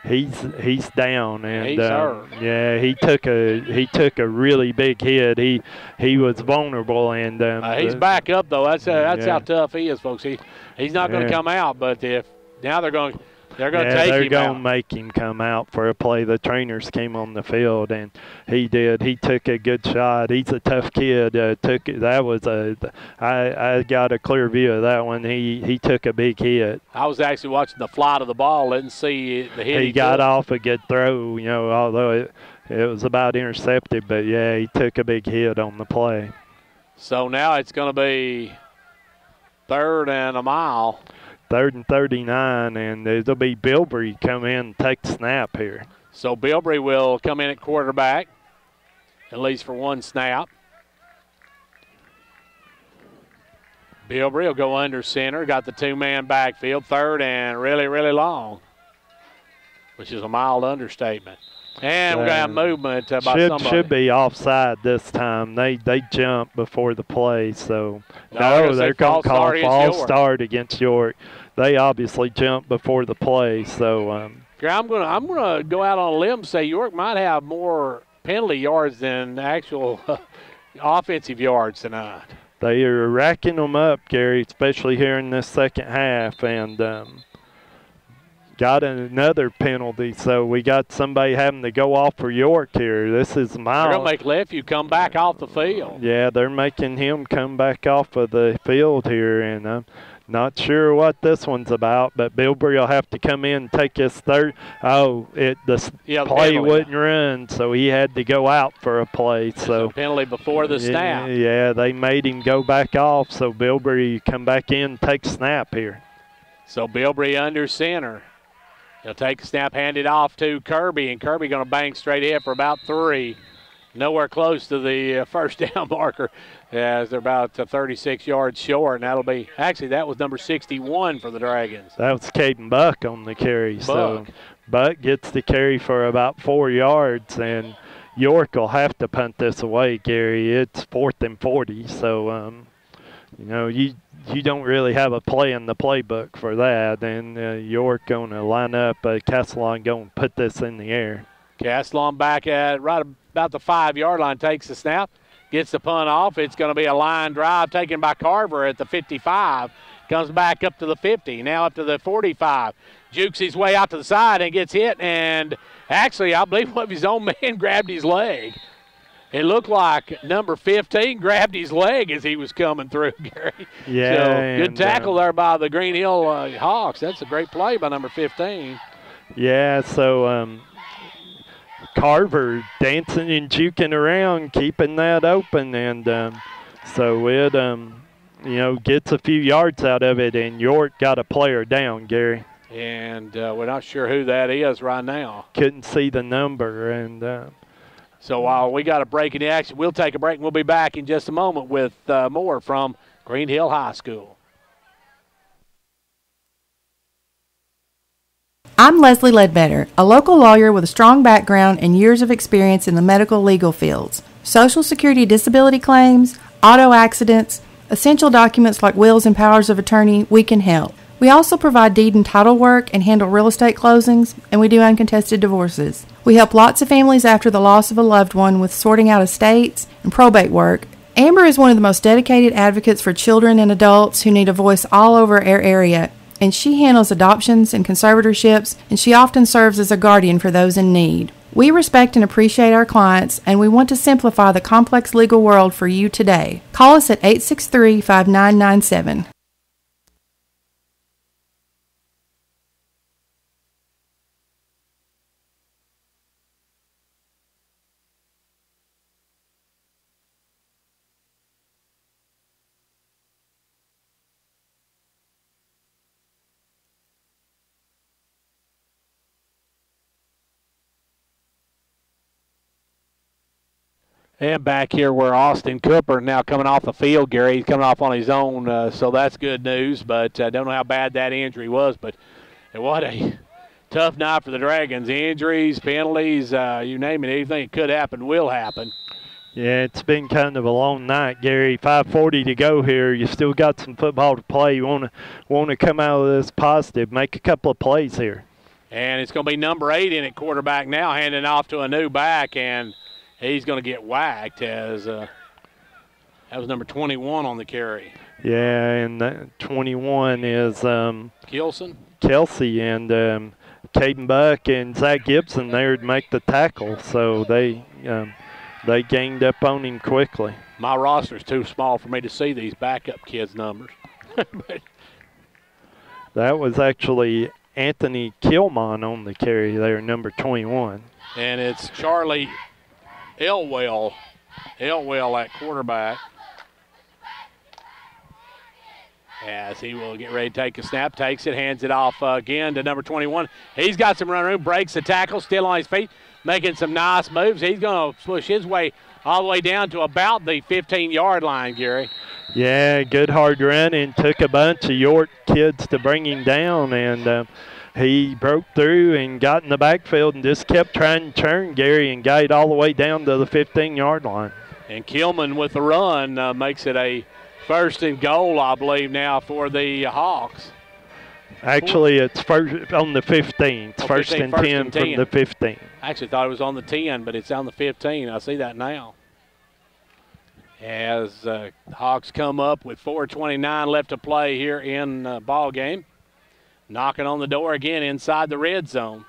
He's down, and he's hurt. Yeah, he took a really big hit. He was vulnerable, and he's back up though. That's how tough he is, folks. He's not going to come out, but if now they're going to take him out. They're going to make him come out for a play. The trainers came on the field, and he did. He took a good shot. He's a tough kid. I got a clear view of that one. He took a big hit. I was actually watching the flight of the ball. Didn't see the hit. He got off a good throw, although it was about intercepted. But, yeah, he took a big hit on the play. So now it's going to be 3rd and a mile. 3rd and 39, and it'll be Bilbrey come in and take the snap here. So Bilbrey will come in at quarterback, at least for one snap. Bilbrey will go under center, got the 2-man backfield, 3rd and really, really long, which is a mild understatement. And we're going to have movement by somebody. Should be offside this time. They jumped before the play, so they're going to call a false start against York. They obviously jumped before the play, so. I'm going to go out on a limb and say York might have more penalty yards than actual offensive yards tonight. They are racking them up, Gary, especially here in this second half, and got another penalty, so we got somebody having to go off for York here. This is mild. They're going to make Lefty come back off the field. Yeah, they're making him come back off of the field here, and I'm not sure what this one's about, but Bilbrey will have to come in and take his third. The play wouldn't run, so he had to go out for a play. So penalty before the snap. Yeah, they made him go back off, so Bilbrey come back in and take snap here. So Bilbrey under center. He'll take the snap, hand it off to Kirby, and Kirby going to bang straight ahead for about 3. Nowhere close to the first down marker as they're about 36 yards short. And that'll be, actually, that was number 61 for the Dragons. That was Caden Buck on the carry. So Buck gets the carry for about 4 yards, and York will have to punt this away, Gary. It's 4th and 40. So, you don't really have a play in the playbook for that. And York going to line up. Castellon going to put this in the air. Castellon back at right about the 5-yard line, takes the snap, gets the punt off. It's going to be a line drive taken by Carver at the 55. Comes back up to the 50, now up to the 45. Jukes his way out to the side and gets hit. And actually, I believe one of his own men grabbed his leg. It looked like number 15 grabbed his leg as he was coming through, Gary. Yeah. So good tackle there by the Greenhill Hawks. That's a great play by number 15. Yeah, so Carver dancing and juking around, keeping that open, and so it, gets a few yards out of it, and York got a player down, Gary. And we're not sure who that is right now. Couldn't see the number, and so while we got a break in the action, we'll take a break, and we'll be back in just a moment with more from Greenhill High School. I'm Leslie Ledbetter, a local lawyer with a strong background and years of experience in the medical legal fields. Social Security disability claims, auto accidents, essential documents like wills and powers of attorney, we can help. We also provide deed and title work and handle real estate closings, and we do uncontested divorces. We help lots of families after the loss of a loved one with sorting out estates and probate work. Amber is one of the most dedicated advocates for children and adults who need a voice all over our area, and she handles adoptions and conservatorships, and she often serves as a guardian for those in need. We respect and appreciate our clients, and we want to simplify the complex legal world for you today. Call us at 863-5997. And back here where Austin Cooper now coming off the field, Gary. He's coming off on his own, so that's good news. But I don't know how bad that injury was. But what a tough night for the Dragons. Injuries, penalties, you name it. Anything that could happen will happen. Yeah, it's been kind of a long night, Gary. 5:40 to go here. You still got some football to play. You want to come out of this positive, make a couple of plays here. And it's going to be number 8 in at quarterback now, handing off to a new back, and he's going to get whacked as that was number 21 on the carry. Yeah, and 21 is Kelsey, and Caden Buck and Zach Gibson there to make the tackle, so they ganged up on him quickly. My roster's too small for me to see these backup kids' numbers. That was actually Anthony Kilmon on the carry there, number 21. And it's Charlie Elwell at quarterback, as he will get ready to take a snap, takes it, hands it off again to number 21. He's got some run room, breaks the tackle, still on his feet, making some nice moves. He's going to push his way all the way down to about the 15-yard line, Gary. Yeah, good hard run, and took a bunch of York kids to bring him down, and he broke through and got in the backfield and just kept trying to turn, Gary, and got it all the way down to the 15-yard line. And Kilman with the run makes it a 1st and goal, I believe, now for the Hawks. Actually, it's first on the 15. It's 1st and 10 from the 15. I actually thought it was on the 10, but it's on the 15. I see that now. As Hawks come up with 4:29 left to play here in ball game. Knocking on the door again inside the red zone.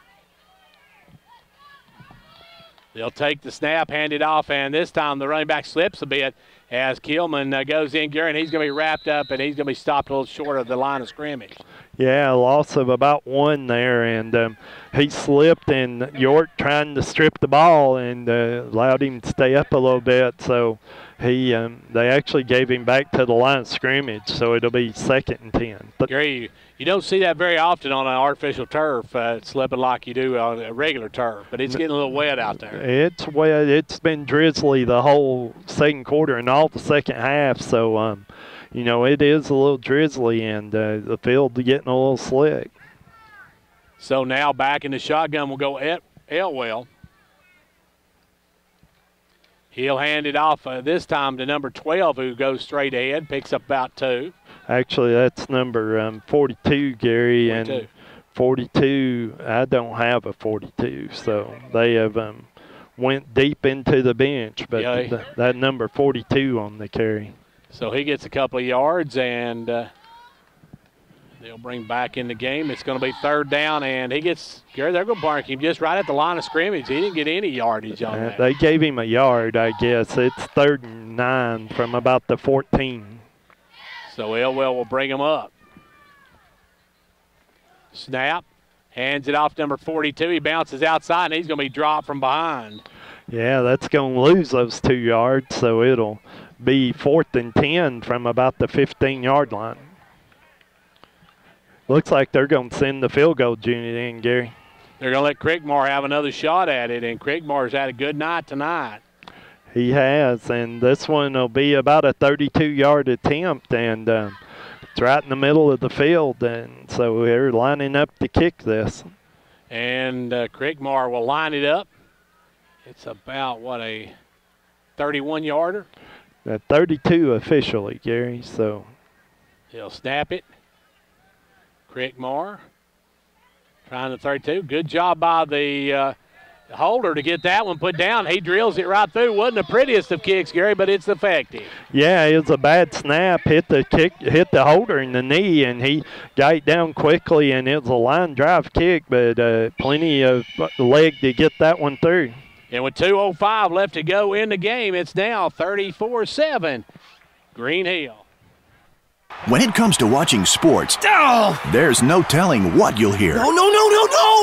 They'll take the snap, hand it off, and this time the running back slips a bit as Kilman goes in, Gary, and he's going to be wrapped up, and he's going to be stopped a little short of the line of scrimmage. Yeah, a loss of about 1 there, and he slipped, and York trying to strip the ball and allowed him to stay up a little bit, so they actually gave him back to the line of scrimmage, so it'll be 2nd and 10. But Gary, you don't see that very often on an artificial turf, slipping like you do on a regular turf, but it's getting a little wet out there. It's wet. It's been drizzly the whole second quarter and all the second half, so it is a little drizzly, and the field getting a little slick. So now back in the shotgun will go Elwell. He'll hand it off this time to number 12, who goes straight ahead, picks up about 2. Actually, that's number 42, Gary, 42. and 42, I don't have a 42, so they have went deep into the bench, but that number 42 on the carry. So he gets a couple of yards, and they'll bring back in the game. It's going to be 3rd down, and he gets, Gary, they're going to park him just right at the line of scrimmage. He didn't get any yardage on that. They gave him a yard, I guess. It's 3rd and 9 from about the 14. So Elwell will bring him up. Snap, hands it off to number 42. He bounces outside, and he's going to be dropped from behind. Yeah, that's going to lose those 2 yards, so it'll be 4th and 10 from about the 15-yard line. Looks like they're going to send the field goal unit in, Gary. They're going to let Creekmore have another shot at it, and Creekmore's had a good night tonight. He has, and this one will be about a 32-yard attempt, and it's right in the middle of the field, and so they're lining up to kick this. And Creekmore will line it up. It's about, a 31-yarder? 32 officially, Gary, so. He'll snap it. Creekmore trying the 32. Good job by the holder to get that one put down. He drills it right through. Wasn't the prettiest of kicks, Gary, but it's effective. Yeah, it was a bad snap. Hit the holder in the knee, and he got it down quickly, and it was a line drive kick, but plenty of leg to get that one through. And with 2:05 left to go in the game, it's now 34-7, Greenhill. When it comes to watching sports, there's no telling what you'll hear. No!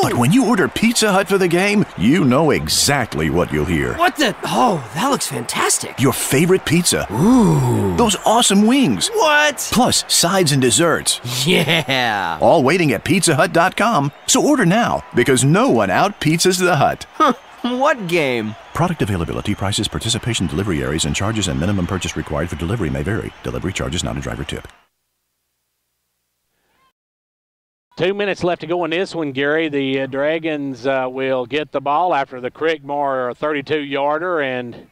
But when you order Pizza Hut for the game, you know exactly what you'll hear. What the? Oh, that looks fantastic. Your favorite pizza. Ooh. Those awesome wings. What? Plus sides and desserts. Yeah. All waiting at pizzahut.com. So order now, because no one out-pizzas the Hut. Huh. What game? Product availability, prices, participation, delivery areas, and charges and minimum purchase required for delivery may vary. Delivery charges not a driver tip. 2 minutes left to go in this one, Gary. The Dragons will get the ball after the Creekmore 32-yarder. And,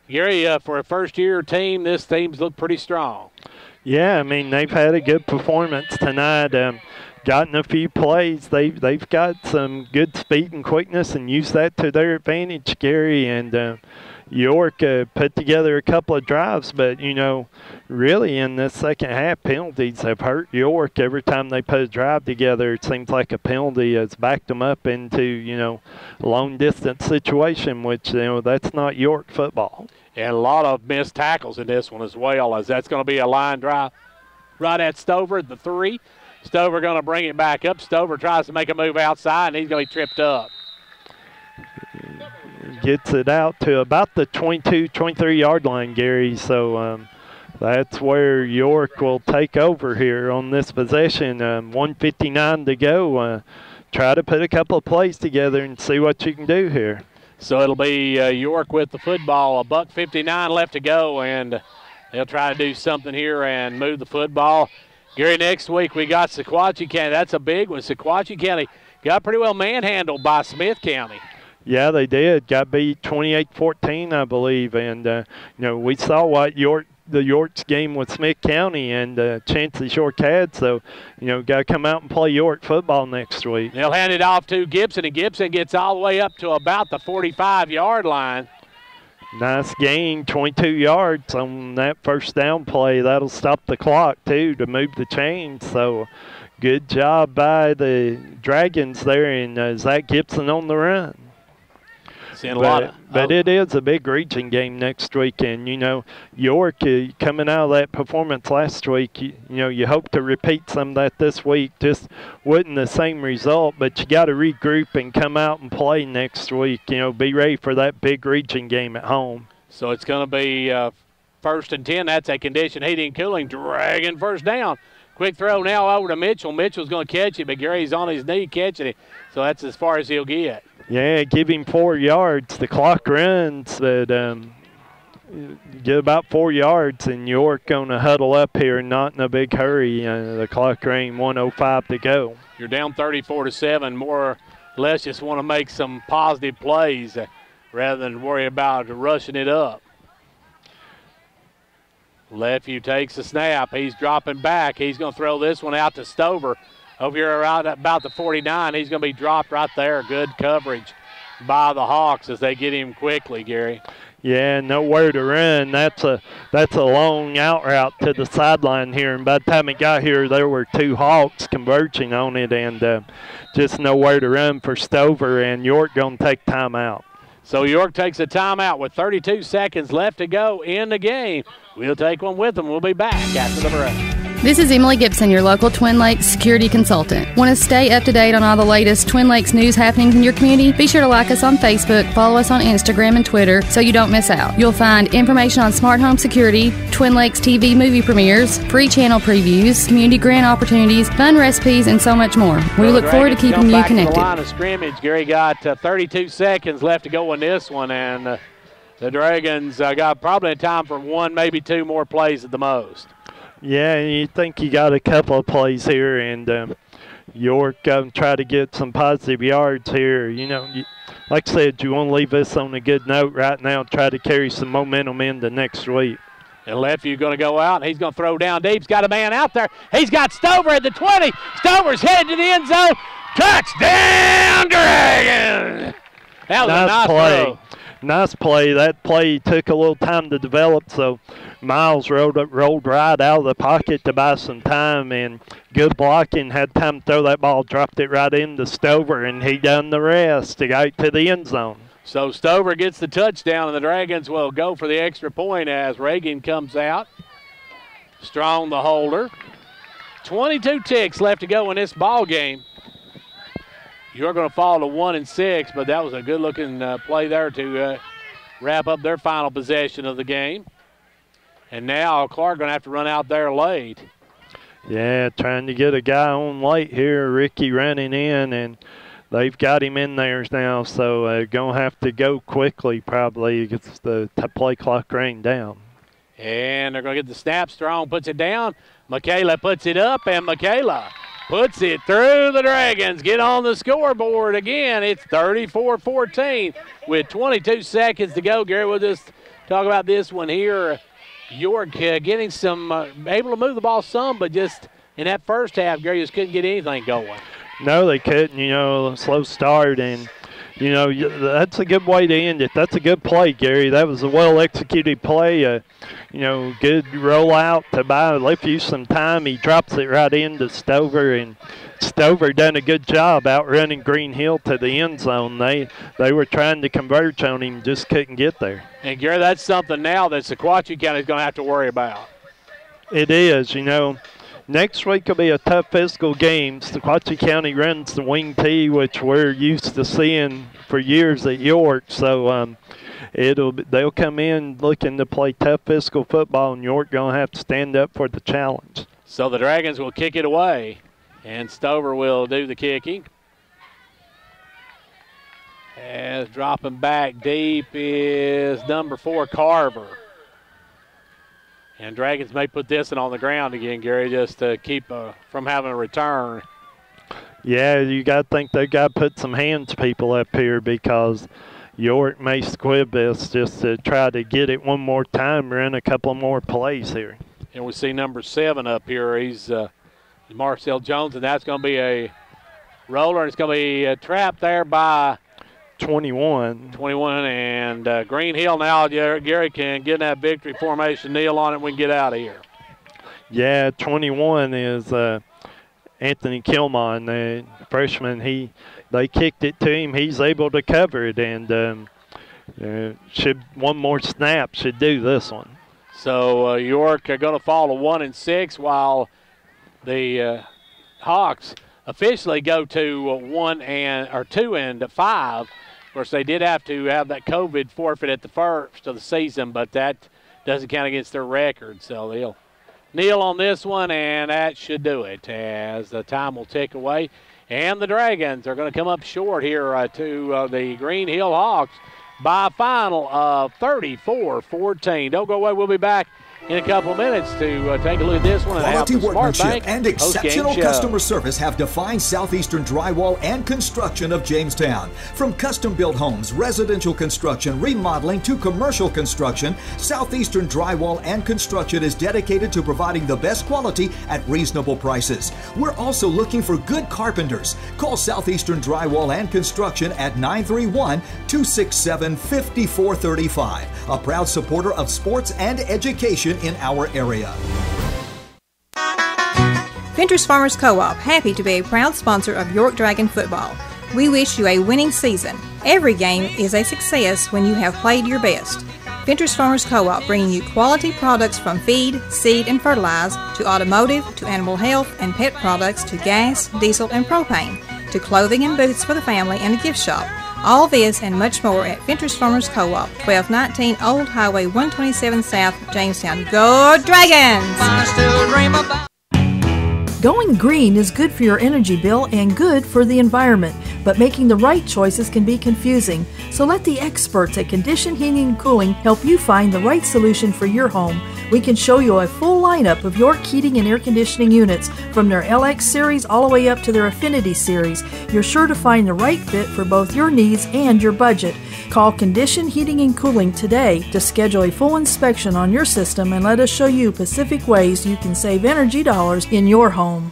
Gary, for a first-year team, this team's looked pretty strong. Yeah, I mean, they've had a good performance tonight. Gotten a few plays. They've got some good speed and quickness and used that to their advantage, Gary. And York put together a couple of drives, but, really in the second half, penalties have hurt York. Every time they put a drive together, it seems like a penalty has backed them up into, a long-distance situation, which, that's not York football. And a lot of missed tackles in this one as well, as that's going to be a line drive right at Stover at the 3. Stover going to bring it back up. Stover tries to make a move outside, and he's going to be tripped up. Gets it out to about the 22, 23-yard line, Gary. So that's where York will take over here on this possession. 1:59 to go. Try to put a couple of plays together and see what you can do here. So it'll be York with the football. $1:59 left to go, and they'll try to do something here and move the football. Gary, next week we got Sequatchie County. That's a big one. Sequatchie County got pretty well manhandled by Smith County. Yeah, they did. Got beat 28-14, I believe. And, we saw what the York's game with Smith County and chances York had. So, got to come out and play York football next week. They'll hand it off to Gibson, and Gibson gets all the way up to about the 45-yard line. Nice gain, 22 yards on that first down play. That'll stop the clock, too, to move the chains. So, good job by the Dragons there, and Zach Gibson on the run. But it is a big region game next week, and York coming out of that performance last week, you hope to repeat some of that this week. Just wasn't the same result, but you got to regroup and come out and play next week. Be ready for that big region game at home. So it's going to be 1st and 10. That's a condition heating and cooling. Dragging first down. Quick throw now over to Mitchell. Mitchell's going to catch it, but Gary's on his knee catching it. So that's as far as he'll get. Yeah, give him 4 yards. The clock runs, but get about 4 yards, and York going to huddle up here, not in a big hurry. The clock ran 1:05 to go. You're down 34-7. More or less just want to make some positive plays rather than worry about rushing it up. Lefeview takes the snap. He's dropping back. He's going to throw this one out to Stover. Over here around about the 49, he's going to be dropped right there. Good coverage by the Hawks as they get him quickly, Gary. Yeah, nowhere to run. That's a long out route to the sideline here, and by the time it got here, there were 2 Hawks converging on it, and just nowhere to run for Stover, and York going to take timeout. So York takes a timeout with 32 seconds left to go in the game. We'll take one with them. We'll be back after the break. This is Emily Gibson, your local Twin Lakes security consultant. Want to stay up to date on all the latest Twin Lakes news happenings in your community? Be sure to like us on Facebook, follow us on Instagram and Twitter so you don't miss out. You'll find information on smart home security, Twin Lakes TV movie premieres, free channel previews, community grant opportunities, fun recipes, and so much more. We look forward to keeping you connected. The line of scrimmage, Gary got 32 seconds left to go in this one, and the Dragons got probably time for 1, maybe 2 more plays at the most. Yeah, you think you got a couple of plays here, and York try to get some positive yards here. Like I said, you want to leave this on a good note right now. Try to carry some momentum into next week. And Lefevue going to go out, and he's going to throw down deep. He's got a man out there. He's got Stover at the 20. Stover's headed to the end zone. Touchdown, Dragons! That was a nice play. throw. Nice play. That play took a little time to develop, so Miles rolled right out of the pocket to buy some time, and good blocking. Had time to throw that ball, dropped it right into Stover, and he done the rest to go to the end zone. So Stover gets the touchdown, and the Dragons will go for the extra point as Reagan comes out. Strong, the holder. 22 ticks left to go in this ball game. You're going to fall to 1-6, but that was a good-looking play there to wrap up their final possession of the game. And now Clark going to have to run out there late. Yeah, trying to get a guy on late here. Ricky running in, and they've got him in there now, so going to have to go quickly probably because the play clock ran down. And they're going to get the snap. Strong puts it down. Michaela puts it up, and Michaela puts it through. The Dragons get on the scoreboard again. It's 34-14 with 22 seconds to go. Gary, we'll just talk about this one here. York getting some, able to move the ball some, but just in that first half, Gary just couldn't get anything going. No, they couldn't, slow start, and, that's a good way to end it. That's a good play, Gary. That was a well-executed play. Good rollout to buy Lefevue some time. He drops it right into Stover, and Stover done a good job outrunning Greenhill to the end zone. They were trying to converge on him, just couldn't get there. And, Gary, that's something now that Sequatchie County is going to have to worry about. It is, Next week will be a tough physical game. Sequatchie County runs the wing T, which we're used to seeing for years at York. So they'll come in looking to play tough physical football, and York going to have to stand up for the challenge. So the Dragons will kick it away, and Stover will do the kicking. As dropping back deep is number 4, Carver. And Dragons may put this one on the ground again, Gary, just to keep from having a return. Yeah, you got to think they got to put some hands people up here because York may squib this just to try to get it one more time, run a couple more plays here. And we see number 7 up here. He's Marcel Jones, and that's going to be a roller. It's going to be a trap there by 21, and Greenhill now. Gary can get in that victory formation, kneel on it, we can get out of here. Yeah, 21 is Anthony Kilmon, the freshman. They kicked it to him. He's able to cover it, and one more snap should do this one. So York are going to fall to 1-6, while the Hawks officially go to 2-5. Of course, they did have to have that COVID forfeit at the first of the season, but that doesn't count against their record. So they'll kneel on this one, and that should do it as the time will tick away. And the Dragons are going to come up short here to the Greenhill Hawks by a final of 34-14. Don't go away. We'll be back in a couple of minutes to take a look at this one. Quality workmanship Bank and exceptional customer service have defined Southeastern Drywall and Construction of Jamestown. From custom-built homes, residential construction, remodeling to commercial construction, Southeastern Drywall and Construction is dedicated to providing the best quality at reasonable prices. We're also looking for good carpenters. Call Southeastern Drywall and Construction at 931-267-5435. A proud supporter of sports and education in our area. Venters Farmers Co-op, happy to be a proud sponsor of York Dragon football. We wish you a winning season. Every game is a success when you have played your best. Venters Farmers Co-op, bringing you quality products from feed, seed, and fertilizer, to automotive, to animal health and pet products, to gas, diesel, and propane, to clothing and boots for the family and a gift shop. All this and much more at Venters Farmers Co-op, 1219 Old Highway 127 South, Jamestown. Go Dragons! Going green is good for your energy bill and good for the environment, but making the right choices can be confusing. So let the experts at Condition Heating and Cooling help you find the right solution for your home We can show you a full lineup of York heating and air conditioning units, from their LX series all the way up to their Affinity series. You're sure to find the right fit for both your needs and your budget. Call Condition Heating and Cooling today to schedule a full inspection on your system and let us show you specific ways you can save energy dollars in your home.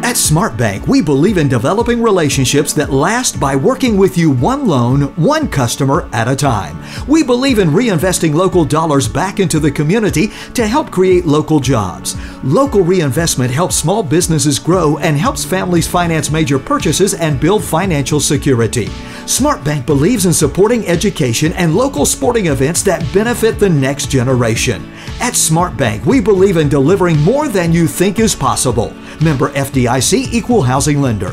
At SmartBank, we believe in developing relationships that last by working with you one loan, one customer at a time. We believe in reinvesting local dollars back into the community to help create local jobs. Local reinvestment helps small businesses grow and helps families finance major purchases and build financial security. SmartBank believes in supporting education and local sporting events that benefit the next generation. At SmartBank, we believe in delivering more than you think is possible. Member FDIC, Equal Housing Lender.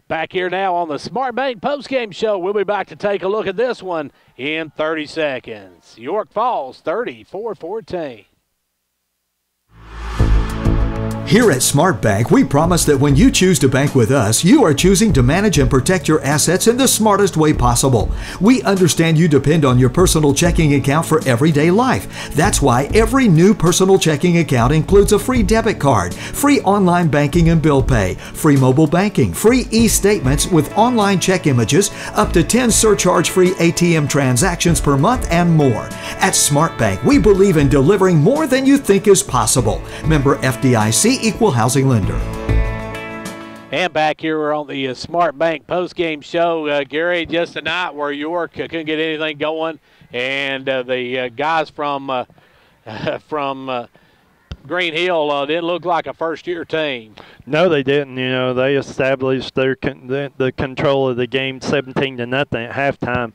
Back here now on the SmartBank postgame show. We'll be back to take a look at this one in 30 seconds. York Falls 34-14. Here at SmartBank, we promise that when you choose to bank with us, you are choosing to manage and protect your assets in the smartest way possible. We understand you depend on your personal checking account for everyday life. That's why every new personal checking account includes a free debit card, free online banking and bill pay, free mobile banking, free e-statements with online check images, up to 10 surcharge-free ATM transactions per month, and more. At SmartBank, we believe in delivering more than you think is possible. Member FDIC, Equal Housing Lender. And back here we're on the SmartBank postgame show. Gary, just a night where York couldn't get anything going, and the guys from Greenhill didn't look like a first-year team. No, they didn't. You know, they established the control of the game 17-0 at halftime,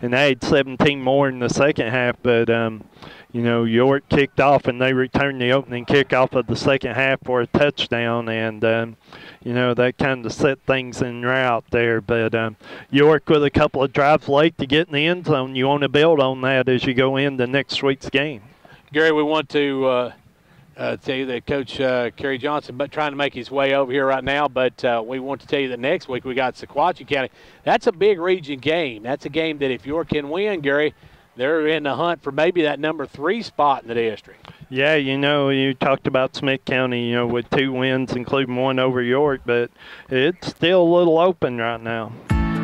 and they had 17 more in the second half. But you know, York kicked off, and they returned the opening kickoff of the second half for a touchdown, and you know, that kind of set things en route there. But York with a couple of drives late to get in the end zone. You want to build on that as you go into next week's game. Gary, we want to tell you that Coach Kerry Johnson trying to make his way over here right now, but we want to tell you that next week we got Sequatchie County. That's a big region game. That's a game that if York can win, Gary, they're in the hunt for maybe that number 3 spot in the district. Yeah, you know, you talked about Smith County, you know, with 2 wins, including one over York, but it's still a little open right now.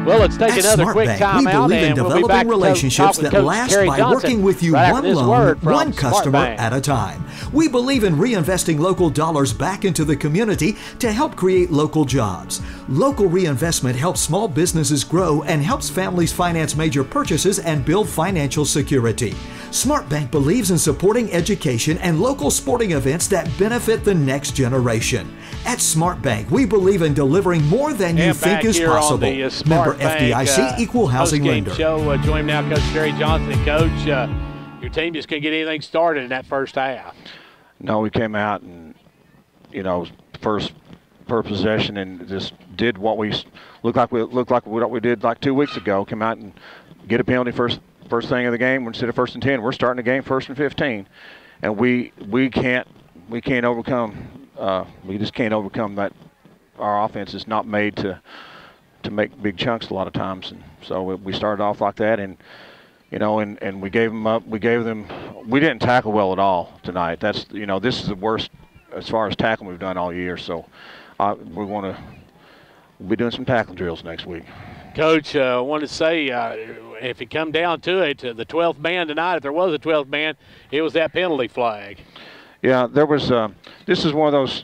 Well, let's take another quick time out, we believe in and we'll be developing back relationships that last Kerry by Johnson working with you right one after this loan, word from one customer SmartBank. at a time. We believe in reinvesting local dollars back into the community to help create local jobs. Local reinvestment helps small businesses grow and helps families finance major purchases and build financial security. SmartBank believes in supporting education and local sporting events that benefit the next generation. At SmartBank, we believe in delivering more than you think is possible. Member FDIC, Equal Housing Lender. Show, join now, Coach Kerry Johnson. Coach, your team just couldn't get anything started in that first half. No, we came out and, you know, first per possession and just did what we looked like what we did like 2 weeks ago. Came out and get a penalty first thing of the game. Instead of 1st and 10, we're starting the game 1st and 15, and we can't overcome. We just can't overcome that. Our offense is not made to make big chunks a lot of times, and so we started off like that, and you know, and we gave them up. We didn't tackle well at all tonight. That's, you know, this is the worst as far as tackling we've done all year. So we'll be doing some tackling drills next week. Coach, I want to say, if it come down to it, the 12th man tonight, if there was a 12th man, it was that penalty flag. Yeah, there was. This is one of those.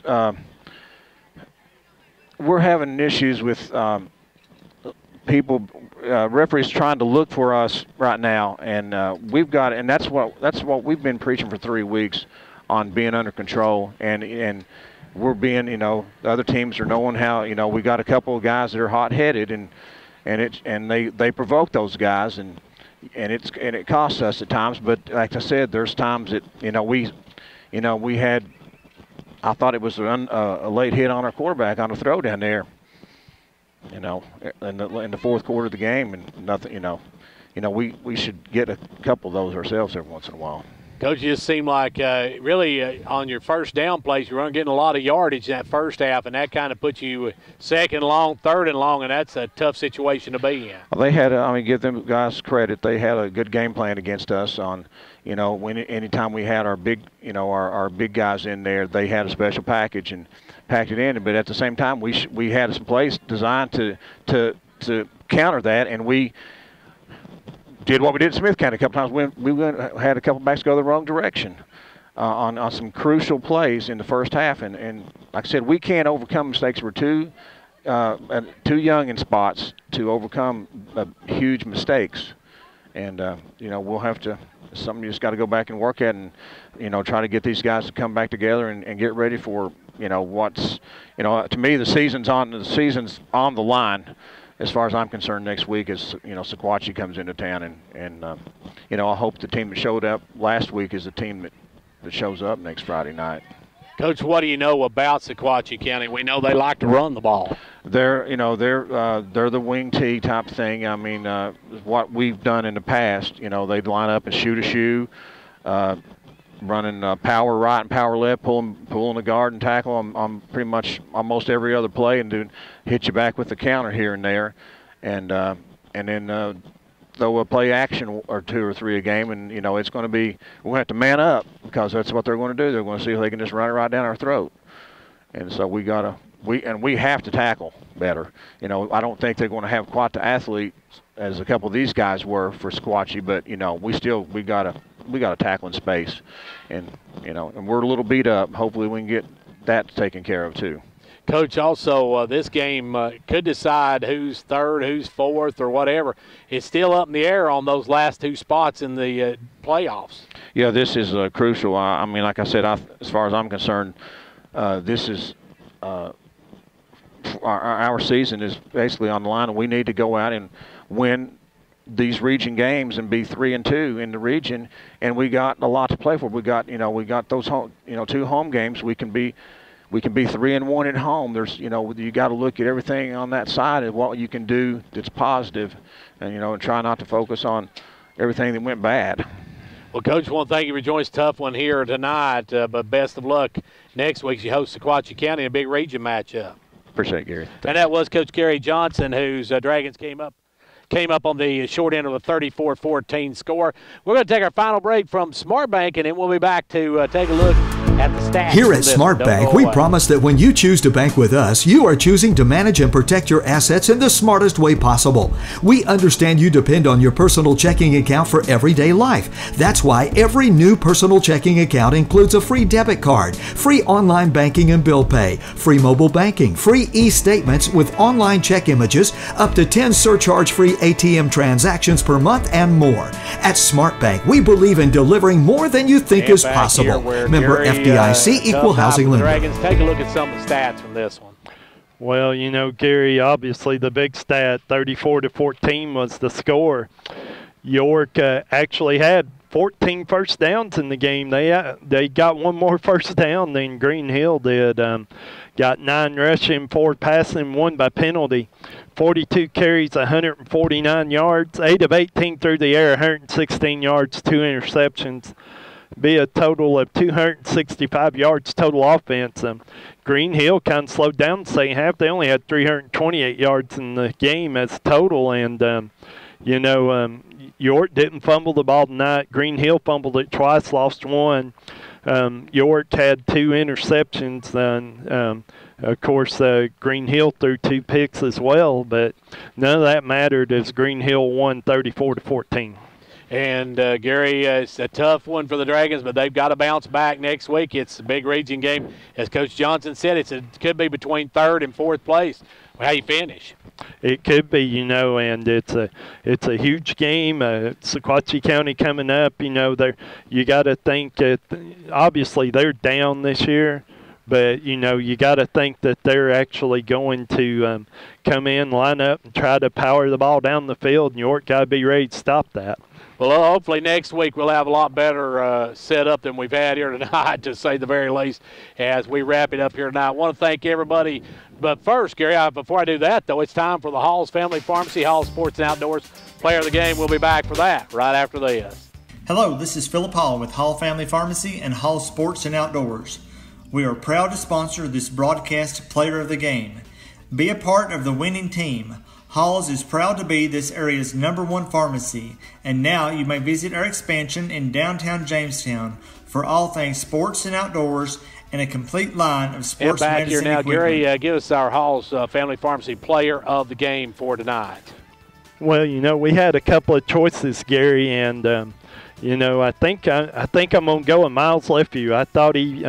We're having issues with people, referees trying to look for us right now, and we've got. And that's what we've been preaching for 3 weeks on being under control, and we're being. You know, the other teams are knowing how. You know, we got a couple of guys that are hot-headed, and they provoke those guys, and it costs us at times. But like I said, there's times that we had. I thought it was a late hit on our quarterback on a throw down there. You know, in the fourth quarter of the game, and nothing. You know, we should get a couple of those ourselves every once in a while. Coach, you just seemed like really on your first down plays, you weren't getting a lot of yardage in that first half, and that kind of puts you second and long, third and long, and that's a tough situation to be in. Well, they had, give them guys credit. They had a good game plan against us on, anytime we had our big, our big guys in there, they had a special package and packed it in. But at the same time, we had some plays designed to counter that, and we did what we did in Smith County a couple times. We had a couple backs go the wrong direction on some crucial plays in the first half. And like I said, we can't overcome mistakes. We're too young in spots to overcome huge mistakes. And, we'll have to – something you just got to go back and work at and, try to get these guys to come back together and get ready for, what's – to me the season's on the line. As far as I'm concerned, next week is, Sequatchie comes into town, and I hope the team that showed up last week is the team that shows up next Friday night. Coach, what do you know about Sequatchie County? We know they like to run the ball. They're the wing tee type thing. I mean, what we've done in the past, they'd line up and shoot a shoe, running power right and power left, pulling the guard and tackle on pretty much almost every other play, and hit you back with the counter here and there, and then throw a play action or two or three a game, and it's going to be, we'll have to man up because that's what they're going to do. They're going to see if they can just run it right down our throat, and so we have to tackle better. I don't think they're going to have quite the athletes as a couple of these guys were for Sequatchie, but we got to tackle in space, and we're a little beat up. Hopefully we can get that taken care of too. Coach, also this game could decide who's third, who's fourth, or whatever. It's still up in the air on those last two spots in the playoffs. Yeah, this is crucial. I mean, like I said, as far as I'm concerned, this is our season is basically on the line, and we need to go out and win these region games and be 3-2 in the region, and we got a lot to play for. We got those home, 2 home games. We can be 3-1 at home. There's you got to look at everything on that side of what you can do that's positive, and and try not to focus on everything that went bad. Well, Coach, I want to thank you for joining us. Tough one here tonight, but best of luck next week. You host Sequatchie County in a big region matchup. Appreciate it, Gary. And that was Coach Gary Johnson, whose Dragons came up on the short end of a 34-14 score. We're going to take our final break from Smart Bank, and then we'll be back to take a look at the stats. Here at Smart Bank, we promise that when you choose to bank with us, you are choosing to manage and protect your assets in the smartest way possible. We understand you depend on your personal checking account for everyday life. That's why every new personal checking account includes a free debit card, free online banking and bill pay, free mobile banking, free e-statements with online check images, up to 10 surcharge-free ATM transactions per month, and more. At Smart Bank, we believe in delivering more than you think is possible. Member FDIC, Equal Housing Lender. Dragons, take a look at some of the stats from this one. Well, Gary, obviously the big stat, 34-14 was the score. York actually had 14 first downs in the game. They got one more first down than Greenhill did. Got 9 rushing, 4 passing, 1 by penalty. 42 carries, 149 yards, 8 of 18 through the air, 116 yards, 2 interceptions. Be a total of 265 yards total offense. Greenhill kind of slowed down the second half. They only had 328 yards in the game as total, and York didn't fumble the ball tonight. Greenhill fumbled it twice, lost 1. York had 2 interceptions, and of course Greenhill threw 2 picks as well, but none of that mattered as Greenhill won 34-14. And, Gary, it's a tough one for the Dragons, but they've got to bounce back next week. It's a big region game. As Coach Johnson said, it could be between 3rd and 4th place. How you finish? It could be, and it's a huge game. Sequatchie County coming up, you got to think that obviously they're down this year, but, you got to think that they're actually going to come in, line up, and try to power the ball down the field, and York got to be ready to stop that. Well, hopefully next week we'll have a lot better setup than we've had here tonight, to say the very least, as we wrap it up here tonight. I want to thank everybody. But first, Gary, before I do that, though, it's time for the Halls Family Pharmacy, Hall Sports and Outdoors Player of the Game. We'll be back for that right after this. Hello, this is Philip Hall with Hall Family Pharmacy and Hall Sports and Outdoors. We are proud to sponsor this broadcast Player of the Game. Be a part of the winning team. Hall's is proud to be this area's #1 pharmacy, and now you may visit our expansion in downtown Jamestown for all things sports and outdoors and a complete line of sports and back medicine here now, equipment. Gary, give us our Hall's Family Pharmacy Player of the Game for tonight. Well, we had a couple of choices, Gary, and I think I'm gonna go with Miles Lefevue. I thought he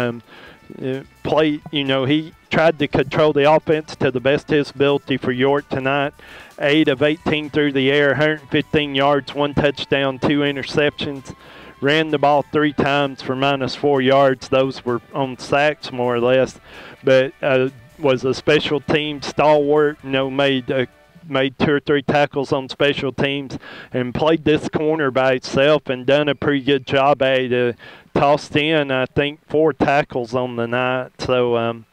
played. He tried to control the offense to the best of his ability for York tonight. 8 of 18 through the air, 115 yards, 1 touchdown, 2 interceptions. Ran the ball 3 times for -4 yards. Those were on sacks, more or less. But was a special team stalwart. Made 2 or 3 tackles on special teams and played this corner by itself and done a pretty good job at it. Tossed in, I think, 4 tackles on the night. So,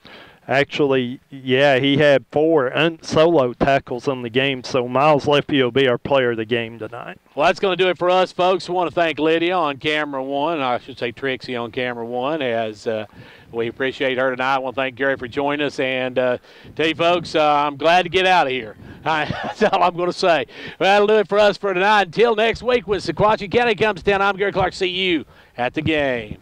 actually, yeah, he had 4 solo tackles on the game. So Miles Lefevue will be our player of the game tonight. Well, that's going to do it for us, folks. We want to thank Lydia on camera 1. I should say Trixie on camera 1, as we appreciate her tonight. I want to thank Gary for joining us. And tell you, folks, I'm glad to get out of here. That's all I'm going to say. Well, that'll do it for us for tonight. Until next week when Sequatchie County comes down, I'm Gary Clark. See you at the game.